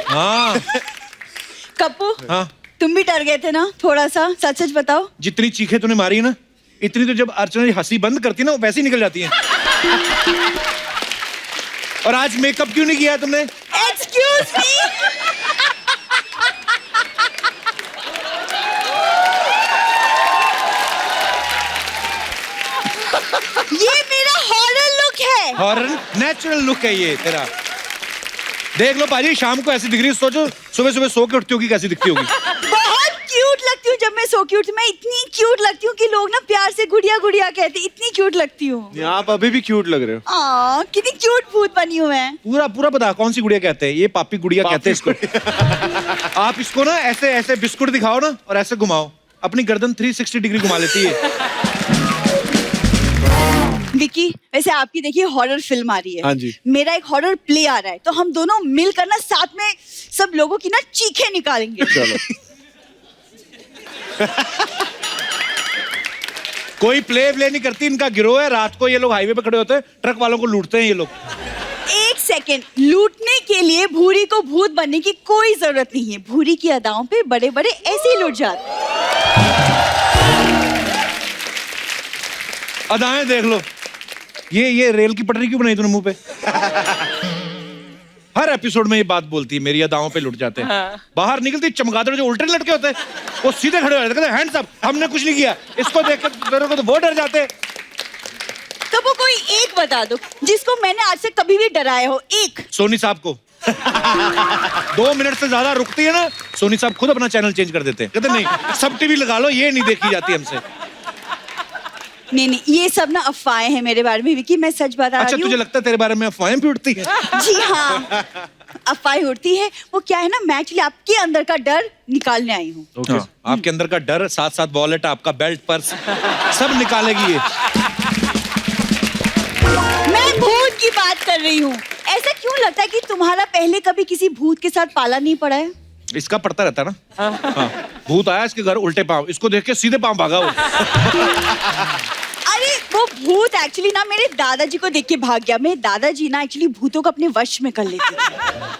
हाँ कप्पू, हाँ, तुम भी डर गए थे ना थोड़ा सा? सच सच बताओ। जितनी चीखें तूने मारी है ना, इतनी तो जब अर्चना जी हंसी बंद करती है ना, वो वैसे ही निकल जाती है। और आज मेकअप क्यों नहीं किया है तुमने? एक्सक्यूज मी, ये मेरा हॉरर लुक है। हॉरर नेचुरल लुक है ये तेरा। देख लो पाजी, शाम को ऐसी दिख रही है, सोचो सुबह सुबह सो के उठती होगी कैसी दिखती होगी। बहुत क्यूट लगती हूँ जब मैं सो के उठती, मैं इतनी क्यूट लगती हूँ कि लोग ना प्यार से गुड़िया गुड़िया कहते, इतनी क्यूट लगती हूँ। आप अभी भी क्यूट लग रहे हो। कितनी क्यूट भूत बनी हूँ मैं। पूरा पूरा पता कौन सी गुड़िया कहते हैं? ये पापी गुड़िया कहते हैं इसको। आप इसको ना ऐसे ऐसे बिस्कुट दिखाओ ना और ऐसे घुमाओ, अपनी गर्दन 360 डिग्री घुमा लेती है। विकी, वैसे आपकी देखिए हॉरर फिल्म आ रही है। हाँ जी। मेरा एक हॉरर प्ले आ रहा है, तो हम दोनों मिलकर ना साथ में सब लोगों की ना चीखें निकालेंगे। चलो। कोई प्ले नहीं करती, इनका गिरोह है। रात को ये लोग हाईवे पे खड़े होते हैं, ट्रक वालों को लूटते हैं ये लोग। एक सेकेंड, लूटने के लिए भूरी को भूत बनने की कोई जरूरत नहीं है। भूरी की अदाओं पे बड़े बड़े ऐसे ही लूट जाते। अदाएं देख लो। ये रेल की पटरी क्यों बनाई तूने मुंह पे? हर एपिसोड में ये बात बोलती है, मेरी अदाओं पे लुट जाते हैं। हाँ। बाहर निकलती चमगादड़ जो उल्टे लटके होते हैं, वो सीधे खड़े हो जाते हैं, हैंड्स अप, हमने कुछ नहीं किया। इसको देख कर मेरे को तो वो डर जाते हैं। तो वो कोई एक बता दो जिसको मैंने आज से कभी भी डराया हो, एक। सोनी साहब को। 2 मिनट से ज्यादा रुकती है ना, सोनी साहब खुद अपना चैनल चेंज कर देते हैं। कहते नहीं, सब टीवी लगा लो, ये नहीं देखी जाती हमसे। नहीं नहीं, ये सब ना अफवाहें हैं मेरे बारे में विकी, मैं सच बता रही हूँ। अच्छा, तुझे लगता है तेरे बारे में अफवाहें भी उड़ती है? जी हाँ, अफवाहें उड़ती है। वो क्या है ना, मैं एक्चुअली आपके अंदर का डर निकालने आई हूँ। हाँ, आपके अंदर का डर, साथ साथ वॉलेट, आपका बेल्ट, पर्स, सब निकालेगी ये। मैं भूत की बात कर रही हूँ। ऐसा क्यों लगता है कि तुम्हारा पहले कभी किसी भूत के साथ पाला नहीं पड़ा है? इसका पड़ता रहता है ना। हाँ, भूत आया इसके घर उल्टे पांव, इसको देख के सीधे पांव भागा वो। अरे वो भूत एक्चुअली ना मेरे दादाजी को देख के भाग गया। मेरे दादाजी ना एक्चुअली भूतों को अपने वश में कर लेते थे।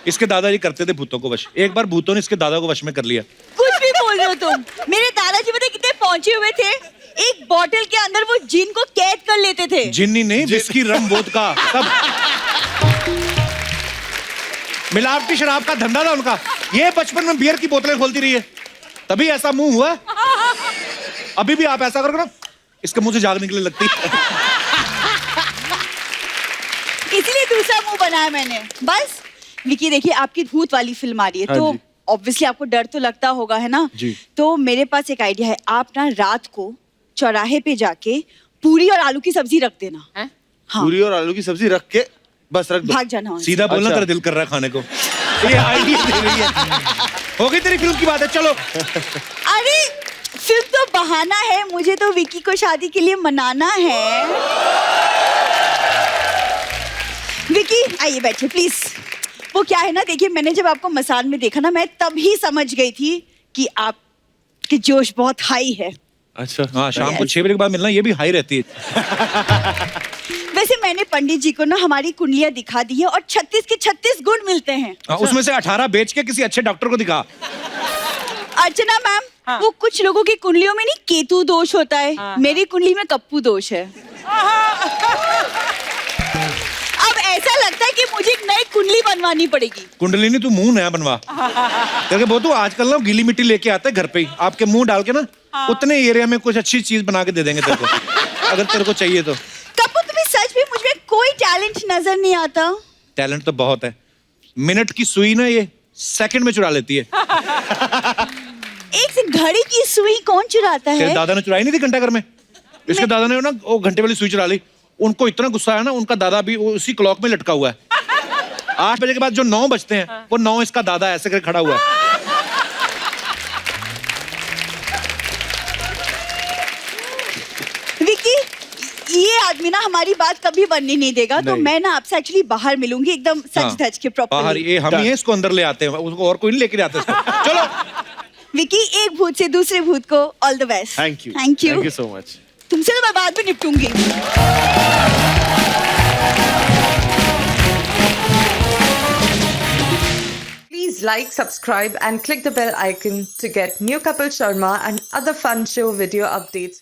इसके दादाजी करते थे भूतों को वश। एक बार भूतों ने इसके दादा को वश में कर लिया। कुछ भी बोल रहे हो तुम। मेरे दादाजी पता कितने पहुंचे हुए थे, एक बॉटल के अंदर वो जिन को कैद कर लेते थे। जिन्नी नहीं, विस्की, रम, वोदका सब। मिलावटी शराब का धंधा था उनका। ये बचपन में बियर की बोतलें खोलती रही है, तभी ऐसा मुंह हुआ। अभी भी आप ऐसा करोगे ना, इसके मुंह से जाग निकलने लगती है। इसीलिए दूसरा मुंह बनाया मैंने। बस विकी देखिए, आपकी भूत वाली फिल्म आ रही है, तो ऑब्वियसली आपको डर तो लगता होगा, है ना? जी। तो मेरे पास एक आइडिया है। आप ना रात को चौराहे पे जाके पूरी और आलू की सब्जी रख देना। हाँ। पूरी और आलू की सब्जी रख के बस रख दो। भाग जाना वहाँ से। सीधा बोलना, तेरा दिल कर रहा है खाने को। ये आइडिया दे रही है। हो गई तेरी फिल्म की बात है, चलो। अरे फिल्म तो बहाना है, मुझे तो विकी को शादी के लिए मनाना है। विकी आइए बैठिए प्लीज। वो क्या है ना, देखिए मैंने जब आपको मसान में देखा ना, मैं तभी समझ गई थी कि आपकी जोश बहुत हाई है। अच्छा हाँ, शाम को 6 बजे के बाद मिलना, ये भी हाई रहती है। वैसे मैंने पंडित जी को ना हमारी कुंडलियां दिखा दी है और 36 के 36 गुण मिलते हैं। उसमें से 18 बेच के किसी अच्छे डॉक्टर को दिखा। अर्चना मैम, वो कुछ लोगों की कुंडलियों में नहीं केतु दोष होता है, मेरी कुंडली में कप्पू दोष है। अब ऐसा लगता है कि मुझे एक नई कुंडली बनवानी पड़ेगी। कुंडली नहीं, तू मुंह नया बनवा। तेरे को तू आजकल ना गीली मिट्टी लेके आते हैं घर पे ही, आपके मुंह डाल के ना उतने एरिया में कुछ अच्छी चीज बना के दे देंगे तेरे को, अगर तेरे को चाहिए तो। कप्पू तुम्हें सच में मुझ में कोई टैलेंट नजर नहीं आता? टैलेंट तो बहुत है। मिनट की सुई ना ये सेकंड में चुरा लेती है। एक घड़ी की सुई कौन चुराता है? तेरे दादा ने चुराई नहीं थी घंटाघर में? इसके दादा ने ना वो घंटे वाली सुई चुरा ली। उनको इतना गुस्सा आया ना, उनका दादा भी उसी क्लॉक में लटका हुआ है। 8 बजे के बाद जो 9 बजते हैं, वो 9 इसका दादा ऐसे करके खड़ा हुआ है। विकी, ये आदमी ना हमारी बात कभी बनने नहीं देगा, तो मैं ना आपसे एक्चुअली बाहर मिलूंगी एकदम सच धज के बाहर प्रॉपर्ली। ये हम ही हैं, इसको अंदर ले आते हैं, उसको और कोई नहीं लेके जाते इसको। चलो विकी, एक भूत से दूसरे भूत को all the best. Thank you. Thank you. Thank you so much. तुमसे तो मैं बाद में निपटूंगी। Please like, subscribe and click the bell icon to get new Kapil Sharma and other fun show video updates.